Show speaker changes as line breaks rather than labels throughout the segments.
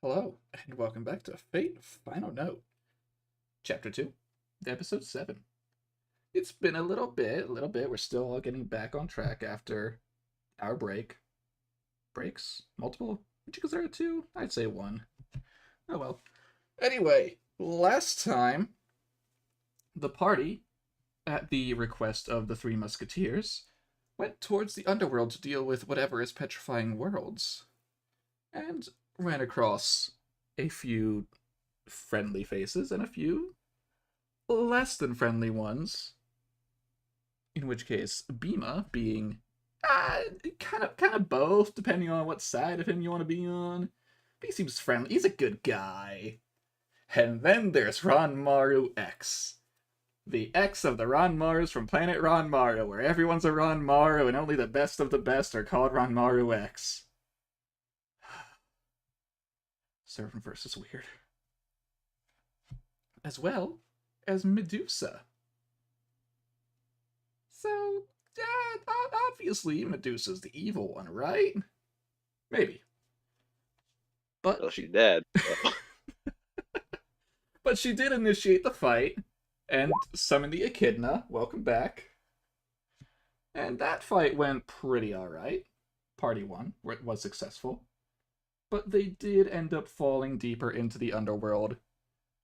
Hello, and welcome back to Fate Final Note, Chapter 2, Episode 7. It's been a little bit. We're still all getting back on track after our break. Breaks? Multiple? Would you consider it two? I'd say one. Oh well. Anyway, last time, the party, at the request of the Three Musketeers, went towards the Underworld to deal with whatever is petrifying worlds. And ran across a few friendly faces and a few less than friendly ones. In which case, Bima being kind of both, depending on what side of him you want to be on. He seems friendly. He's a good guy. And then there's Ranmaru X. The X of the Ranmarus from planet Ranmaru, where everyone's a Ranmaru and only the best of the best are called Ranmaru X. Servantverse is weird. As well as Medusa. So, obviously Medusa's the evil one, right? Maybe. But
well, she's dead.
But she did initiate the fight and summon the Echidna. Welcome back. And that fight went pretty alright. Party won, where it was successful. But they did end up falling deeper into the Underworld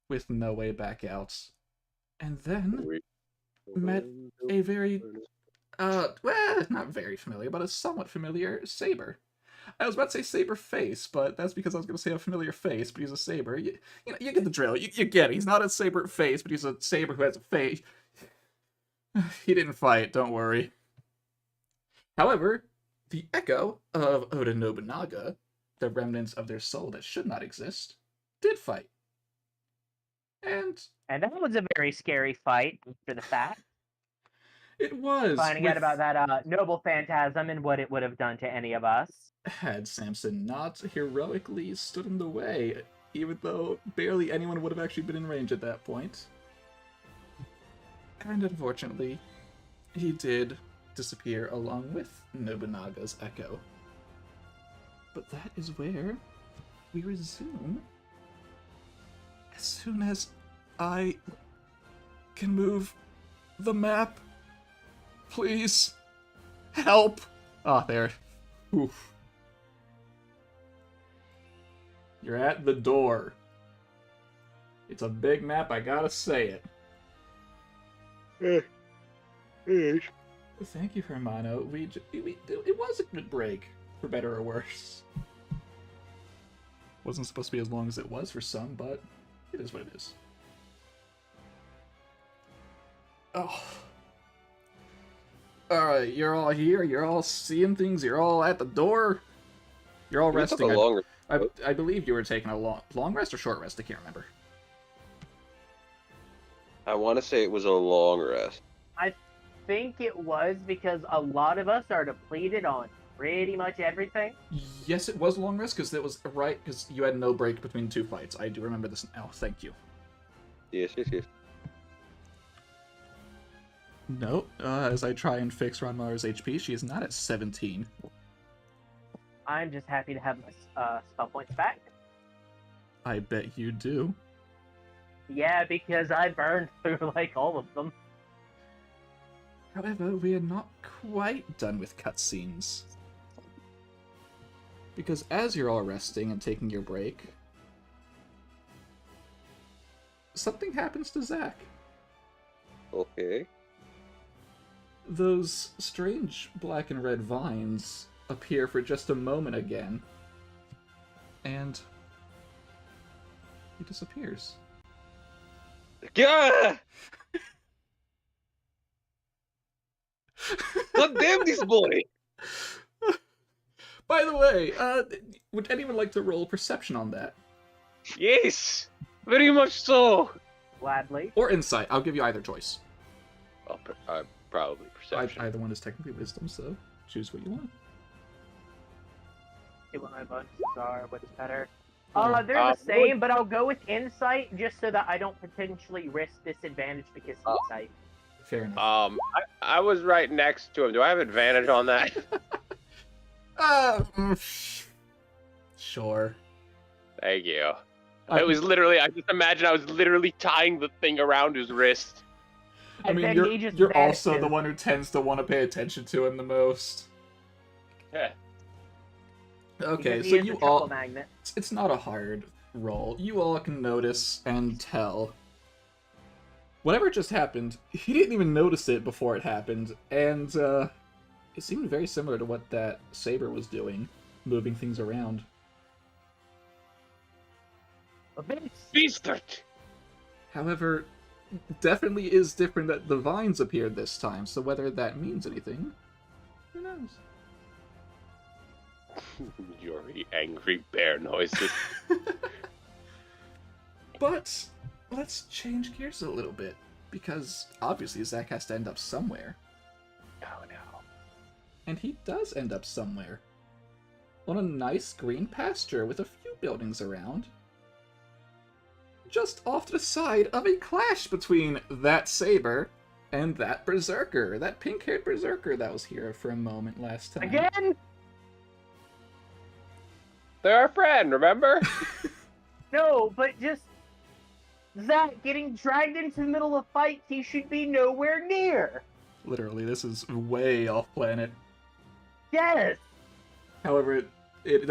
with no way back out. And then met a very, not very familiar, but a somewhat familiar Saber. I was about to say Saber face, but that's because I was going to say a familiar face, but he's a Saber. You get the drill. You get it. He's not a Saber face, but he's a Saber who has a face. He didn't fight, don't worry. However, the echo of Oda Nobunaga, the remnants of their soul that should not exist, did fight. And
that was a very scary fight after the fact.
It was.
Finding out about that noble phantasm and what it would have done to any of us.
Had Samson not heroically stood in the way, even though barely anyone would have actually been in range at that point. And unfortunately, he did disappear along with Nobunaga's echo. But that is where we resume as soon as I can move the map. Please help. Ah, there. Oof. You're at the door. It's a big map, I gotta say it. Thank you, Hermano. It was a good break. For better or worse. Wasn't supposed to be as long as it was for some, but it is what it is. Oh. Alright, you're all here, you're all seeing things, you're all at the door. You're all resting. I believe you were taking a long rest or short rest, I can't remember.
I want to say it was a long rest.
I think it was because a lot of us are depleted on pretty much everything.
Yes, it was a long rest, because it was right, because you had no break between two fights. I do remember this now, thank you.
Yes.
No, as I try and fix Ranmaru's HP, she is not at 17.
I'm just happy to have my spell points back.
I bet you do.
Yeah, because I burned through, like, all of them.
However, we are not quite done with cutscenes. Because as you're all resting and taking your break, something happens to Zach.
Okay.
Those strange black and red vines appear for just a moment again, and he disappears.
Yeah! God damn this boy!
By the way, would anyone like to roll perception on that?
Yes! Very much so!
Gladly.
Or insight. I'll give you either choice.
Probably perception.
Either one is technically wisdom, so choose what you want.
See what my bonuses are, what's better. They're the same, but I'll go with insight just so that I don't potentially risk disadvantage because insight.
Fair enough.
I was right next to him. Do I have advantage on that?
Sure.
Thank you.
I-
It was literally, I just imagine I was literally tying the thing around his wrist.
I
And
mean,
then
you're
he just
you're also
vanishes.
the one who tends to want to pay attention to him the most.
Yeah.
Okay,
Because he
so
is
you
a triple
all
magnet.
it's not a hard roll. You all can notice and tell. Whatever just happened, he didn't even notice it before it happened, and it seemed very similar to what that saber was doing, moving things around.
A bit.
Beastert!
However, definitely is different that the vines appeared this time, so whether that means anything, who knows?
Your angry bear noises.
But let's change gears a little bit, because obviously Zach has to end up somewhere.
Oh no.
And he does end up somewhere. On a nice green pasture with a few buildings around. Just off to the side of a clash between that saber and that berserker, that pink-haired berserker that was here for a moment last time.
Again?
They're our friend, remember?
No, but just Zach getting dragged into the middle of fights he should be nowhere near.
Literally, this is way off planet.
Yes.
However, it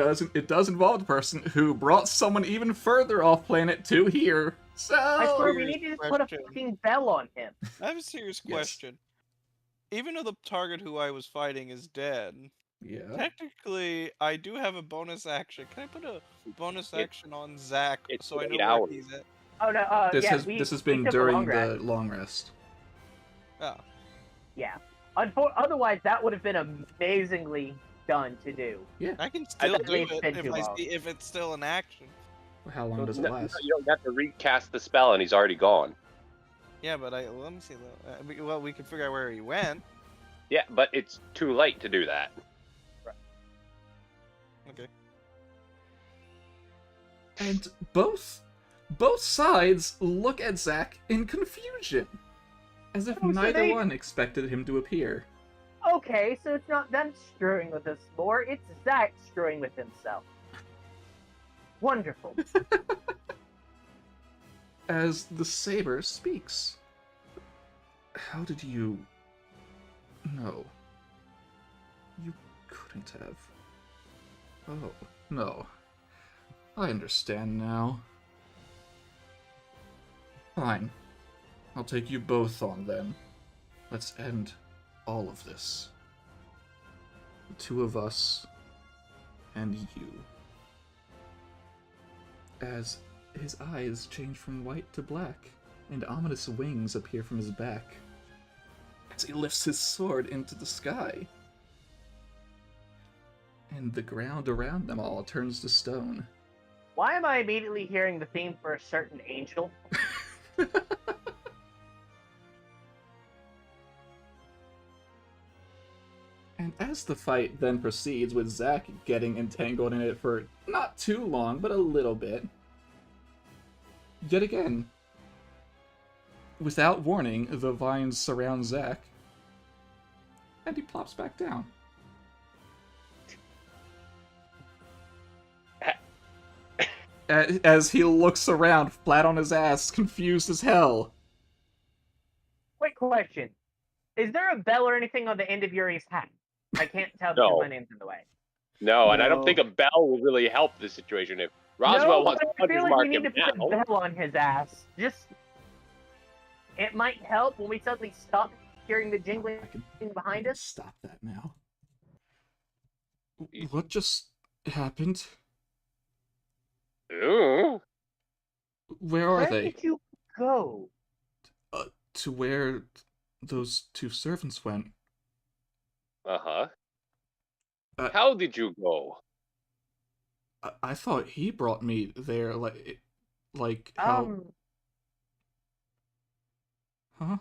does involve the person who brought someone even further off planet to here. So
I swear we
Serious
need to just put a
question.
fucking bell on him.
I have a serious
Yes.
question. Even though the target who I was fighting is dead,
yeah.
technically I do have a bonus action. Can I put a bonus
It-
action on Zach
it's
so I know
8
where
hours.
he's at?
Oh no,
This
yeah,
has been
we took a
during
long
the
rest.
long rest.
Oh.
Yeah. Otherwise, that would have been amazingly done to do.
I can still
thought
do
we
it
spent
if
too
I
long.
see if it's still an action.
How long does it
No,
last?
you don't have to recast the spell and he's already gone.
Yeah, but let me see. Well, we can figure out where he went.
Yeah, but it's too late to do that.
Okay.
And both sides look at Zach in confusion, as if
Oh, so
neither
they-
one expected him to appear.
Okay, so it's not them screwing with us more, it's Zach screwing with himself. Wonderful.
As the saber speaks. How did you... No. You couldn't have. Oh, no. I understand now. Fine. I'll take you both on then. Let's end all of this. The two of us and you. As his eyes change from white to black, and ominous wings appear from his back, as he lifts his sword into the sky. And the ground around them all turns to stone.
Why am I immediately hearing the theme for a certain angel?
And as the fight then proceeds, with Zack getting entangled in it for not too long, but a little bit, yet again, without warning, the vines surround Zack, and he plops back down. As he looks around, flat on his ass, confused as hell.
Quick question. Is there a bell or anything on the end of Yuri's hat? I can't tell because
No.
my name's in the way.
No, and I don't
No.
think a bell will really help the situation. If Roswell
no,
wants
but
to
I feel like
mark
we
him
need to put
now,
a bell on his ass. Just, it might help when we suddenly stop hearing the jingling
I can
behind us.
stop that now. What just happened?
Ooh.
Where are
Where
they?
did you go?
To where those two servants went.
Uh-huh.
Uh,
How did you go?
I thought he brought me there, like how... Huh?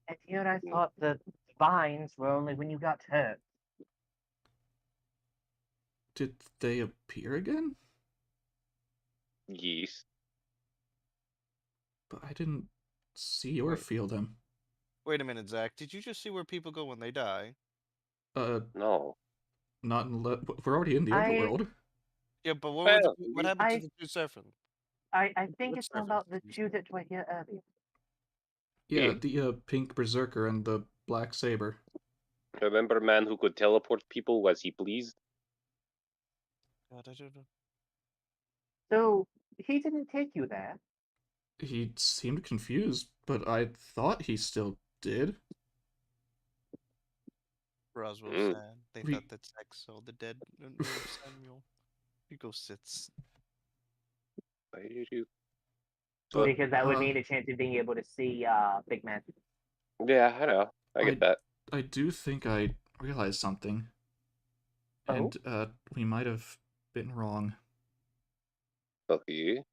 And here I thought the vines were only when you got hurt.
Did they appear again?
Yes.
But I didn't see or feel them.
Wait a minute, Zach. Did you just see where people go when they die?
No.
Not in we're already in the
I-
Underworld.
Yeah, but
Well,
what happened to the two servants?
I think
Which
it's about the
servants?
two that were here earlier.
Yeah,
Yeah.
the pink berserker and the black saber.
Remember a man who could teleport people? Was he pleased?
God, I don't know.
So he didn't take you there.
He seemed confused, but I thought he still did.
Roswell
Mm.
said they
We-
thought that Zach saw the dead of Samuel. He goes sits.
Why did you?
But
Because that would mean a chance of being able to see Big Man.
Yeah, I know. I get that.
I do think I realized something.
Oh?
And we might have been wrong.
Okay.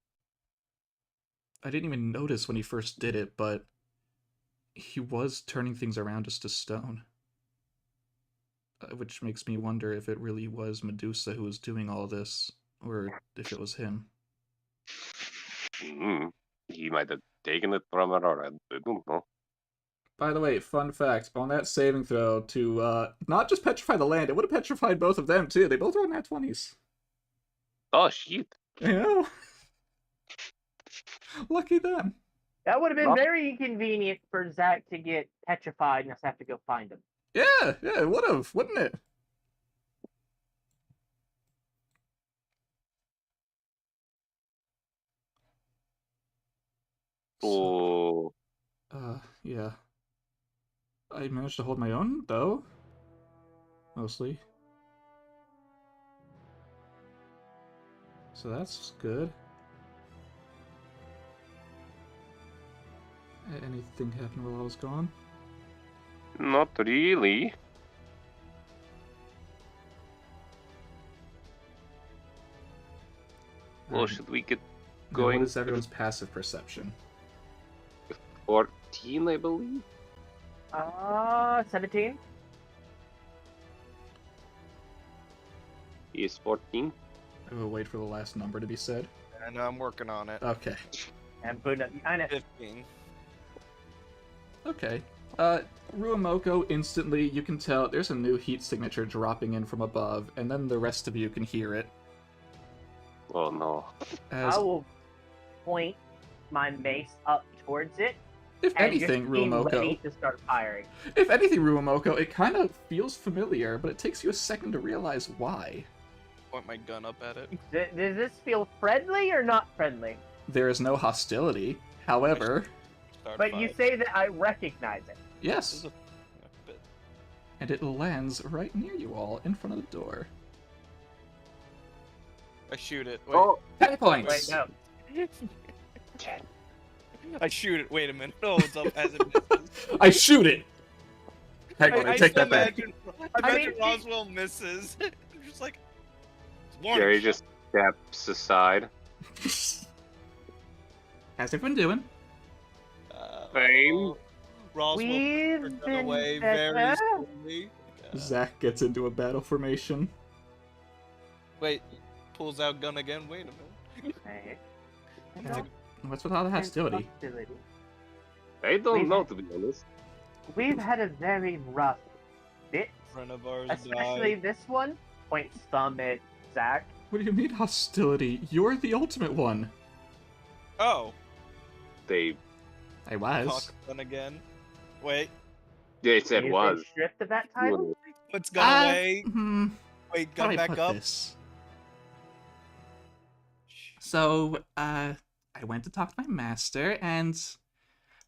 I didn't even notice when he first did it, but he was turning things around just to stone. Which makes me wonder if it really was Medusa who was doing all this, or if it was him.
He might have taken it from her, or I don't know.
By the way, fun fact, on that saving throw to not just petrify the land, it would have petrified both of them too. They both rolled nat 20s.
Oh shit!
You know? Lucky them.
That would have been
Not-
very inconvenient for Zach to get petrified and us have to go find him.
Yeah, it would have, wouldn't it?
Oh,
Yeah. I managed to hold my own, though. Mostly. So that's good. Anything happened while I was gone?
not really. Well, should we get
Now,
going?
what is everyone's passive perception?
14, I believe.
17?
He is 14.
I will wait for the last number to be said.
I know I'm working on it.
Okay.
And put it on it.
15.
Okay. Ruamoko, instantly, you can tell there's a new heat signature dropping in from above, and then the rest of you can hear it.
Oh no.
As,
I will point my mace up towards it.
if
And
anything,
just be ready
Ruamoko,
to start firing.
if anything, Ruamoko, it kind of feels familiar, but it takes you a second to realize why.
Point my gun up at it.
Does this feel friendly or not friendly?
There is no hostility. However,
Start
But you
firing.
say that I recognize it.
This
yes,
is a bit.
and it lands right near you all in front of the door.
I shoot it. Wait.
Oh,
10 points!
Wait, no.
I shoot it. Wait a minute. Oh, it's up as it misses.
I shoot it! Hang on, I take
just
that back.
Imagine Roswell misses. I'm just like. Warning
Jerry
shot.
just steps aside.
How's everyone doing?
Fame.
Roswell
We've
turned
been
away
better.
very slowly.
Zach gets into a battle formation.
Wait, pulls out gun again. Wait a minute.
Okay. I
It's
don't
What's with all the
think
hostility?
hostility.
I don't
We've
know,
had-
to be honest.
We've had a very rough bit,
Friend of ours
especially
died.
this one. Points thumb at Zach.
What do you mean hostility? You're the ultimate one.
Oh,
They
I was.
cock gun again. Wait,
said
You've
was.
been stripped of that title.
puts gun away.
Hmm.
Wait,
How do
gun
I
back
put
up.
this? So, I went to talk to my master, and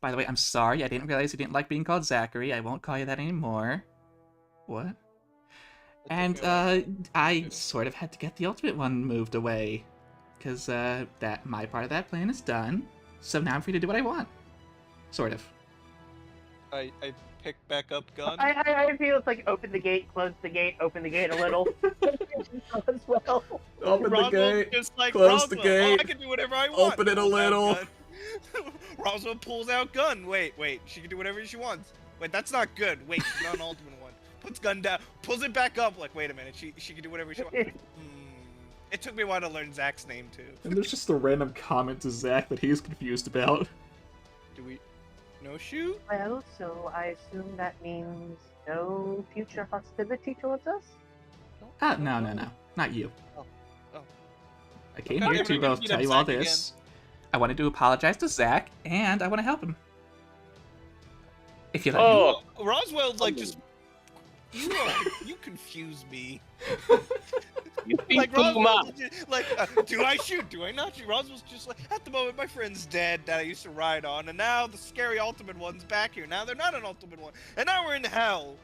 by the way, I'm sorry, I didn't realize you didn't like being called Zachary. I won't call you that anymore. What?
It's
And,
okay,
I sort of had to get the ultimate one moved away. Because, that my part of that plan is done. So now I'm free to do what I want. Sort of.
I pick back up gun.
I feel it's like open the gate, close the gate, open the gate a little. As well.
Open the
Roswell
gate.
just like
close the
Roswell. Oh, I
gate,
can do whatever I want.
open it a
Pulls out
little.
gun. Roswell pulls out gun. Wait, she can do whatever she wants. Wait, that's not good. Wait, she's not an ultimate one. Puts gun down, pulls it back up. Like, wait a minute, she can do whatever she wants. It took me a while to learn Zach's name too.
And there's just a random comment to Zach that he's confused about.
Do we? No shoot?
Well, so I assume that means no future hostility towards us?
No. Not you. I came
Okay,
here
I'm
to
gonna
both
beat
tell
up
you all
Zach
this. I wanted to apologize to Zach, and I want to help him. If you let me.
Oh,
Roswell, like, just you confuse me.
you think
Like
too
Roswell,
much.
like, do I shoot? Do I not shoot? Roswell's just like, at the moment, my friend's dead that I used to ride on, and now the scary Ultimate One's back here. Now they're not an Ultimate One, and now we're in hell.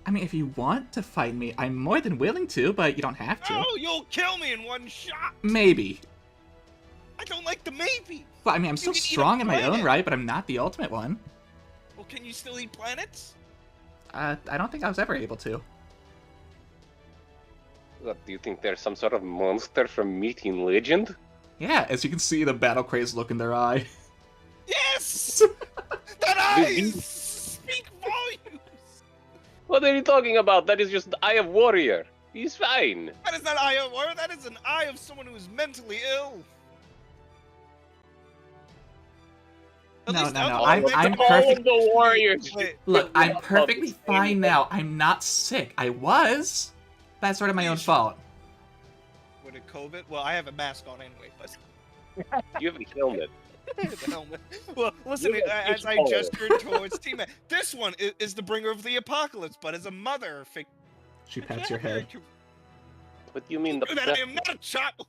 I mean, if you want to fight me, I'm more than willing to, but you don't have to.
Oh, you'll kill me in one shot.
Maybe.
I don't like the maybe.
Well, I mean, I'm
You
still
can eat a
strong in my own
planet.
right, but I'm not the ultimate one.
Well, can you still eat planets?
I don't think I was ever able to.
What, do you think there's some sort of monster from Meeting Legend?
Yeah, as you can see the battle crazed look in their eye.
Yes! That eyes speak volumes!
What are you talking about? That is just the Eye of Warrior. He's fine.
That is not eye of war, that is an eye of someone who is mentally ill. At
No,
least
no, no,
Ultimate
I'm
One's
All
perfect-
of the warriors.
Wait,
Look, I'm
About
perfectly
the
fine
same.
now. I'm not sick. I was. That's sort of my own fault.
with a COVID? Well, I have a mask on anyway, but
You have a helmet.
I have a helmet. Well, listen,
You have a
as I
fish
gestured towards T-Man, this one is the bringer of the apocalypse, but as a mother figure.
She pats your head.
What do you mean the
That I am not a child.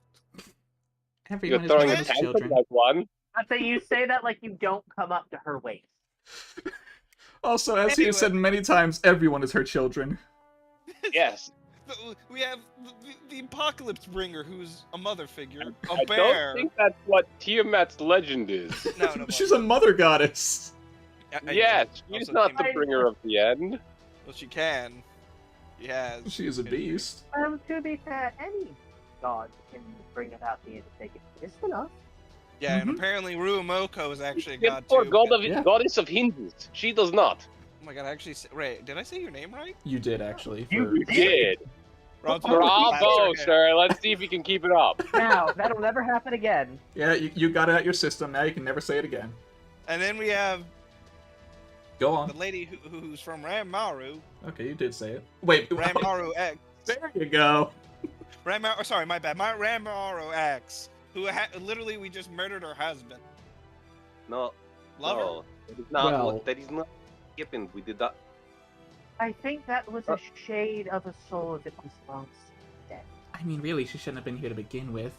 Everyone
You're
is
throwing
one
a
of his
tantrum
children.
like one?
I'd say you say that like you don't come up to her waist.
Also, as he has said many times, everyone is her children.
Yes.
We have the apocalypse bringer, who's a mother figure, a
I
bear.
don't think that's what Tiamat's legend is.
No,
She's a mother goddess.
Yes, she's
also
not the
Tiamat.
bringer of the end.
Well, she can. She has.
She is a beast.
To be fair, any god can bring about the undertaking. It's enough.
Yeah, and
Mhm.
apparently Ruamoko is actually a
Except
god
for
too.
Yeah.
goddess of hinges. She does not.
Oh my god, I actually Ray, did I say your name right?
You did, actually.
You did.
Rob's
Bravo, sir. Let's see if you can keep it up.
Now, that'll never happen again.
Yeah, you got it out your system. Now you can never say it again.
And then we have
Go
the
on.
lady who's from Ranmaru.
Okay, you did say it. Wait.
Ranmaru X.
There you go.
Sorry, my bad. My Ranmaru X. Who literally we just murdered her husband.
No,
Lover?
no, that is not
Well-
what. That is not happened. We did that.
I think that was a shade of a soul that was long dead.
I mean, really, she shouldn't have been here to begin with.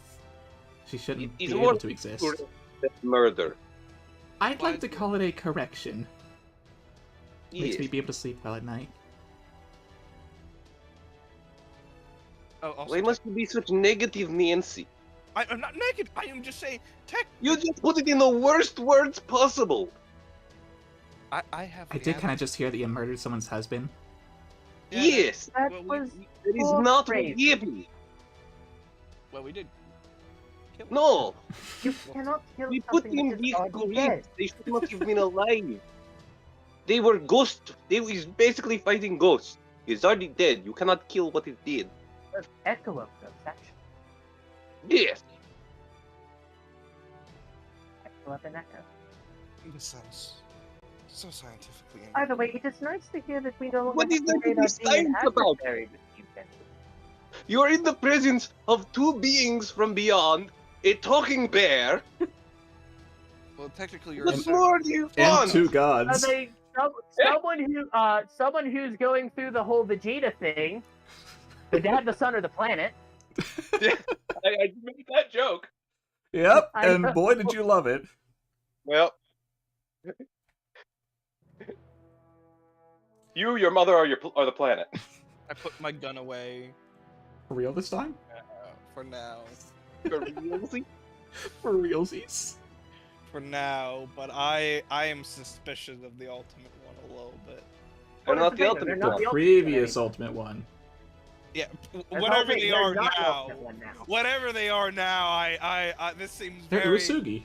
She shouldn't
It's
be
more
able to exist.
Murder.
I'd like to call it a correction. Makes
Yes.
me be able to sleep well at night.
Oh, also,
Why must you be such negative, Nancy?
I'm not naked. I am just saying.
You just put it in the worst words possible.
I have.
I did kind of just hear that you murdered someone's husband.
Yeah,
Yes,
That
well,
was
that is
Oh,
not what
crazy.
happened.
Well, we did. Kill him.
No,
you cannot kill
we put
something
him
that is
with
already dead.
grief. They should not have been alive. They were ghosts. He's basically fighting ghosts. He's already dead. You cannot kill what is dead.
That's echo of those, actually.
Yes.
Echo of an echo.
This sounds so scientifically.
By the way, it is nice to hear that we no longer
What is
have
there
to worry
to be
about being an
science about?
adversary with you, Benji.
You are in the presence of two beings from beyond, a talking bear.
Well, technically, you're.
What
a
more do you
And
want?
two
Are
gods.
they someone who's going through the whole Vegeta thing? The dad, the son, or the planet?
I made that joke.
Yep,
I
and
know.
boy did you love it.
Well, you, your mother, are the planet.
I put my gun away
For real this time?
for now.
For realsies?
For now, but I am suspicious of the Ultimate One a little bit.
They're
Well,
not
that's
the
thing,
ultimate
they're not
one.
the
Previous
ultimate
Ultimate One.
Yeah,
anymore.
whatever
That's
they
the
are
thing, they're not the
now.
ultimate one now.
Whatever they are now, I this seems
They're
very.
Usugi.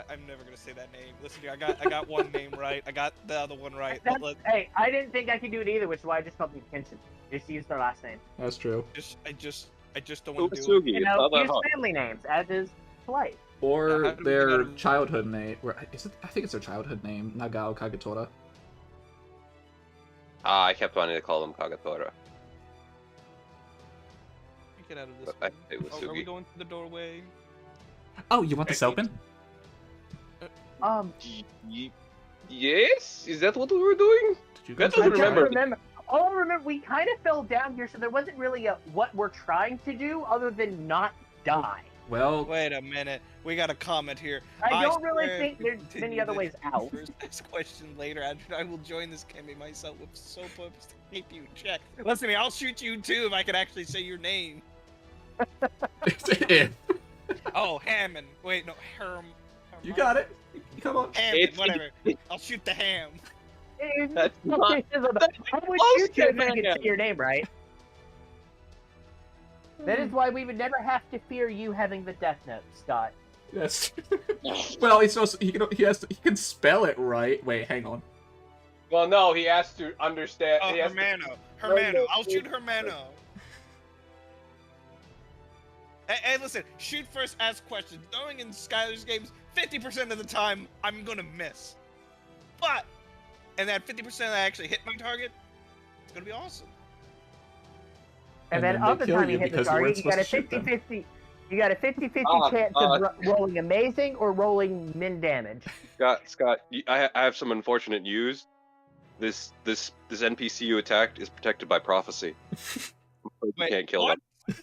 I'm never gonna say that name. Listen, to me, I got one name right. I got the other one right. But
That's- hey, I didn't think I could do it either, which is why I just called them Kenshin. Just use their last name.
That's true.
I just don't want to do it.
Usugi,
You
it's
know,
not that
use
hard.
family names, as is polite.
Or
how do we
their
get a-
childhood name. I think it's their childhood name. Nagao Kagetora.
Ah, I kept wanting to call him Kagatora.
Get out of this
I
one.
say with
Oh, are we
Sugi.
going to the doorway?
Oh, you want this open?
Yes? Is that what we were doing?
Did you
That
guys
I
doesn't
don't
remember.
remember. All I remember, we kind of fell down here, so there wasn't really a what we're trying to do other than not die.
Well,
Wait a minute. We got a comment here.
I don't really
swear
think
if we
there's many
continue
other
this
ways out.
First next question later. After I will join this campaign myself with soap ups to keep you in check. Listen to me. I'll shoot you too if I could actually say your name. Oh, Hammond. Wait, no,
you got it. Come on.
Hammond, whatever. I'll shoot the ham.
That's not.
I would shoot you if I could say your name right. That is why we would never have to fear you having the Death Note, Scott.
Yes. Well, he's supposed to, he can spell it right. Wait, hang on.
Well, no, he has to understand.
Oh,
he has to-
Hermano. I'll shoot Hermano. Hey, listen. Shoot first, ask questions. Knowing in Skylar's games, 50% of the time, I'm gonna miss. But, and that 50% I actually hit my target, it's gonna be awesome.
And then
they
other
kill
time
you
you hit the
because you weren't
target, you got a
supposed to shoot them.
50-50. You got a 50-50 chance of rolling amazing or rolling min damage.
Scott, I have some unfortunate news. This NPC you attacked is protected by prophecy. You
Wait,
can't kill
what?
him.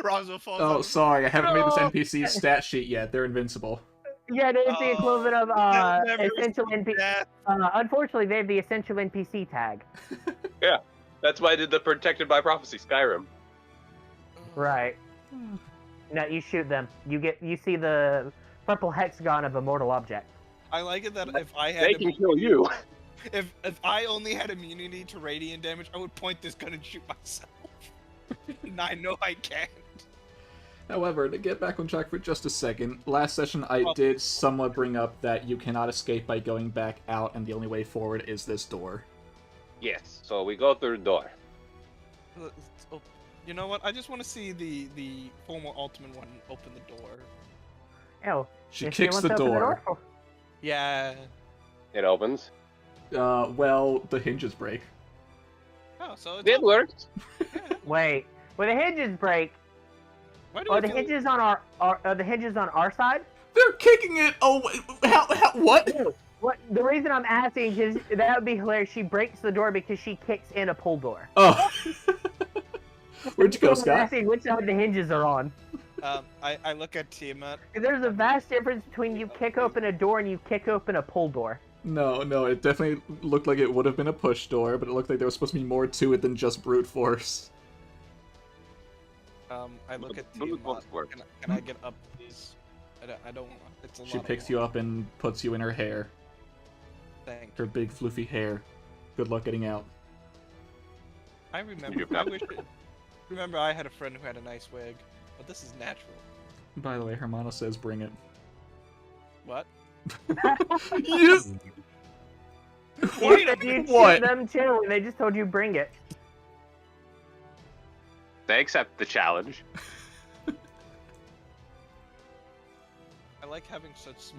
Roswell falls
Oh,
on-
sorry, I haven't made this
No.
NPC's stat sheet yet. They're invincible.
Yeah, it is the
Oh,
equivalent of
they'll never
essential NPC.
Yeah.
Unfortunately, they have the essential NPC tag.
That's why I did the protected by prophecy Skyrim.
Right. No, you shoot them. You see the purple hexagon of immortal object.
I like it that if I had
They can kill you.
if I only had immunity to radiant damage, I would point this gun and shoot myself. And I know I can't.
However, to get back on track for just a second, last session I did somewhat bring up that you cannot escape by going back out, and the only way forward is this door.
Yes. So we go through the door.
You know what? I just want to see the former Ultimate one open the door.
Oh,
She
if
kicks
wants
the
to open
door.
Yeah.
It opens.
Well, the hinges break.
Oh, so it's
It
open.
worked.
Wait, will the hinges break?
Why do
Are
I
the
feel-
hinges on are the hinges on our side?
They're kicking it! Oh, how what?
What? The reason I'm asking is that would be hilarious. She breaks the door because she kicks in a pull door.
Oh. Where'd you go,
I'm
Scott?
asking which side the hinges are on.
I look at Tiamat.
There's a vast difference between you kick open a door and you kick open a pull door.
No, it definitely looked like it would have been a push door, but it looked like there was supposed to be more to it than just brute force.
I look at
But
Tiamat.
both work.
Can I get up, please? I don't want. It's a lot.
She picks you up and puts you in her hair.
Thank
Her big floofy hair. Good luck getting out.
I remember.
You're
I
not-
wish. Remember, I had a friend who had a nice wig, but this is natural.
By the way, Hermano says bring it.
What?
Yes!
Wait a
You
minute.
What?
shoot them too, and they just told you bring it.
They accept the challenge.
I like having such small.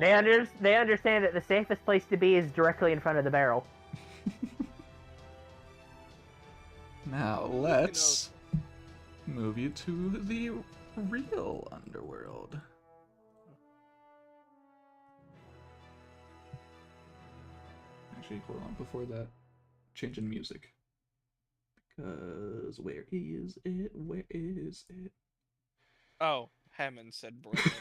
They understand that the safest place to be is directly in front of the barrel.
Now let's move you to the real Underworld. Actually, hold on, before that, change in music. Because where is it? Where is it?
Oh, Hammond said bring it.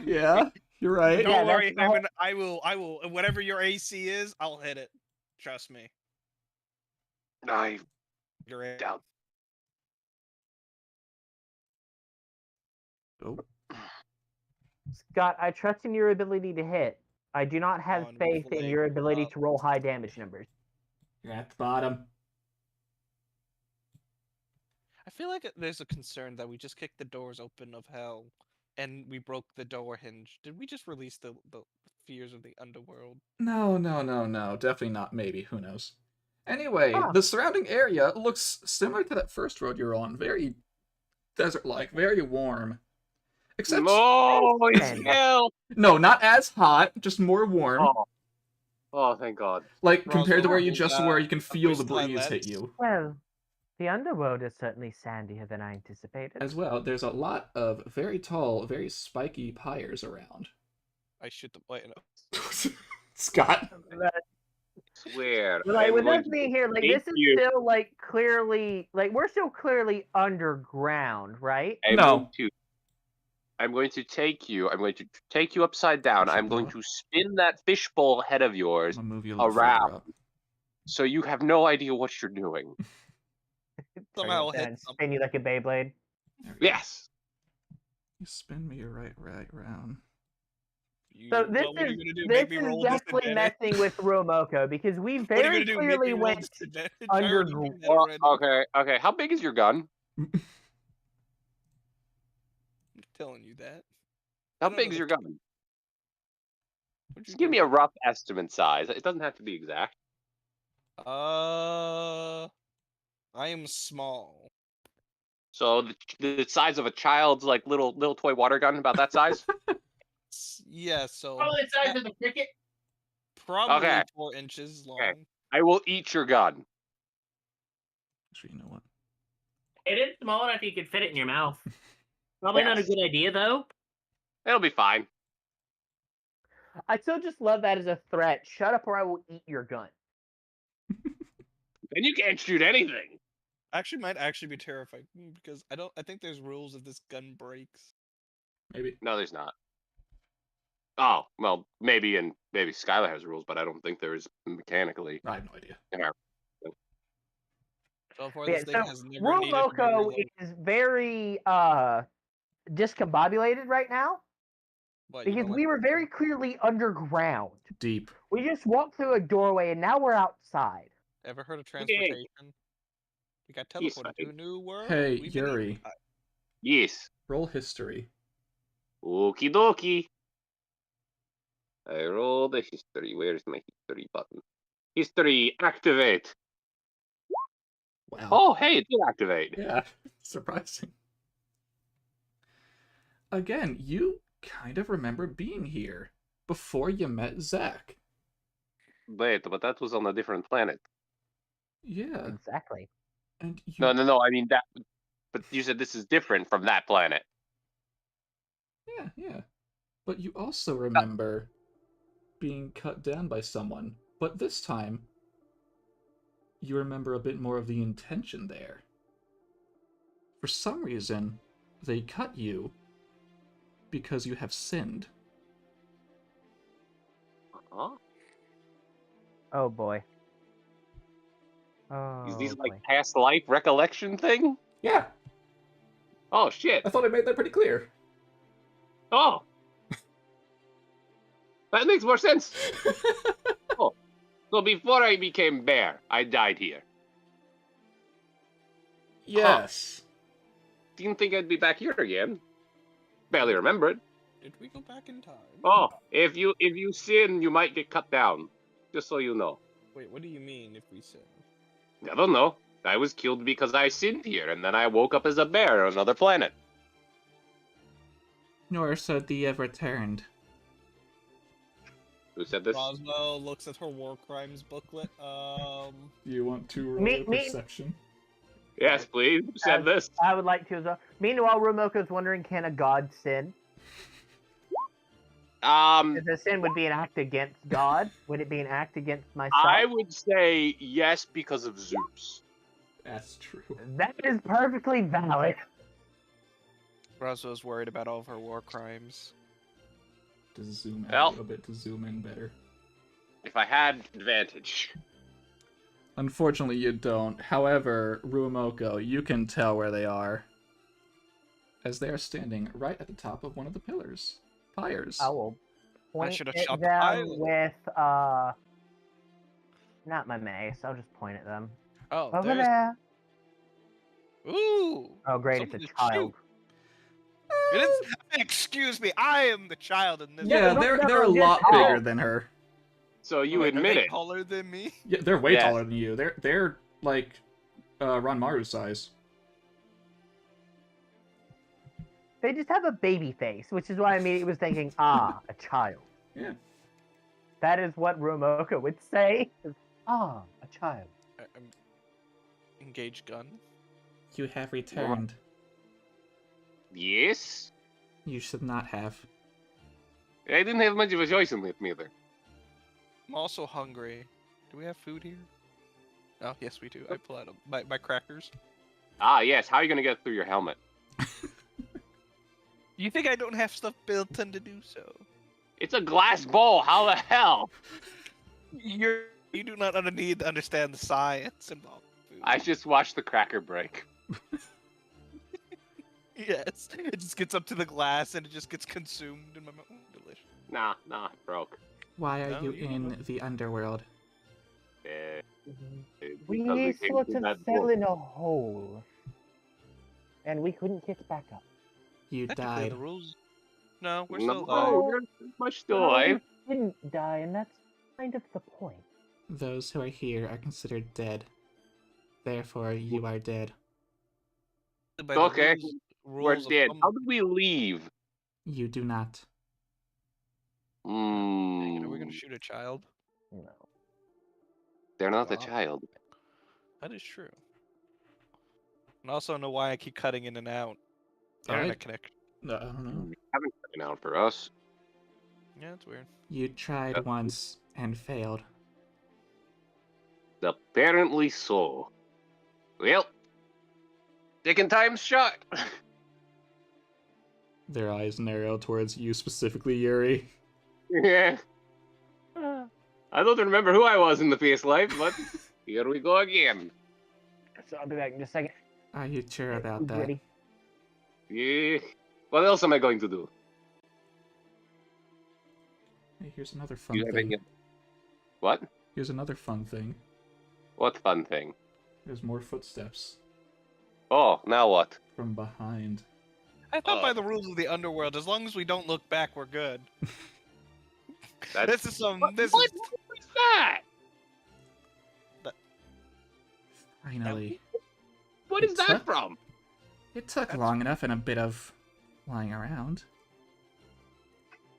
Yeah, you're right.
Don't
Yeah,
worry,
that's all-
Hammond. I will. Whatever your AC is, I'll hit it. Trust me.
I
You're in.
doubt.
Oh,
Scott, I trust in your ability to hit. I do not have
On
faith in
plate
your ability
up.
to roll high damage numbers.
you're at the bottom.
I feel like there's a concern that we just kicked the doors open of hell, and we broke the door hinge. Did we just release the fears of the underworld?
No, definitely not. Maybe, who knows? Anyway,
Huh.
the surrounding area looks similar to that first road you're on. Very desert-like, very warm. Except
No, it's
Man.
hell.
no, not as hot, just more warm.
Oh. Oh, thank God.
Like, compared to where you
Roswell,
just were, you can feel the
first time
breeze hit
that's-
you.
Well, the underworld is certainly sandier than I anticipated.
As well, there's a lot of very tall, very spiky pyres around.
I shoot the wait. No.
Scott?
Swear.
But, like,
I'm
with
going
us
to
being here, like,
take
this is
you.
still, like, clearly, like, we're still clearly underground, right?
No.
I'm going to take you. I'm going to take you upside down. I'm going to spin that fishbowl head of yours
I'm gonna move you a little further
around,
up.
so you have no idea what you're doing.
Somehow
Turn it
hit
and
something.
spin you like a Beyblade.
There we go.
Yes.
You spin me right round.
So
What
this
are
is
you gonna do?
this
Make me
is
roll
definitely
disadvantage?
messing with Romoko because we
What are you
very
gonna do? Make me
clearly
roll
went
disadvantage? I already
under.
did that
Well,
already.
okay. How big is your gun?
I'm telling you that.
How
I don't
big
know
is
the-
your gun?
What'd you
Just give
do?
me a rough estimate size. It doesn't have to be exact.
I am small.
So the size of a child's like little toy water gun, about that size.
Yeah, so
Probably the size of the cricket.
probably
Okay.
4 inches long.
Okay. I will eat your gun.
Actually, you know what?
It is small enough you could fit it in your mouth. Probably not a
Yes.
good idea, though.
It'll be fine.
I still just love that as a threat. Shut up, or I will eat your gun.
And you can't shoot anything.
Actually, might actually be terrifying because I think there's rules if this gun breaks.
Maybe.
No, there's not. Oh, well, maybe Skylar has rules, but I don't think there is mechanically.
I have no idea.
In our...
So far,
Yeah,
this thing
so
has never needed to be
Romoko
reloaded.
is very discombobulated right now
But you know
because
what?
we were very clearly underground.
Deep.
We just walked through a doorway and now we're outside.
Ever heard of transportation? We got
Yes,
teleported to a new world.
Hey,
We've been
Yuri.
eaten by-
Yes.
Roll history.
Okie dokie. I roll the history. Where's my history button? History activate.
Wow.
Oh, hey, it did activate.
Yeah, surprising. Again, you kind of remember being here before you met Zach.
Wait, but that was on a different planet.
Yeah,
Exactly.
and you.
No. I mean that. But you said this is different from that planet.
Yeah. But you also remember being cut down by someone, but this time you remember a bit more of the intention there. For some reason, they cut you because you have sinned.
Huh?
Oh boy.
Is
Oh
these
boy.
like past life recollection thing?
Yeah,
Oh shit.
I thought I made that pretty clear.
Oh. That makes more sense. So before I became bear, I died here.
Yes.
Didn't think I'd be back here again. Barely remember it.
Did we go back in time?
Oh, if you sin, you might get cut down. Just so you know.
Wait, what do you mean if we sin?
I don't know. I was killed because I sinned here, and then I woke up as a bear on another planet.
Nor so the ever returned.
Who said this?
Roswell looks at her war crimes booklet.
You want to roll
Me-
a
me-
perception?
Yes, please. Who said this?
I would like to as well. Meanwhile, Romoko's wondering, can a god sin? If a sin would be an act against God, would it be an act against myself?
I would say yes because of Zeus.
That's true.
That is perfectly valid.
Roswell's worried about all of her war crimes.
To zoom out
Well.
a little bit to zoom in better.
If I had advantage.
Unfortunately, you don't. However, Ruomoko, you can tell where they are, as they are standing right at the top of one of the pillars. Pyres.
I will point
should've
it
shot the
them
pilot.
with not my mace. I'll just point at them.
Oh,
Over
there's.
there.
Ooh!
Oh, great!
Someone
It's
to
a child.
It is. Excuse me, I am the child in this.
Yeah,
no,
they're a
no,
lot
just-
bigger than her.
So you
Wait, are
admit
they
it.
taller than me?
Yeah, they're way
Yeah.
taller than you. They're like Ranmaru's size.
They just have a baby face, which is why I immediately was thinking, ah, a child.
Yeah.
That is what Romoka would say. Ah, a child.
Engage gun.
You have returned.
Yes?
You should not have.
I didn't have much of a choice in it, neither.
I'm also hungry. Do we have food here? Oh, yes, we do. I pull out my crackers.
Ah, yes. How are you going to get through your helmet?
You think I don't have stuff built in to do so?
It's a glass bowl. How the hell?
You do not need to understand the science involved in food.
I just watched the cracker break.
Yes, it just gets up to the glass and it just gets consumed in my mouth. Delicious.
Nah, it broke.
Why are
No,
you
you
in
don't.
the underworld?
We
Because came
sort
through
of
that
fell
bowl.
in a hole. And we couldn't get back up.
You
Technically,
died.
the rules. No, we're
No,
still alive.
we're pretty much still
Well,
alive.
we didn't die, and that's kind of the point.
Those who are here are considered dead. Therefore, you are dead.
By the
Okay,
rules
we're
of
dead.
some-
How do we leave?
You do not.
Dang it, are we gonna
Mm,
shoot a child?
No.
they're not a
Wow.
child.
That is true. And also know why I keep cutting in and out.
I-
Internet connection.
No, I don't know.
Haven't been out for us.
Yeah, it's weird.
You tried once and failed.
Apparently so. Well, second time's shot.
Their eyes narrow towards you specifically, Yuri.
Yeah. I don't remember who I was in the past life, but here we go again.
So I'll be back in just a second.
Are you sure about
Who's
that?
ready?
Yeah. What else am I going to do?
Hey, here's another fun
You have
thing.
any... What?
Here's another fun thing.
What fun thing?
There's more footsteps
Oh, now what?
from behind.
I thought by the rules of the underworld, as long as we don't look back, we're good.
That's...
This is some.
What?
This
What
is.
is that?
Finally.
What is
It's
that
a-
from?
It took
That's-
long enough and a bit of lying around.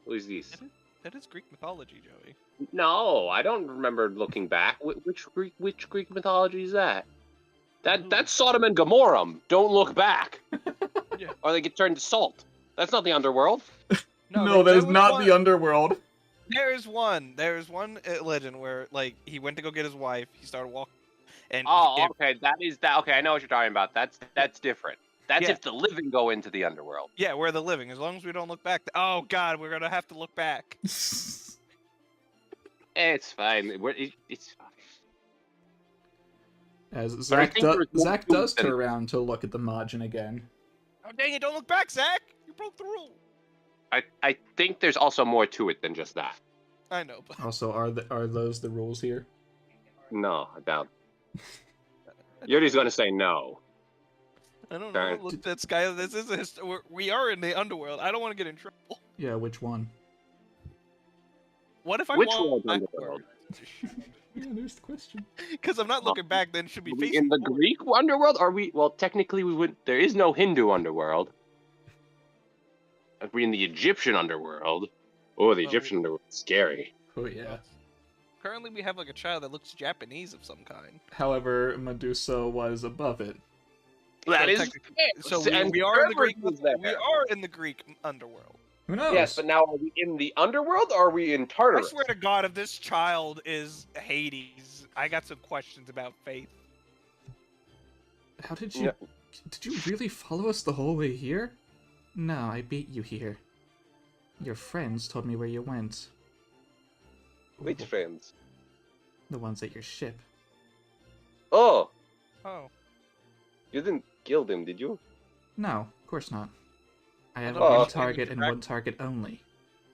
Who is this?
That is Greek mythology, Joey.
No, I don't remember looking back. Which Greek mythology is that? That's Sodom and Gomorrah. Don't look back.
Yeah.
Or they get turned to salt. That's not the underworld.
No, that is not the underworld.
There's one legend where, like, he went to go get his wife. He started walking, and
Oh, okay, that is that. Okay, I know what you're talking about. That's different. That's
Yeah.
if the living go into the underworld.
yeah, we're the living. As long as we don't look back. Oh God, we're gonna have to look back.
It's fine. It's fine.
As
But I
Zach,
think there was more
Zach
to
does
it than-
turn around to look at the Majin again.
Oh dang it! Don't look back, Zach. You broke the rule.
I think there's also more to it than just that.
I know, but
Also, are those the rules here?
No, I doubt. Yuri's gonna say no.
I don't know.
Darn.
Look, that sky. This is we are in the underworld. I don't want to get in trouble.
Yeah, which one?
What if I
Which
walk
world's underworld?
Yeah, there's the question.
Because I'm not looking back. Then should be
Are we
facing
in the
forward.
Greek underworld? Are we? Well, technically, we would. There is no Hindu underworld. If we're in the Egyptian underworld, oh, the
Oh.
Egyptian underworld is scary.
Oh yeah.
Currently, we have like a child that looks Japanese of some kind.
However, Medusa was above it.
That
So
is.
technically-
fair.
So
And
we are in the Greek.
Cerberus is there.
We are in the Greek underworld.
Who knows?
Yes, but now are we in the underworld or are we in
I
Tartarus?
swear to God, if this child is Hades, I got some questions about faith.
How did you... Did you really follow us the whole way here? No, I beat you here. Your friends told me where you went.
Which friends?
The ones at your ship.
Oh,
Oh,
you didn't kill them, did you?
No, of course not. I have
Oh,
one
okay.
target and one target only.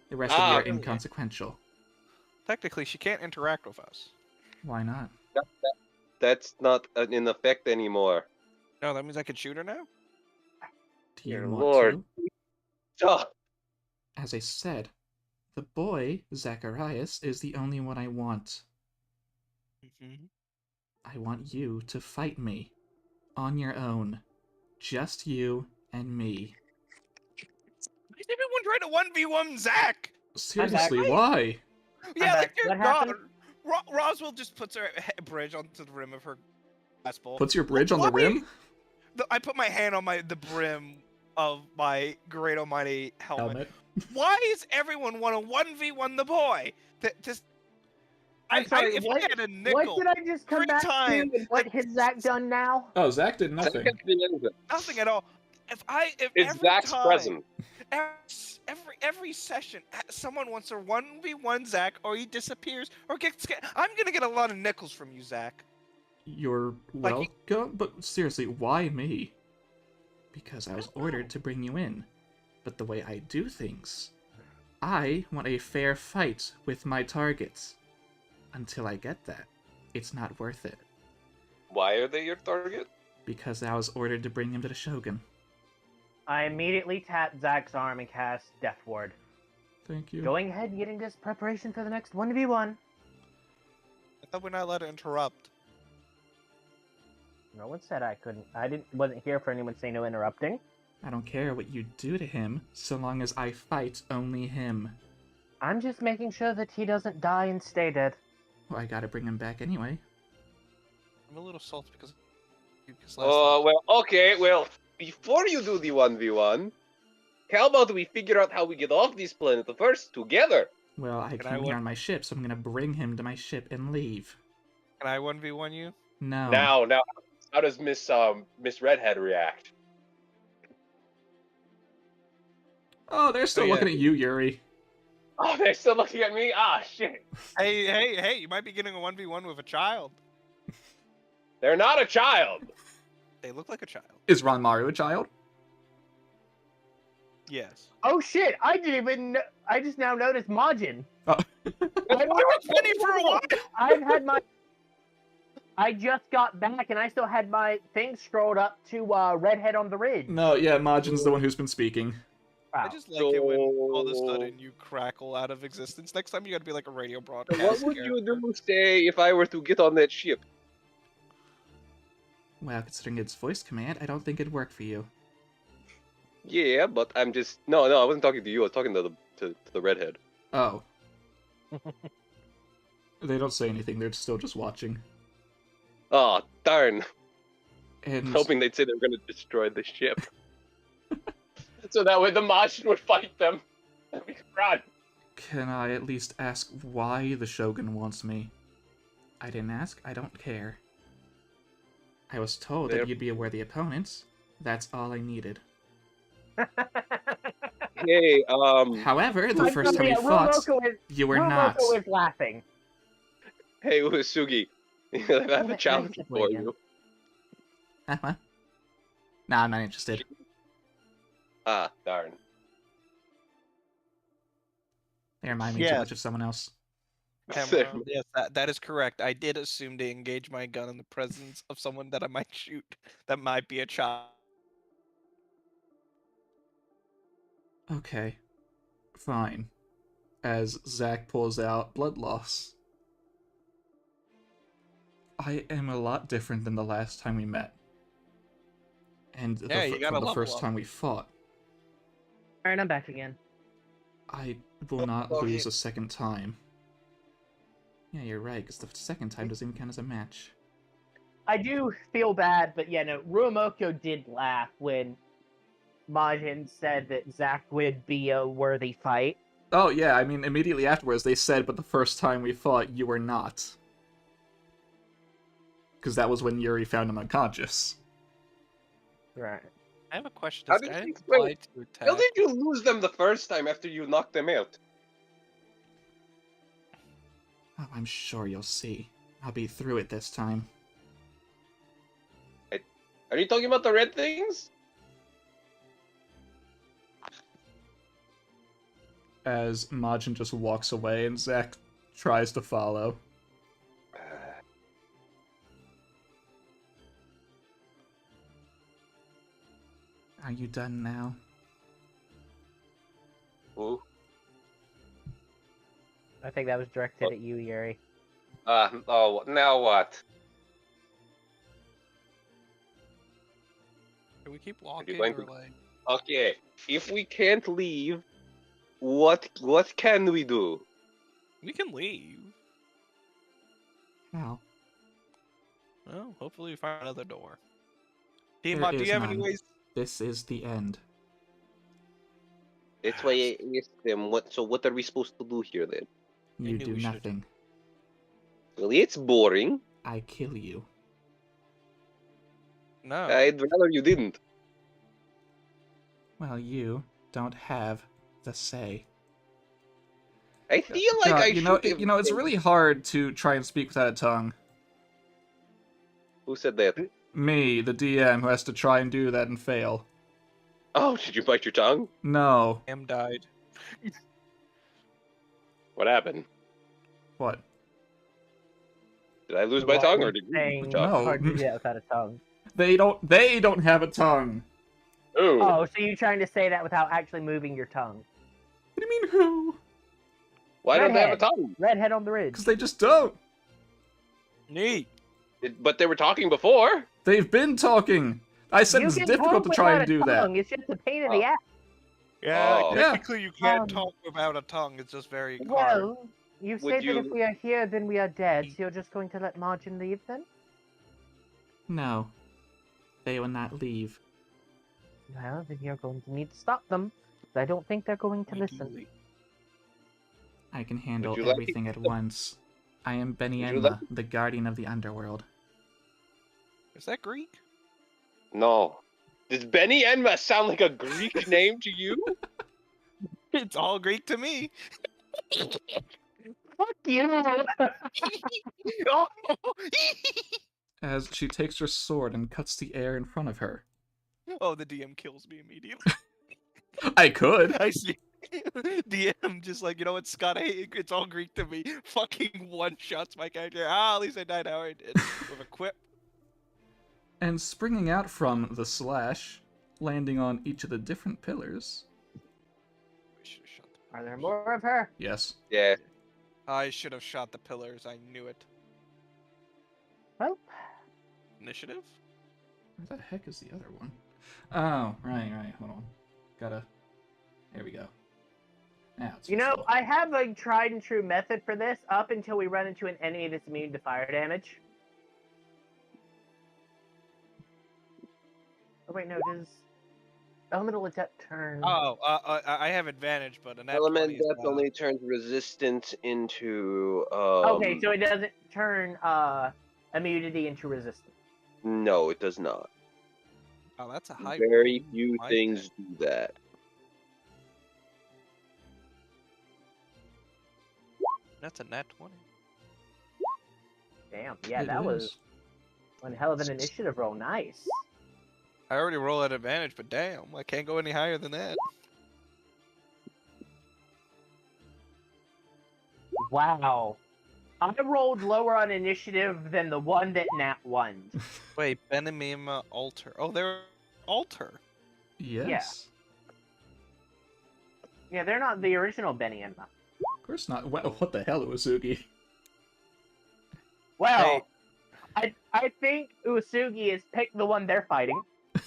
The rest
Ah,
of you
okay.
are inconsequential.
technically, she can't interact with us.
Why not?
That's not in effect anymore.
No, that means I can shoot her now.
Do you
Dear
want
Lord.
to?
Oh,
As I said, the boy, Zaqarias, is the only one I want.
Mm-hmm.
I want you to fight me. On your own. Just you and me.
Why is everyone trying to 1v1 Zach?
Seriously, why?
Yeah,
I'm
like
back.
dear
What
God.
happened?
Roswell just puts her bridge onto the rim of her glass bowl.
Puts your bridge on the
Why-
rim?
I put my hand on the brim of my great almighty helmet.
Helmet.
Why is everyone want to 1v1 the boy?
I'm sorry,
if
what,
I had a
what
nickel
did I just come
every
back
time
to, and what has Zach done now?
Oh, Zach did
Zach
nothing.
can't do anything.
nothing at all. If
It's
every
Zach's
time,
present.
every session, someone wants to 1v1 Zach, or he disappears, or gets scared, I'm gonna get a lot of nickels from you, Zach.
You're
Like,
welcome, but seriously, why me? Because I was ordered to bring you in. But the way I do things, I want a fair fight with my targets. Until I get that, it's not worth it.
Why are they your target?
Because I was ordered to bring him to the Shogun.
I immediately tap Zach's arm and cast Death Ward.
Thank you.
Going ahead and getting this preparation for the next 1v1.
I thought we're not allowed to interrupt.
No one said I couldn't. Wasn't here for anyone saying no interrupting.
I don't care what you do to him, so long as I fight only him.
I'm just making sure that he doesn't die and stay dead.
Well, I gotta bring him back anyway.
I'm a little salty because
Oh, well, okay, well, before you do the 1v1, how about we figure out how we get off this planet first, together?
Well, I
Can I
came here
win?
on my ship, so I'm gonna bring him to my ship and leave.
Can I 1v1 you?
No.
Now, how does Miss Redhead react?
Oh, they're still
Oh, yeah.
looking at you, Yuri.
Oh, they're still looking at me? Ah, shit.
Hey, you might be getting a 1v1 with a child.
They're not a child.
They look like a child.
Is Ranmaru a child?
Yes.
Oh shit! I didn't even. I just now noticed Majin.
Oh.
I was Penny for a while.
I've had my. I just got back and I still had my thing scrolled up to Redhead on the Ridge.
No, yeah, Majin's the one who's been speaking.
I
Wow.
just like it when all of a sudden you crackle out of existence. Next time you gotta be like a radio broadcast.
What would you
character.
do, say, if I were to get on that ship?
Well, considering it's voice command, I don't think it'd work for you.
Yeah, but I'm just... No, I wasn't talking to you. I was talking to the redhead.
Oh. They don't say anything, they're still just watching.
Oh, darn.
And
Hoping they'd say they were going to destroy the ship. So that way the Majin would fight them. And we could run.
can I at least ask why the Shogun wants me? I didn't ask, I don't care. I was told
There-
that you'd be a worthy opponent. That's all I needed.
Hey,
However, the first time we fought, you were not.
Rumoko is laughing.
hey, Uesugi. I have a
Nice
challenge
to
for
play
you.
What? Nah, I'm not interested.
Ah, darn.
They remind me too
Yes.
much of someone else.
Tamara, yes, that is correct. I did assume to engage my gun in the presence of someone that I might shoot. That might be a child.
Okay. Fine. As Zach pulls out blood loss. I am a lot different than the last time we met. And
Yeah, you gotta
from the
level
first
up.
time we fought.
Alright, I'm back again.
I will not
okay.
lose a second time. Yeah, you're right, because the second time doesn't even count as a match.
I do feel bad, but yeah, no, Ruomoko did laugh when Majin said that Zach would be a worthy fight.
Oh, yeah, I mean, immediately afterwards they said, but the first time we fought, you were not. Because that was when Yuri found him unconscious.
Right.
I have a question.
How
Does
did
guy
you-
apply
wait,
to
How
attack?
did you lose them the first time after you knocked them out?
Oh, I'm sure you'll see. I'll be through it this time.
Are you talking about the red things?
As Majin just walks away and Zack tries to follow. Are you done now?
Ooh.
I think that was directed at you, Yuri.
Oh, now what?
Can we keep walking
going
or
to-
like?
Okay, if we can't leave, what can we do?
We can leave.
How?
Well, hopefully we find another door.
There
Tiamat, do
is
you have any
none.
ways?
This is the end.
That's why I asked them, what are we supposed to do here then?
I
You
knew
do
we should've
nothing.
Well, it's boring.
I kill you.
No.
I'd rather you didn't.
Well, you don't have the say.
I feel like
God,
I
you know,
should.
it's really hard to try and speak without a tongue.
Who said that?
Me, the DM, who has to try and do that and fail.
Oh, did you bite your tongue?
No.
Am died.
What happened?
What?
Did I lose my
Why
tongue,
are
or
you
did you lose
saying
your
it's
tongue?
No.
hard to do that without a tongue?
They don't have a tongue.
Oh.
Oh, so you're trying to say that without actually moving your tongue?
What do you mean who?
Why don't they have a
Redhead.
tongue?
Redhead on the ridge.
Because they just don't.
Neat.
But they were talking before.
They've been talking. I said
You
it's
can
difficult to
talk
try and
without a
do that.
tongue. It's just a pain in the
Oh.
ass.
Yeah,
Oh.
technically you can't
Um,
talk without a tongue. It's just very hard.
Well, you
Would
say that
you-
if we are here, then we are dead. So you're just going to let Margin leave then?
No. They will not leave.
Well, then you're going to need to stop them. I don't think they're going to
We
listen.
do-
I can handle
you like
everything at once. I am
you
Benienma,
like-
the guardian of the Underworld.
Is that Greek?
No. Does Benny Enma sound like a Greek name to you?
It's all Greek to me.
Fuck you!
Oh.
As she takes her sword and cuts the air in front of her.
Oh, the DM kills me immediately.
I could.
I see. DM just like, you know what, Scott, it's all Greek to me. Fucking one-shots my character. At least I died how I did. With a quip.
And springing out from the slash, landing on each of the different pillars.
I should have shot
Are there more of her?
Yes.
Yeah.
I should have shot the pillars. I knew it.
Well,
Initiative?
Where the heck is the other one? Oh, right. Hold on. Gotta. There we go. Now it's
you know,
visible.
I have a tried and true method for this up until we run into an enemy that's immune to fire damage. Oh wait, no, does elemental adept turn?
Oh, I have advantage, but an
Element
Nat 20 is
Death only turns resistant into.
Okay, so it doesn't turn immunity into resistance.
No, it does not.
Oh, that's a high
Very
roll.
few
My
things do that.
That's a nat 20.
Damn, yeah,
It
that was
is.
one hell of an initiative roll. Nice.
I already roll at advantage, but damn, I can't go any higher than that.
Wow. I rolled lower on initiative than the one that Nat won.
Wait, Benimima altar. Oh, they're altar.
Yes.
Yeah, they're not the original Benny and Ma.
Of course not. What the hell, Uesugi?
Well, I think Uesugi has picked the one they're fighting.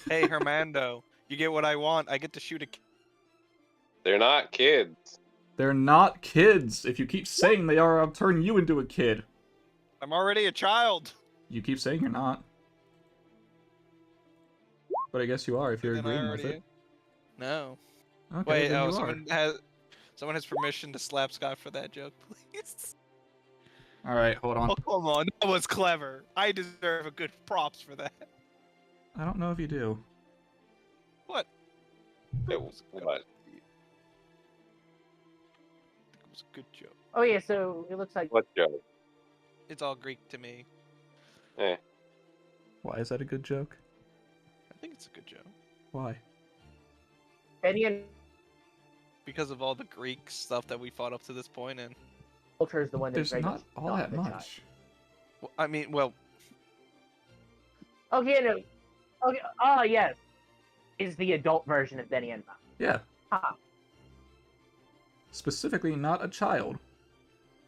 Hey, Hermando, you get what I want. I get to shoot a.
They're not kids.
They're not kids. If you keep saying they are, I'll turn you into a kid.
I'm already a child.
You keep saying you're not. But I guess you are if you're
Then I
agreeing with
already
it.
am. No.
Okay,
Wait,
then
oh,
you
someone has permission to slap Scott for that joke, please.
are. Alright, hold on.
Oh, come on. That was clever. I deserve a good props for that.
I don't know if you do.
What?
It was what?
It was a good joke.
Oh yeah, so it looks like
What joke?
It's all Greek to me.
Eh.
Why is that a good joke?
I think it's a good joke.
Why?
Benny and
Because of all the Greek stuff that we fought up to this point, and
Ultra is the one that's
There's
ready
not
to
all
stop
that
the child.
much.
I mean, well,
Okay, no. Okay, oh yes, is the adult version of Benny and Ma.
Yeah.
Ah,
Specifically, not a child.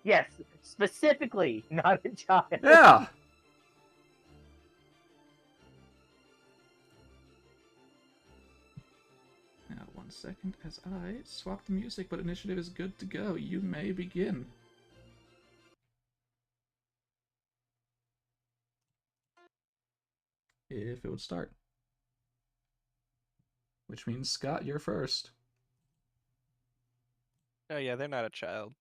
yes, specifically not a child.
Yeah! Now, 1 second as I swap the music, but initiative is good to go. You may begin. if it would start. Which means, Scott, you're first.
Oh yeah, they're not a child.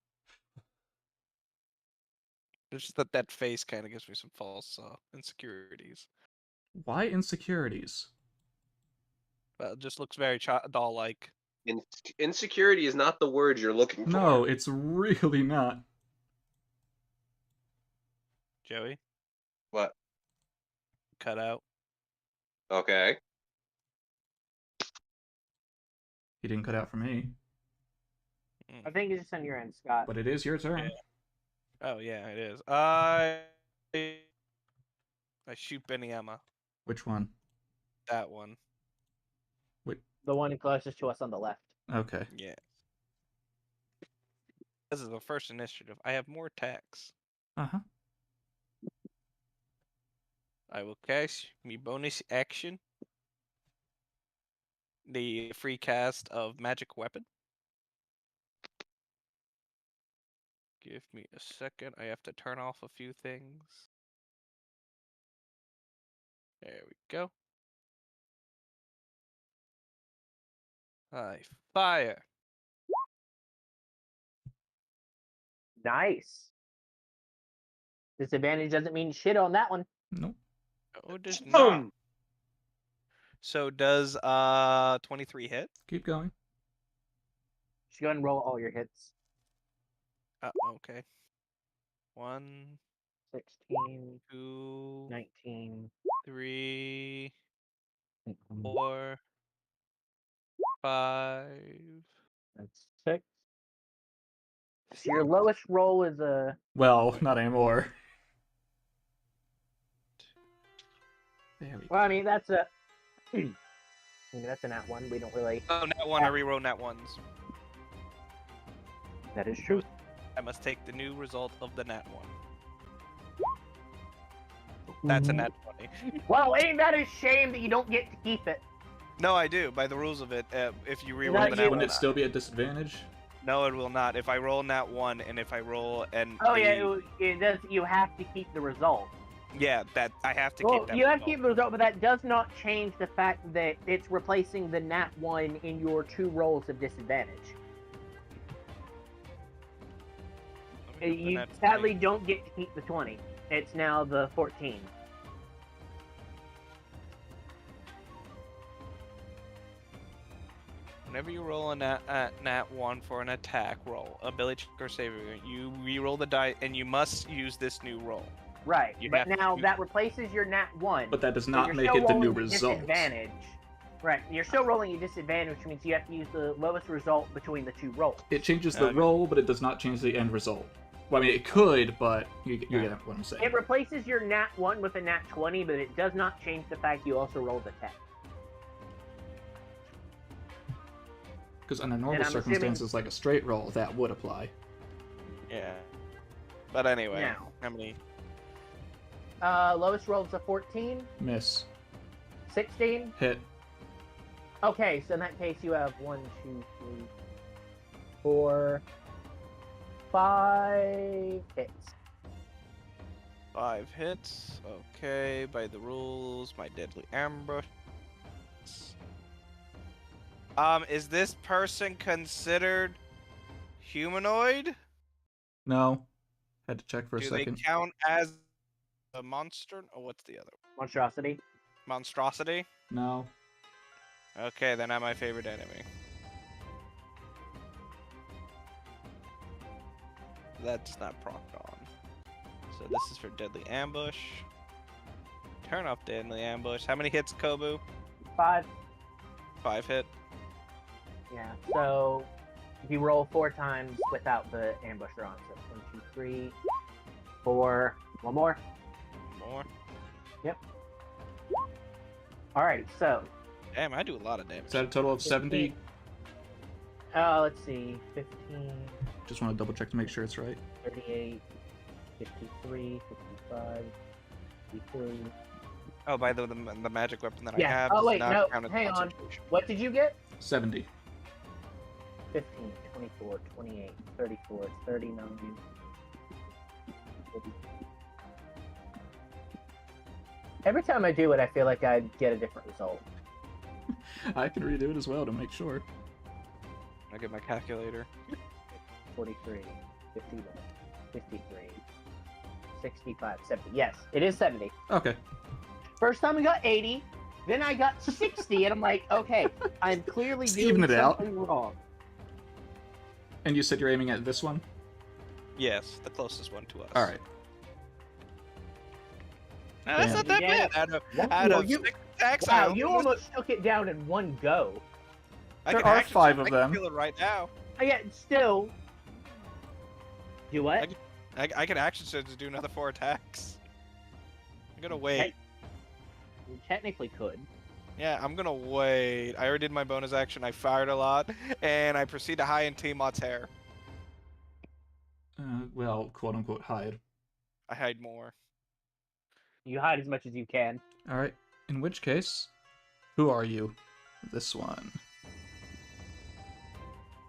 It's just that face kind of gives me some false insecurities.
Why insecurities?
Well, it just looks very doll-like.
Insecurity is not the word you're looking for.
No, it's really not.
Joey,
What?
cut out.
Okay.
He didn't cut out for me,
I think it's just on your end, Scott.
but it is your turn.
Yeah. Oh yeah, it is. I shoot Benny Emma.
Which one?
That one.
The one closest to us on the left.
Okay.
Yeah. This is the first initiative. I have more attacks.
Uh-huh.
I will cast me bonus action. The free cast of magic weapon. Give me a second. I have to turn off a few things. There we go. I fire.
Nice. Disadvantage doesn't mean shit on that one.
Nope.
Oh, it does not.
Boom!
So does 23 hit?
Keep going.
Just go ahead and roll all your hits.
Okay. 1,
16,
2,
19,
3,
19,
4, 5.
that's 6. So your lowest roll is a...
Well, not anymore. There we go.
Well, I mean, that's a... I mean, that's a nat 1. We don't really...
Oh, nat 1. I reroll nat 1s.
That is true.
I must take the new result of the nat 1. That's a nat 20.
Well, ain't that a shame that you don't get to keep it?
No, I do. By the rules of it, if you reroll
Not
the
you.
nat
Wouldn't
1.
it still be at disadvantage?
No, it will not. If I roll nat 1 and if I roll and
Oh, yeah, it does. You have to keep the result.
yeah, that I have to
Well,
keep that.
you have to
result.
keep the result, but that does not change the fact that it's replacing the nat 1 in your 2 rolls of disadvantage.
Let me get the
You
nat
sadly
20.
don't get to keep the 20. It's now the 14.
Whenever you roll a nat 1 for an attack roll, ability check or save, you re-roll the die, and you must use this new roll.
Right,
You
but
have to
now
do-
that replaces your nat 1.
But that does
so
not
you're
make
still
it the new
rolling a
result.
disadvantage. Right, you're still rolling a disadvantage, which means you have to use the lowest result between the 2 rolls.
It changes the
Okay.
roll, but it does not change the end result. Well, I mean, it could, but you get what I'm saying.
It replaces your nat 1 with a nat 20, but it does not change the fact you also rolled a 10.
Because under normal
And I'm
circumstances, like a straight roll, that would apply.
Yeah. But anyway,
Now.
how many?
Lowest roll is a 14,
Miss.
16.
Hit.
Okay, so in that case, you have 1, 2, 3, 4, 5 hits.
5 hits. Okay, by the rules, my deadly ambush. Is this person considered humanoid?
No. Had to check for a
Do
second.
they count as a monster? Or what's the other?
Monstrosity.
Monstrosity?
No.
Okay, they're not my favorite enemy. That's not procced on. So this is for deadly ambush. Turn off deadly ambush. How many hits, Kobu?
5.
5 hit.
Yeah, so if you roll 4 times without the ambusher on, so 1, 2, 3, 4, one more.
More.
Alright, so,
Damn, I do a lot of damage.
Is that a total of 70?
let's see, 15,
Just want to double check to make sure it's right.
38, 53, 55, 53.
Oh, by the magic weapon that
Yeah.
I have
Oh,
does
wait,
not
no,
count as
hang on.
concentration.
What did you get?
70.
15, 24, 28, 34, 39, 40. Every time I do it, I feel like I get a different result.
I can redo it as well to make sure.
I get my calculator.
43, 51, 53, 65, 70. Yes, it is 70.
Okay.
First time I got 80, then I got 60, and I'm like, okay, I'm clearly
Just
doing
even it out.
something wrong.
And you said you're aiming at this one?
Yes, the closest one to us.
Alright.
No, that's
Damn.
not that
Yeah.
bad. Out
Wow,
of
you-
6 attacks, I
Wow, you almost took it down in one go.
I
There
can
are
action
5
surge.
of
I can
them.
feel it right now.
Yeah, still. Do what?
I can action surge to do another 4 attacks. I'm gonna wait.
You technically could.
Yeah, I'm gonna wait. I already did my bonus action. I fired a lot, and I proceed to hide in Tiamat's hair.
Well, quote-unquote hide.
I hide more.
You hide as much as you can.
Alright. In which case, who are you? This one.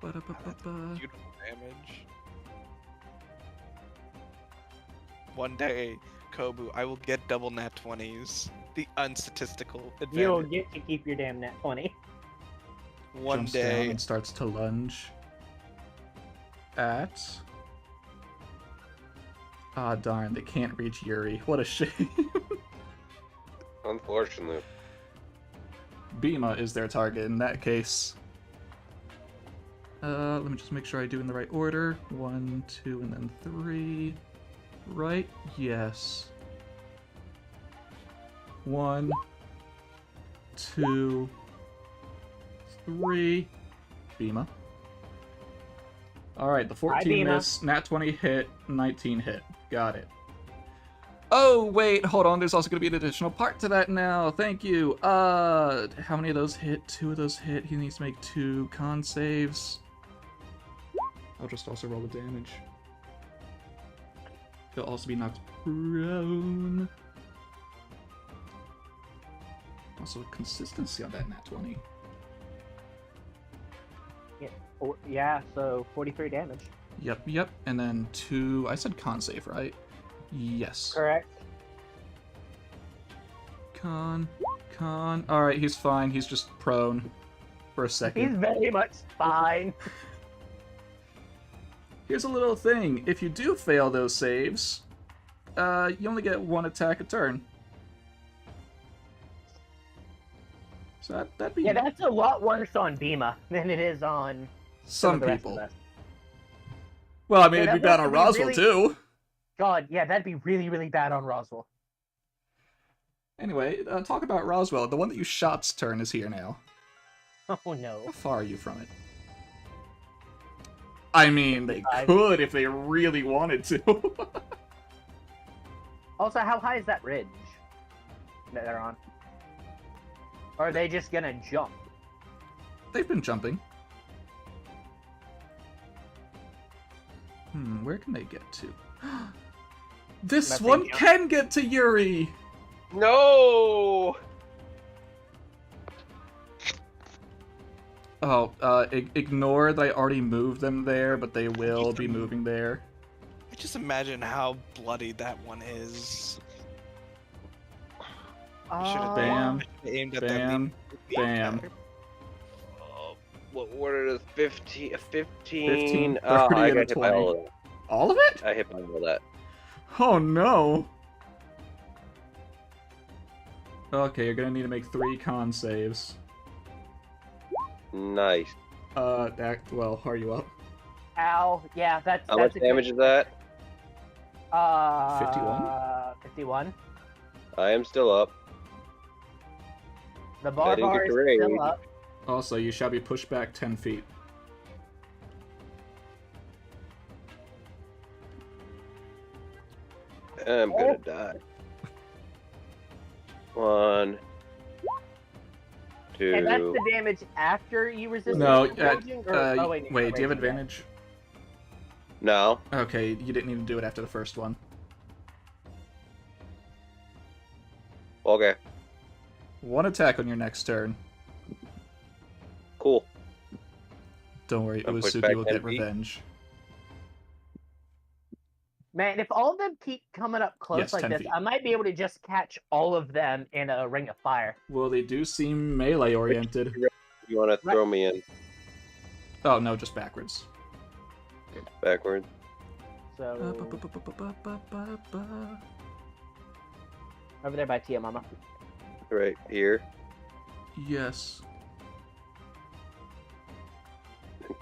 Ba-da-ba-ba-ba.
Beautiful damage. One day, Kobu, I will get double nat 20s. The unstatistical advantage.
You'll get to keep your damn nat 20.
One
Jumps down
day.
and starts to lunge at... Ah, darn, they can't reach Yuri. What a shame.
Unfortunately.
Bhima is their target in that case. Let me just make sure I do in the right order. 1, 2, and then 3. Right? Yes. 1, 2, 3. Bhima. Alright, the 14
Bhima.
miss, nat 20 hit, 19 hit. Got it. Oh, wait, hold on, there's also going to be an additional part to that now. Thank you. How many of those hit? 2 of those hit. He needs to make 2 con saves. I'll just also roll the damage. He'll also be knocked prone. Also, consistency on that nat 20.
Yeah, so 43 damage.
Yep. And then 2... I said con save, right? Yes.
Correct.
Con. Alright, he's fine. He's just prone for a second.
He's very much fine.
Here's a little thing. If you do fail those saves, you only get 1 attack a turn. So that'd be
Yeah, that's a lot worse on Bhima than it is on
some
of the rest
people.
of us.
Well, I mean,
Yeah,
it'd be
that
bad on
would be
Roswell,
really-
too.
God, yeah, that'd be really, really bad on Roswell.
Anyway, talk about Roswell. The one that you shot's turn is here now.
Oh no.
How far are you from it? I mean, they could if they really wanted to.
Also, how high is that ridge that they're on? Or are they just gonna jump?
They've been jumping. Where can they get to? This
Nothing
one
yet.
can get to Yuri!
No!
Oh, ignore that I already moved them there, but they will be moving there.
I just imagine how bloody that one is. I should have
Bam.
aimed at
Bam.
that.
Bam.
What are the 15?
15, 30,
I
and
got
a
hit by
20.
all of that.
All of it?
I hit by all of that.
Oh no! Okay, you're gonna need to make 3 con saves.
Nice.
Well, are you up?
Ow. Yeah, that's
How much
a
damage
good...
is that?
51? 51.
I am still up.
The
I
bar
didn't
bar
get
is
to raid.
still up.
Also, you shall be pushed back 10 feet.
I'm gonna die. 1, 2.
And that's the damage after you resist
No,
raging, or...
wait, do you have
raging yet.
advantage?
No.
Okay, you didn't need to do it after the first one.
Okay.
1 attack on your next turn.
Cool.
Don't worry,
I'm pushed
Uesugi
back
will
10
get
feet.
revenge.
Man, if all of them keep coming up close
Yes,
like
10
this,
feet.
I might be able to just catch all of them in a ring of fire.
Well, they do seem melee oriented.
You want to throw me in
Oh no, just backwards.
backwards?
So over there by Tia Mama.
Right here.
Yes.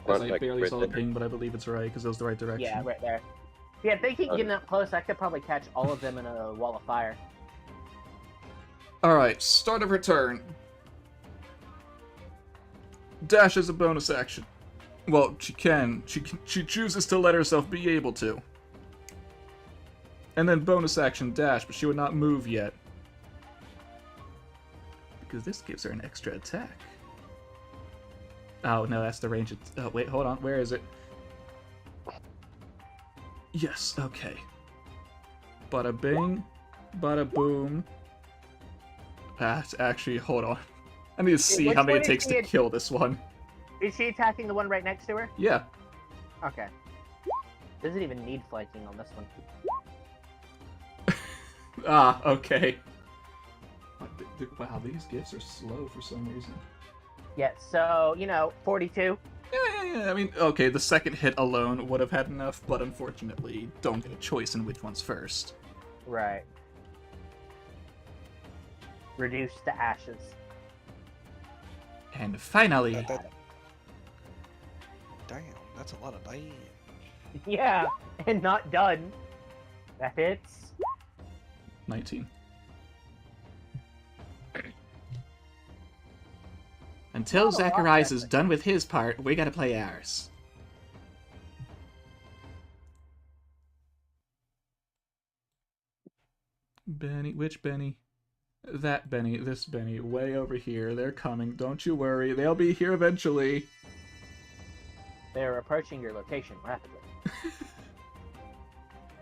One,
I
like,
barely
right
saw the
there.
ping, but I believe it's right because it was the right direction.
Yeah, right there. Yeah, if they keep getting up close, I could probably catch all of them in a wall of fire.
Alright, start of her turn. Dash is a bonus action. Well, she can. She chooses to let herself be able to. And then bonus action dash, but she would not move yet. Because this gives her an extra attack. Oh, no, that's the range. Oh, wait, hold on. Where is it? Yes, okay. Bada bing, bada boom. Actually, hold on. I need to see
Which
how many
one
it
is
takes
she
to kill this one.
Is she attacking the one right next to her?
Yeah.
Okay. Doesn't even need flanking on this one.
Ah, okay. Wow, these gifts are slow for some reason.
Yeah, so, 42.
Yeah. I mean, okay, the second hit alone would have had enough, but unfortunately, don't get a choice in which one's first.
Right. Reduce to ashes.
And finally,
Damn, that's a lot of damage.
Yeah, and not done. That hits.
19. Until
Not a lot,
Zacharias is
actually.
done with his part, we gotta play ours. Benny, which Benny? That Benny, this Benny, way over here. They're coming, don't you worry. They'll be here eventually.
They're approaching your location rapidly.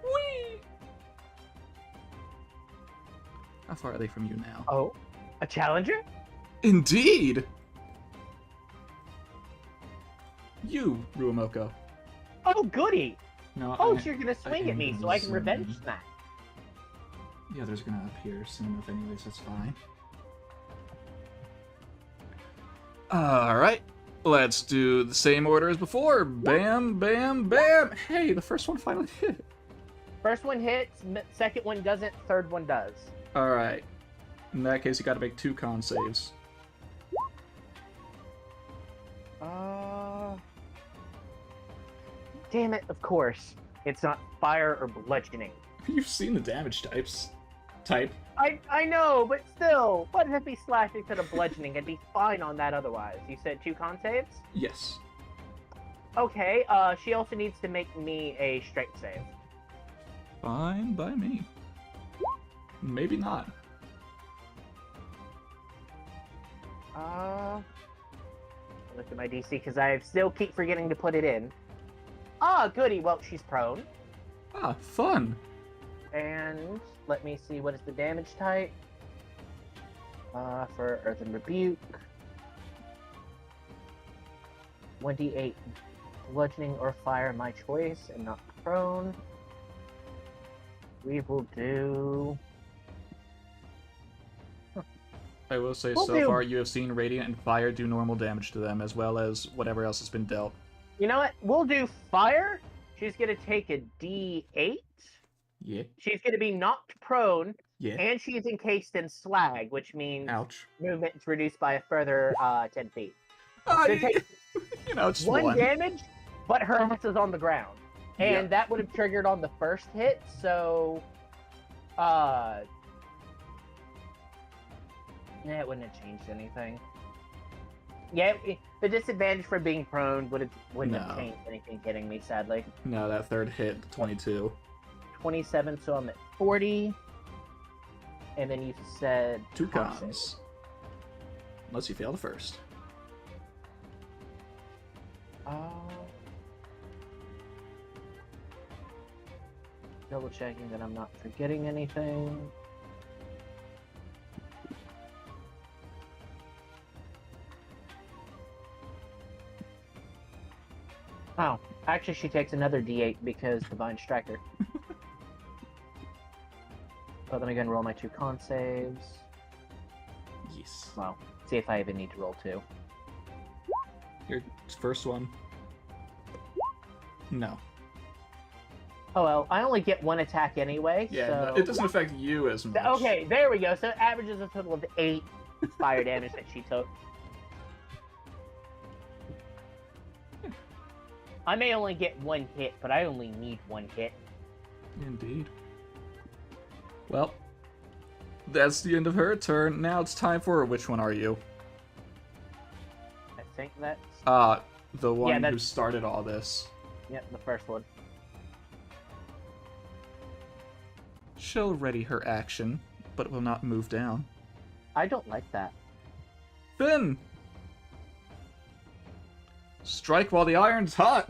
Whee! How far are they from you now?
Oh, a challenger?
Indeed! You, Ruamoko.
Oh, goody!
No,
Oh, so you're gonna swing at me so I can
am
revenge
zooming.
smack.
The other's gonna appear soon enough anyways, that's fine. Alright, let's do the same order as before. Bam, bam, bam! Hey, the first one finally hit.
First one hits, second one doesn't, third one does.
Alright. In that case, you gotta make 2 con saves.
Damn it, of course. It's not fire or bludgeoning.
You've seen the damage types. Type.
I know, but still, what if he slashed instead of bludgeoning? I'd be fine on that otherwise. You said 2 con saves?
Yes.
Okay, she also needs to make me a strength save.
Fine by me. Maybe not.
Look at my DC, because I still keep forgetting to put it in. Ah, goody, well, she's prone.
Ah, fun.
And let me see, what is the damage type? For Earthen Rebuke. 1d8 bludgeoning or fire, my choice, and not prone. We will do...
I will say,
Will
so
do.
far you have seen Radiant and Fire do normal damage to them, as well as whatever else has been dealt.
You know what? We'll do fire. She's going to take a d8.
Yeah.
She's going to be knocked prone,
Yeah.
and she's encased in slag, which means
Ouch.
movement is reduced by a further 10 feet.
Ah,
So take
it's
one damage, but her ass is on the ground. And
Yeah.
that would have triggered on the first hit, so... Yeah, it wouldn't have changed anything. Yeah, the disadvantage for being prone wouldn't
No.
have changed anything hitting me, sadly.
No, that third hit, 22.
27, so I'm at 40. And then you said...
2
con save.
cons. Unless you fail the first.
Double checking that I'm not forgetting anything. Oh, actually she takes another d8 because Divine Striker. But let me go and roll my 2 con saves.
Yes.
Well, see if I even need to roll 2.
Your first one. No.
Oh well, I only get 1 attack anyway,
Yeah,
so...
no, it doesn't affect you as much.
Okay, there we go. So it averages a total of 8 fire damage that she took. I may only get 1 hit, but I only need 1 hit.
Indeed. Well, that's the end of her turn. Now it's time for which one are you?
I think that's...
The one
that's...
who started all this.
Yep, the first one.
She'll ready her action, but will not move down.
I don't like that.
Finn! Strike while the iron's hot!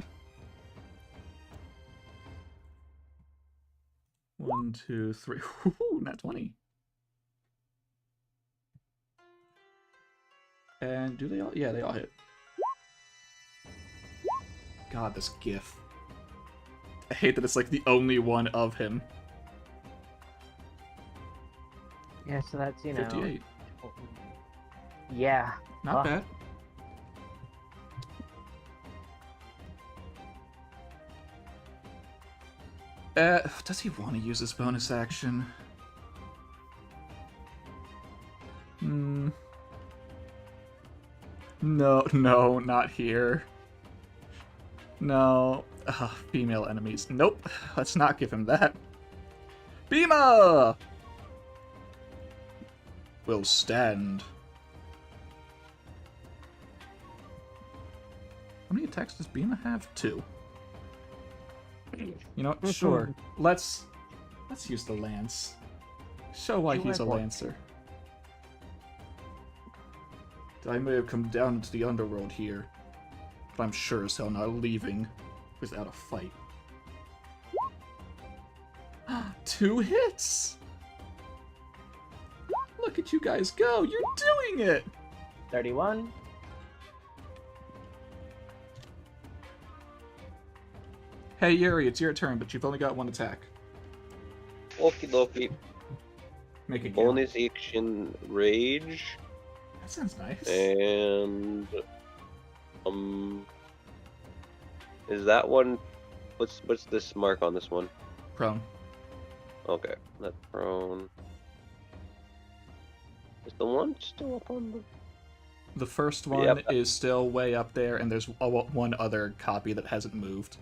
1, 2, 3. Woohoo, nat 20. And do they all? Yeah, they all hit. God, this gif. I hate that it's like the only one of him.
Yeah, so that's, you know...
58.
Yeah.
Not bad. Does he want to use his bonus action? No, not here. No. Female enemies. Nope. Let's not give him that. Bhima! Will stand. How many attacks does Bhima have? 2. You know what? Sure. Let's use the lance. Show why he's a lancer. I may have come down into the Underworld here, but I'm sure as hell not leaving without a fight. 2 hits! Look at you guys go! You're doing it!
31.
Hey Yuri, it's your turn, but you've only got 1 attack.
Okie dokie.
Make it count.
Bonus action rage.
That sounds nice.
And is that one? What's this mark on this one?
Prone.
Okay, that's prone. Is the one still up on the?
The first one is still way up there, and there's one other copy that hasn't moved.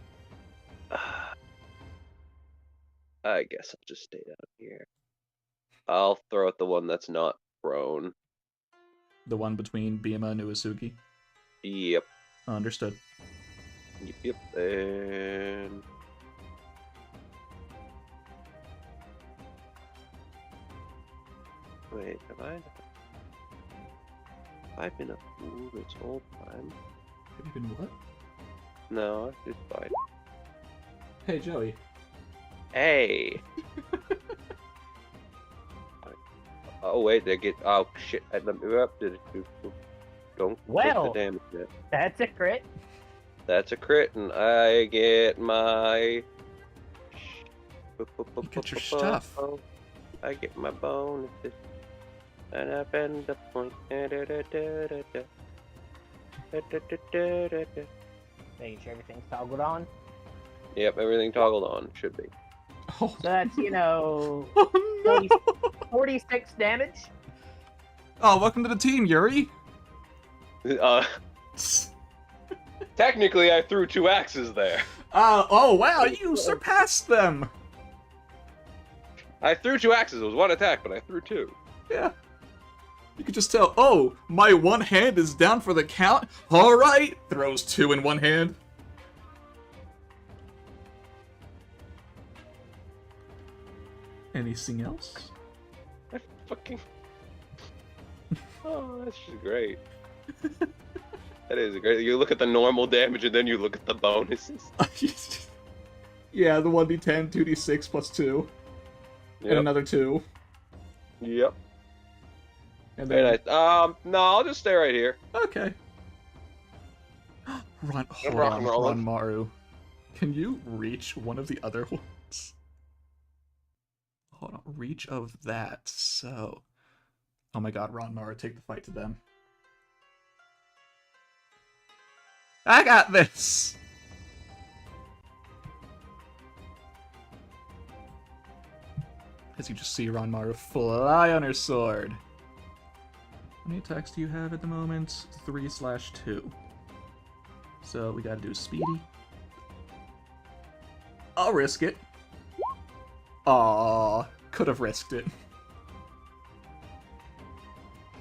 I guess I'll just stay down here. I'll throw out the one that's not prone.
The one between Bhima and Uesugi?
Yep.
Understood.
Yep. And wait, have I been a fool this whole time?
Have you been what?
No, it's fine.
Hey, Joey.
Hey! Oh wait, they get. Oh shit! Let me up. Don't
Well,
put the damage yet.
That's a crit.
That's a crit, and I get my.
You get your stuff.
I get my bonuses, and I bend the point.
Making sure everything's toggled on.
Yep, everything toggled on. Should be.
Oh,
So that's, you know,
oh no!
46 damage.
Oh, welcome to the team, Yuri!
Technically, I threw 2 axes there.
Oh wow, you surpassed them!
I threw 2 axes. It was 1 attack, but I threw 2.
Yeah. You could just tell, oh, my one hand is down for the count? Alright! Throws 2 in one hand. Anything else?
I fucking... Oh, that's just great. That is great. You look at the normal damage and then you look at the bonuses.
Yeah, the 1d10, 2d6 plus 2.
Yep.
And another 2.
Yep.
And
Very
then...
nice. No, I'll just stay right here.
Okay. Run, hold
rock
on,
and rollin'.
Maru. Can you reach one of the other ones? Hold on. reach of that, so... Oh my god, Ron Mara, take the fight to them. I got this! As you just see Ron Mara fly on her sword. How many attacks do you have at the moment? 3/2. So we gotta do speedy. I'll risk it. Aww, could have risked it.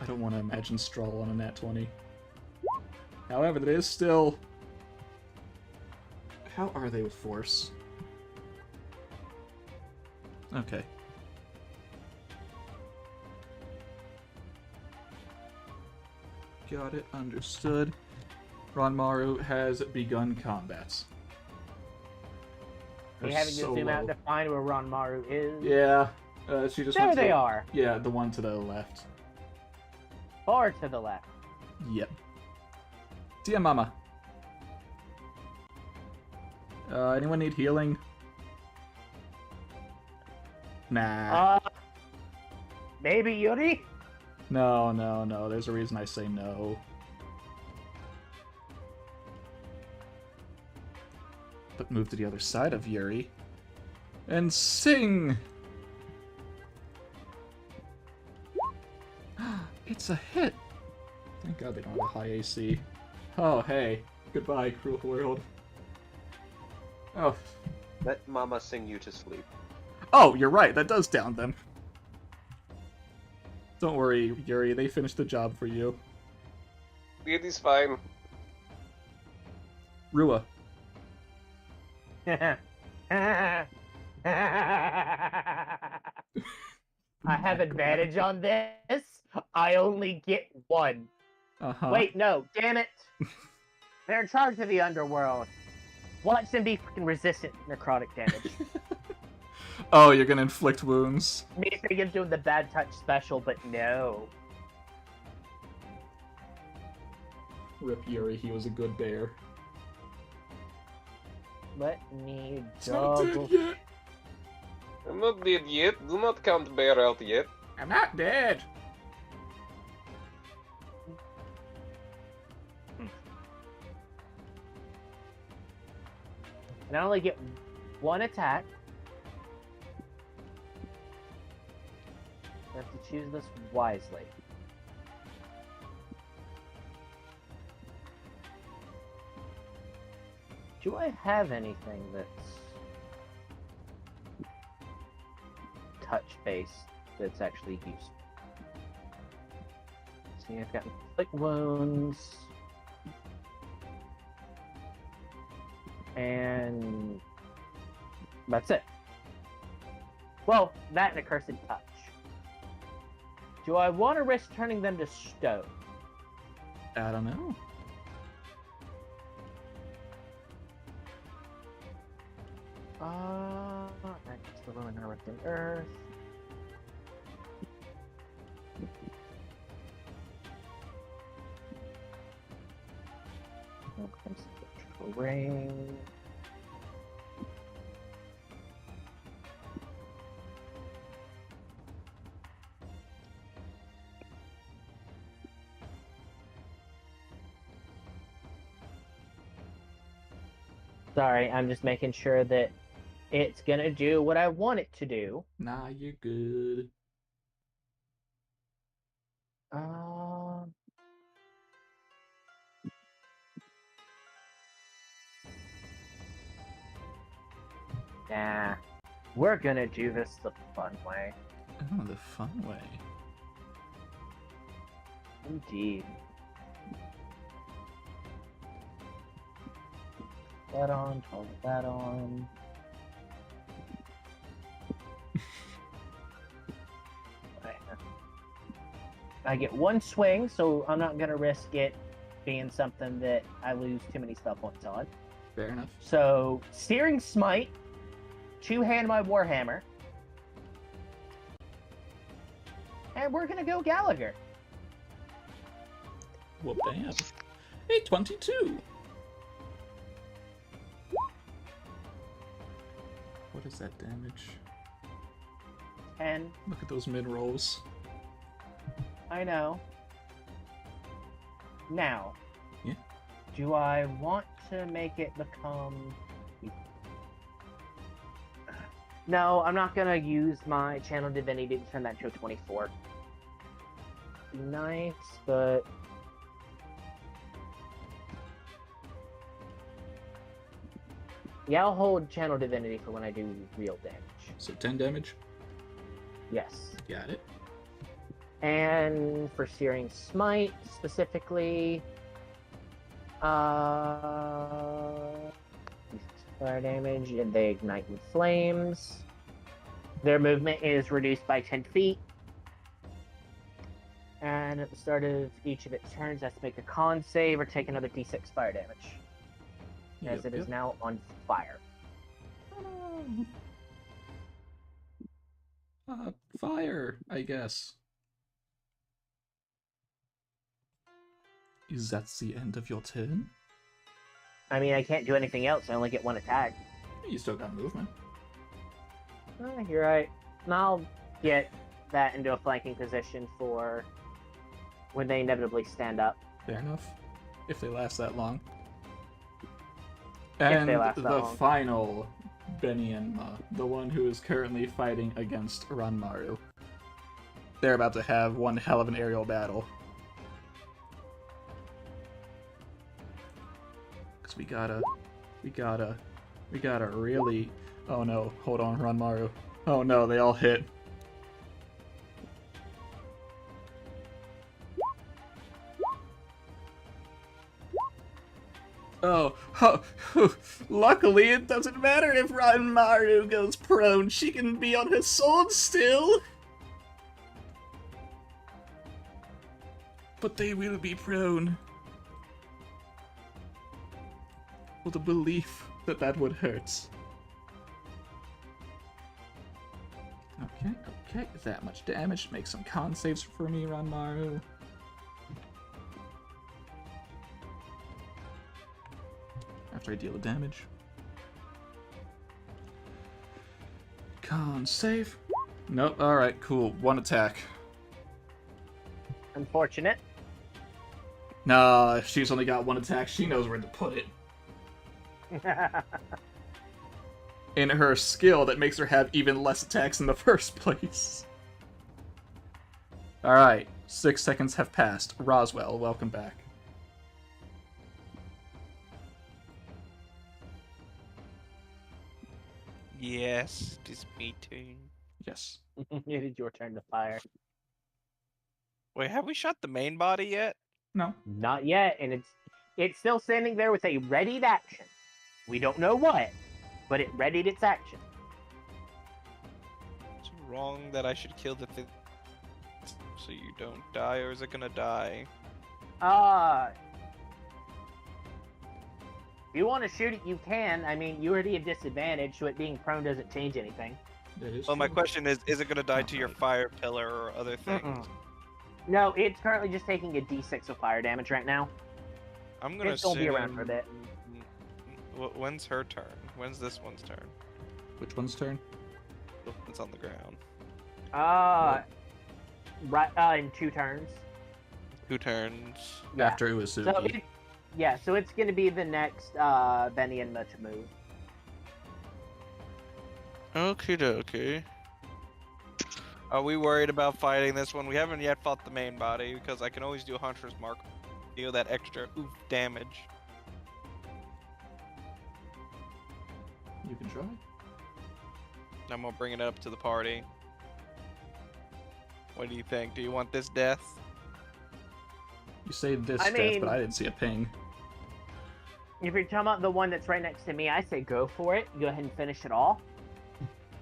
I don't want to imagine Stroll on a nat 20. However, that is still... How are they with force? Okay. Got it, understood. Ranmaru has begun combat.
Are you having to zoom out to find where Ranmaru is?
Yeah. She just
There they are.
Yeah, the one to the left.
Far to the left.
Yep. Dear Mama. Anyone need healing? Nah.
Maybe Yuri?
No, no, no. There's a reason I say no. But move to the other side of Yuri. And sing! It's a hit! Thank god they don't have a high AC. Oh, hey. Goodbye, cruel world. Oh.
Let Mama sing you to sleep.
Oh, you're right. That does down them. Don't worry, Yuri. They finished the job for you.
It is fine.
Rua.
I have advantage on this. I only get one.
Uh-huh.
Wait, no. Damn it. They're in charge of the Underworld. Watch them be freaking resistant to necrotic damage.
Oh, you're gonna inflict wounds.
Me thinking doing the bad touch special, but no.
Rip Yuri, he was a good bear.
Let me
It's not dead
double...
yet.
I'm not dead yet. Do not count Bear out yet.
I'm not dead.
And I only get one attack. I have to choose this wisely. Do I have anything that's touch-based that's actually useful? See, I've got inflict wounds. And that's it. Well, that and a cursed touch. Do I want to risk turning them to stone?
I don't know.
That's the ruin earth and earth. Okay, so ring. Sorry, I'm just making sure that it's gonna do what I want it to do.
Nah, you're good.
Nah. We're gonna do this the fun way.
Oh, the fun way.
Indeed. That on, 12 that on. I get one swing, so I'm not gonna risk it being something that I lose too many spell points on.
Fair enough.
So, Searing Smite, two-hand my Warhammer, and we're gonna go Gallagher.
Well, bam. A 22. What is that damage?
10.
Look at those mid rolls.
I know. Now,
Yeah.
do I want to make it become... No, I'm not gonna use my Channel Divinity to turn that to a 24. Nice, but... Yeah, I'll hold Channel Divinity for when I do real damage.
So 10 damage.
Yes.
Got it.
And for Searing Smite, specifically... Fire damage, and they ignite in flames. Their movement is reduced by 10 feet. And at the start of each of its turns, it has to make a con save or take another d6 fire damage. As it is now on fire.
Fire, I guess. Is that the end of your turn?
I mean, I can't do anything else. I only get one attack.
You still got movement.
You're right. And I'll get that into a flanking position for when they inevitably stand up.
Fair enough. If they last that long.
If
And
they last that
the
long.
final Benyenma, the one who is currently fighting against Ranmaru. They're about to have one hell of an aerial battle. Because we gotta really... Oh no, hold on, Ranmaru. Oh no, they all hit. Oh, luckily it doesn't matter if Ranmaru goes prone. She can be on her sword still. But they will be prone. Well, the belief that that would hurt. Okay, that much damage. Make some con saves for me, Ranmaru. After I deal the damage. Con save. Nope, alright, cool. One attack.
Unfortunate.
Nah, if she's only got one attack, she knows where to put it. In her skill that makes her have even less attacks in the first place. Alright, 6 seconds have passed. Roswell, welcome back.
Yes, it is me turn.
Yes.
It is your turn to fire.
Wait, have we shot the main body yet?
No.
Not yet, and it's still standing there with a readied action. We don't know what, but it readied its action.
It's wrong that I should kill the thing so you don't die, or is it gonna die?
If you want to shoot it, you can. I mean, you already have disadvantage, so it being prone doesn't change anything.
That is
Well, my
true.
question is it gonna die to your fire pillar or other things?
No, it's currently just taking a d6 of fire damage right now.
I'm gonna
It's gonna be around
assume-
for a bit.
When's her turn? When's this one's turn?
Which one's turn?
It's on the ground.
Right, in 2 turns.
2 turns.
Yeah.
After Uesugi.
So so it's gonna be the next Benny and to move.
Okie dokie. Are we worried about fighting this one? We haven't yet fought the main body because I can always do a Hunter's Mark. Deal that extra oof damage.
You can try.
I'm gonna bring it up to the party. What do you think? Do you want this death?
You say this
I
death,
mean-
but I didn't see a ping.
If you're talking about the one that's right next to me, I say go for it. Go ahead and finish it all.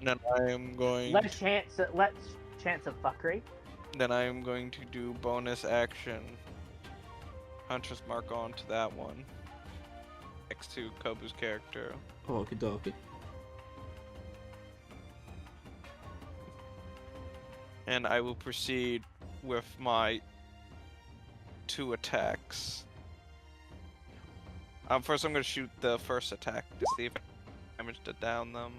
Then I am going.
Less chance of fuckery.
Then I am going to do bonus action. Hunter's Mark on to that one. Next to Kobu's character.
Okie dokie.
And I will proceed with my 2 attacks. First I'm going to shoot the first attack to see if I manage to down them.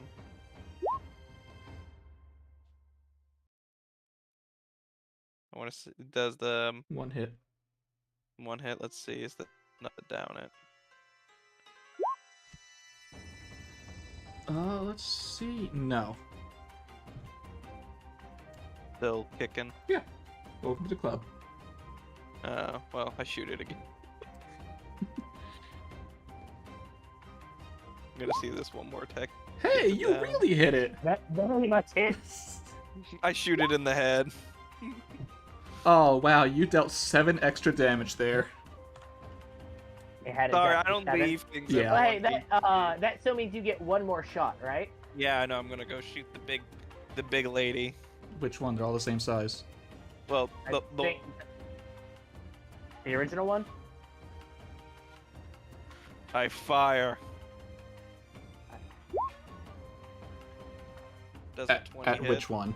I want to see. Does the
One hit.
one hit? Let's see. Is the not down it?
Let's see. No.
Still kicking.
Welcome to the club.
Well, I shoot it again. I'm gonna see this one more tech.
Hey, you
down.
really hit it.
That very much hits.
I shoot it in the head.
Oh, wow, you dealt 7 extra damage there.
It had a
Sorry,
death
I don't
7.
leave things.
Yeah.
at
Well, hey,
1D.
that still means you get one more shot, right?
Yeah, I know. I'm gonna go shoot the big lady.
Which one? They're all the same size.
Well,
I think the original one.
I fire. Does a 20
At
hit?
which one?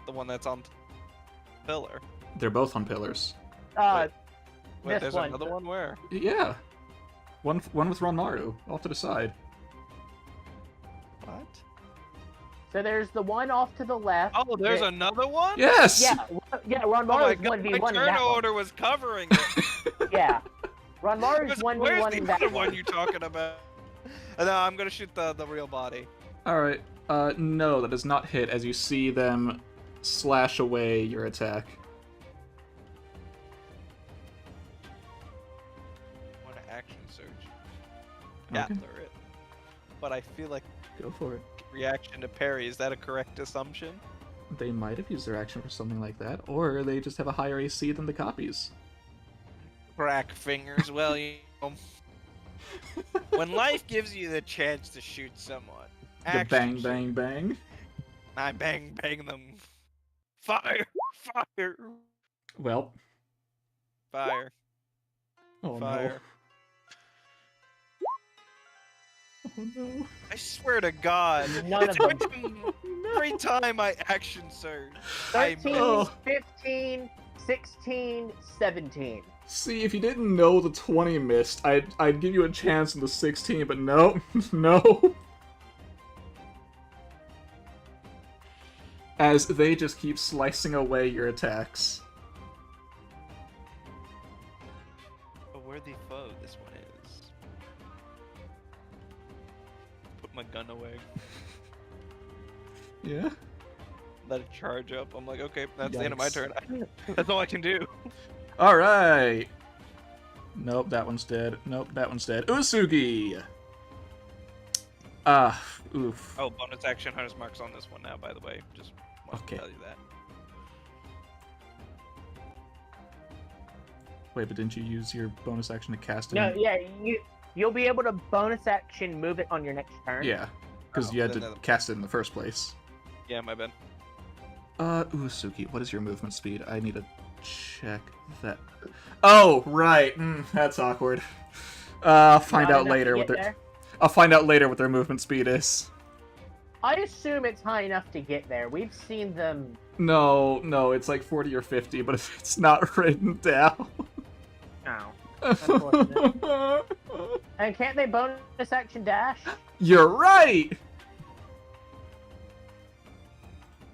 The one that's on pillar.
They're both on pillars.
Wait,
This
there's
one.
another one where?
Yeah. One with Ronmaru, off to the side.
What?
So there's the one off to the left.
Oh, there's
that-
another one?
Yes!
Yeah, Ron
Oh my
Maru's
god,
1v1
my
in
turn
that one.
order was covering it.
Yeah. Ron Maru's
Where's
1v1
the
in that
other
one.
one you talking about? No, I'm gonna shoot the real body.
Alright. No, that does not hit as you see them slash away your attack.
I want to action surge.
Okay.
Gather it. But I feel like
Go for it.
reaction to parry, is that a correct assumption?
They might have used their action for something like that, or they just have a higher AC than the copies.
Crack fingers, well, you know. When life gives you the chance to shoot someone,
The
action
bang,
shoot.
bang, bang.
I bang them. Fire! Fire!
Well.
Fire!
Oh
Fire!
no. Oh no.
I swear to God,
None of them.
every time I action surge, I
13,
Oh.
15, 16, 17.
See, if you didn't know the 20 missed, I'd give you a chance in the 16, but no. No. As they just keep slicing away your attacks.
a worthy foe this one is. Put my gun away.
Yeah?
Let it charge up. I'm like, okay, that's the end of my
Yikes.
turn. That's all I can do.
Alright! Nope, that one's dead. Nope, that one's dead. Usugi! Oof.
Oh, bonus action hunter's marks on this one now, by the way. Just want
Okay.
to tell you that.
Wait, but didn't you use your bonus action to cast it?
No, yeah, you'll be able to bonus action move it on your next turn.
Yeah, because
Oh,
you had
then
to
that-
cast it in the first place.
Yeah, my bad.
Usugi, what is your movement speed? I need to check that. Oh, right. That's awkward. I'll find
Not
out
enough to
later
get
what their.
there?
I'll find out later what their movement speed is.
I assume it's high enough to get there. We've seen them.
No, it's like 40 or 50, but it's not written down.
Oh. Unfortunate. And can't they bonus action dash?
You're right!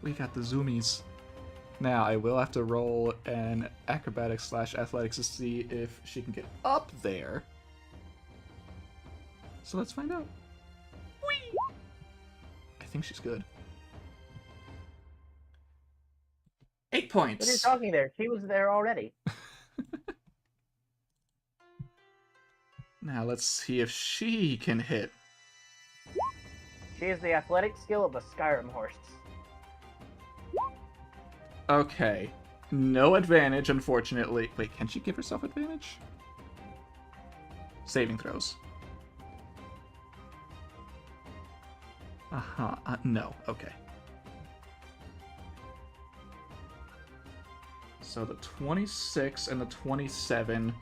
We got the zoomies. Now, I will have to roll an acrobatics/athletics to see if she can get up there. So let's find out. Whee! I think she's good. 8
What are you
points.
talking there? She was there already.
Now let's see if she can hit.
She has the athletic skill of a Skyrim horse.
Okay. No advantage, unfortunately. Wait, can she give herself advantage? Saving throws. Uh-huh. No. Okay. So the 26 and the 27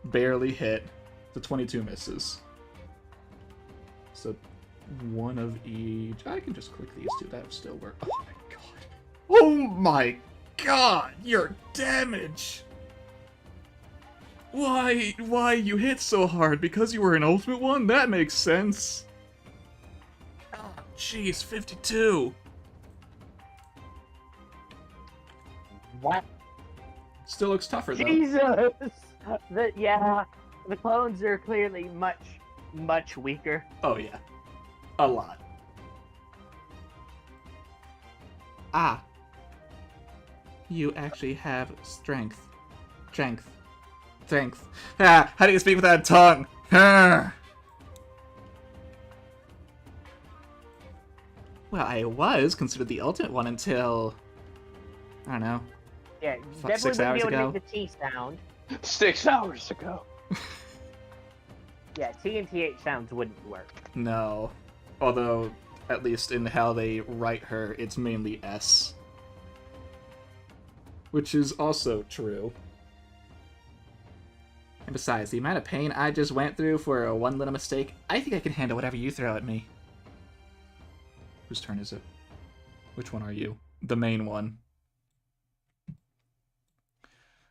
barely hit. The 22 misses. So one of each. I can just click these two. That would still work. Oh my god. Oh my god! Your damage! Why you hit so hard? Because you were an ultimate one? That makes sense. Oh, jeez, 52.
What?
Still looks tougher though.
Jesus! The clones are clearly much weaker.
Oh yeah, a lot. Ah, you actually have strength. Ah, how do you speak without a tongue? Ah. Well, I was considered the ultimate one until, I don't know.
Yeah,
Fuck, 6
definitely
hours
wouldn't be able
ago.
to make the T sound.
6 hours ago.
Yeah, T and TH sounds wouldn't work.
No. Although, at least in how they write her, it's mainly S. Which is also true. And besides, the amount of pain I just went through for a one little mistake, I think I can handle whatever you throw at me. Whose turn is it? Which one are you? The main one.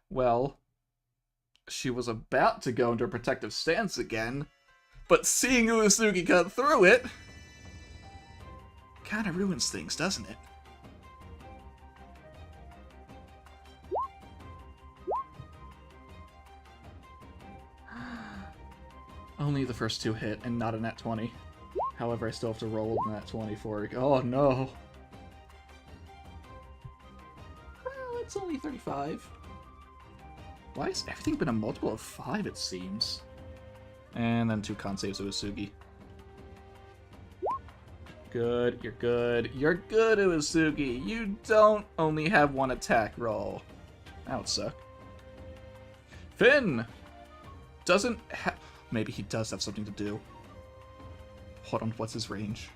Well, she was about to go into a protective stance again, but seeing Uesugi cut through it kind of ruins things, doesn't it? Only the first 2 hit and not a nat 20. However, I still have to roll a nat 20 for it. Oh no! Well, it's only 35. Why has everything been a multiple of 5, it seems? And then 2 con saves of Uesugi. Good, you're good. You're good, Uesugi! You don't only have 1 attack roll. That would suck. Finn! Doesn't have... Maybe he does have something to do. Hold on, what's his range?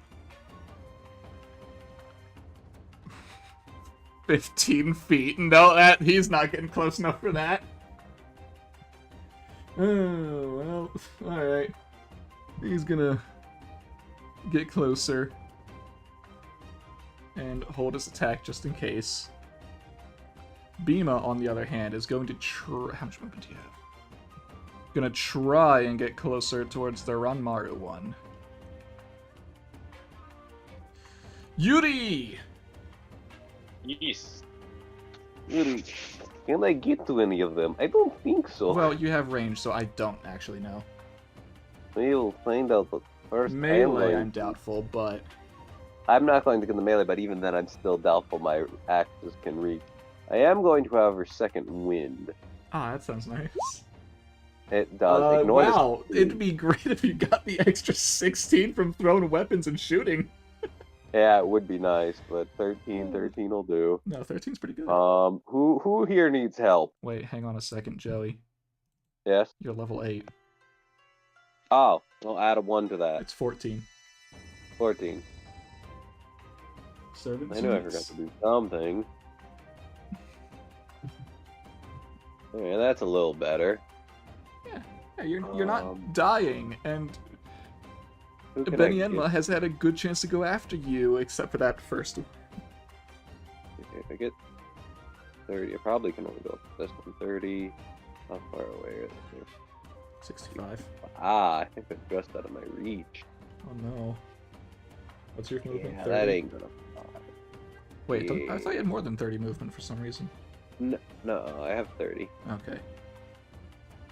15 feet. No, he's not getting close enough for that. Oh, well, alright. He's gonna get closer and hold his attack just in case. Bima, on the other hand, is going to try... How much movement do you have? Gonna try and get closer towards the Ranmaru one. Yuri!
Yes. Really? Can I get to any of them? I don't think so.
Well, you have range, so I don't actually know.
We'll find out the first.
Melee, I'm doubtful, but...
I'm not going to get the melee, but even then I'm still doubtful my axes can reach. I am going to, however, second wind.
Ah, that sounds nice.
It does. Ignore
wow,
this.
it'd be great if you got the extra 16 from throwing weapons and shooting.
Yeah, it would be nice, but 13 will do.
No, 13's pretty good.
Who here needs help?
Wait, hang on a second, Joey.
Yes?
You're level 8.
Oh, I'll add a 1 to that.
It's 14.
14.
Servants.
I knew I forgot to do something. Yeah, that's a little better.
Yeah, you're not dying, and
Who can I
Benienma
get?
has had a good chance to go after you, except for that first one.
If I get 30, I probably can only go up to this one. 30. How far away is it?
65.
Ah, I think it's just out of my reach.
Oh no. What's your movement?
Yeah,
30?
that ain't gonna fly.
Wait, I thought you had more than 30 movement for some reason.
No, I have 30.
Okay.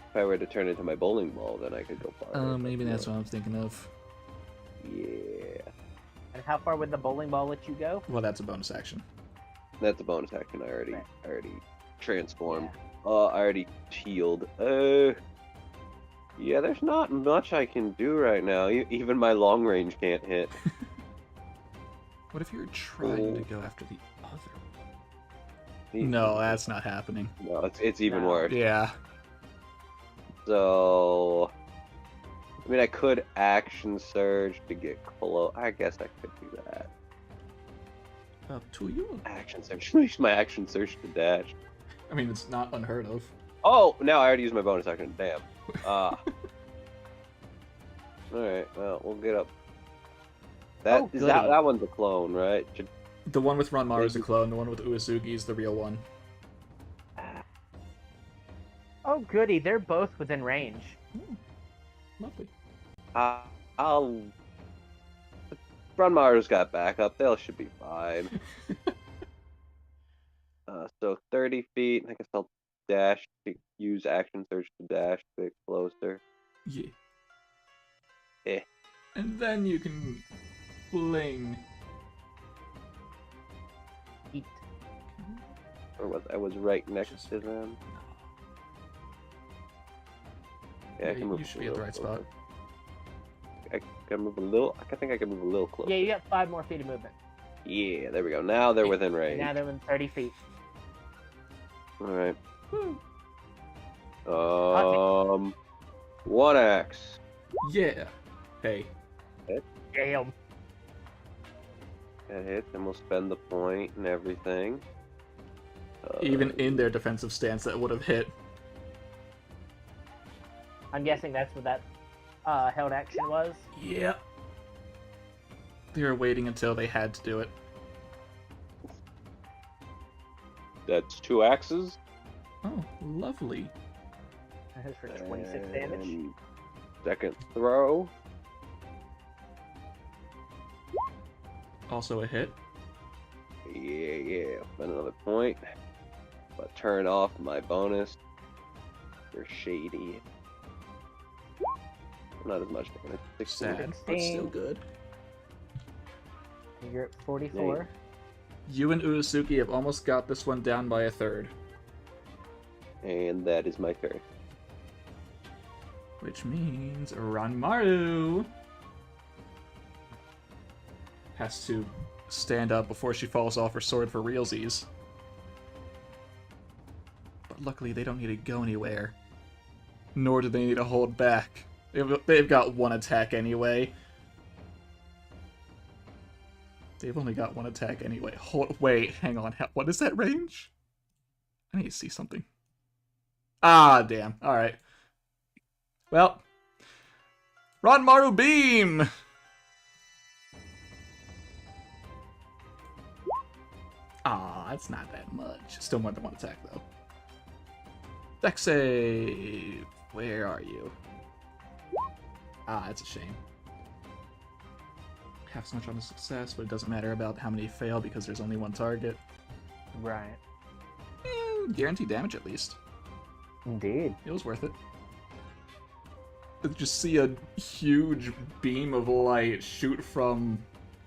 If I were to turn into my bowling ball, then I could go farther.
Maybe that's what I'm thinking of.
Yeah.
And how far would the bowling ball let you go?
Well, that's a bonus action.
That's a bonus action. I already transformed.
Yeah.
I already healed. Yeah, there's not much I can do right now. Even my long range can't hit.
What if you're trying to go after the other one? No, that's not happening.
No, it's even
No.
worse.
Yeah.
So, I mean, I could action surge to get close. I guess I could do that.
Up to you.
Action surge. Use my action surge to dash.
I mean, it's not unheard of.
Oh, no, I already used my bonus action. Damn. Alright, well, we'll get up.
Oh, goody.
That one's a clone, right?
The one with Ranmaru is a clone. The one with Uesugi is the real one.
Oh, goody, they're both within range.
Lovely.
I'll... Ranmaru's got backup. They should be fine. So 30 feet. I guess I'll dash to use action surge to dash a bit closer.
Yeah.
Eh.
And then you can fling.
Eat.
I was right next
Just-
to them.
Yeah,
I can move
you
a
should be at the
little
right spot.
closer. I can move a little. I think I can move a little closer.
Yeah, you got 5 more feet of movement.
Yeah, there we go. Now they're within
And
range.
now they're within 30 feet.
All right.
Hot
1 axe.
Yeah. Hey.
Damn.
That hits, and we'll spend the point and everything.
Even in their defensive stance, that would have hit.
I'm guessing that's what that held action was.
Yeah. They were waiting until they had to do it.
That's 2 axes.
Oh, lovely.
That is for 26 damage.
And second throw.
Also a hit.
Yeah. Spend another point. But turn off my bonus for shady. Not as much. It's 16.
Sad, but still good.
You're at 44.
You and Uesugi have almost got this one down by a third.
And that is my turn.
Which means Ranmaru has to stand up before she falls off her sword for realsies. But luckily they don't need to go anywhere. Nor do they need to hold back. They've got 1 attack anyway. They've only got 1 attack anyway. Wait, hang on. What is that range? I need to see something. Ah, damn. Alright. Well. Ranmaru Beam! Ah, that's not that much. Still more than 1 attack, though. Dex save. Where are you? Ah, that's a shame. Half so much on a success, but it doesn't matter about how many fail because there's only 1 target.
Right.
Guaranteed damage at least.
Indeed.
It was worth it. Just see a huge beam of light shoot from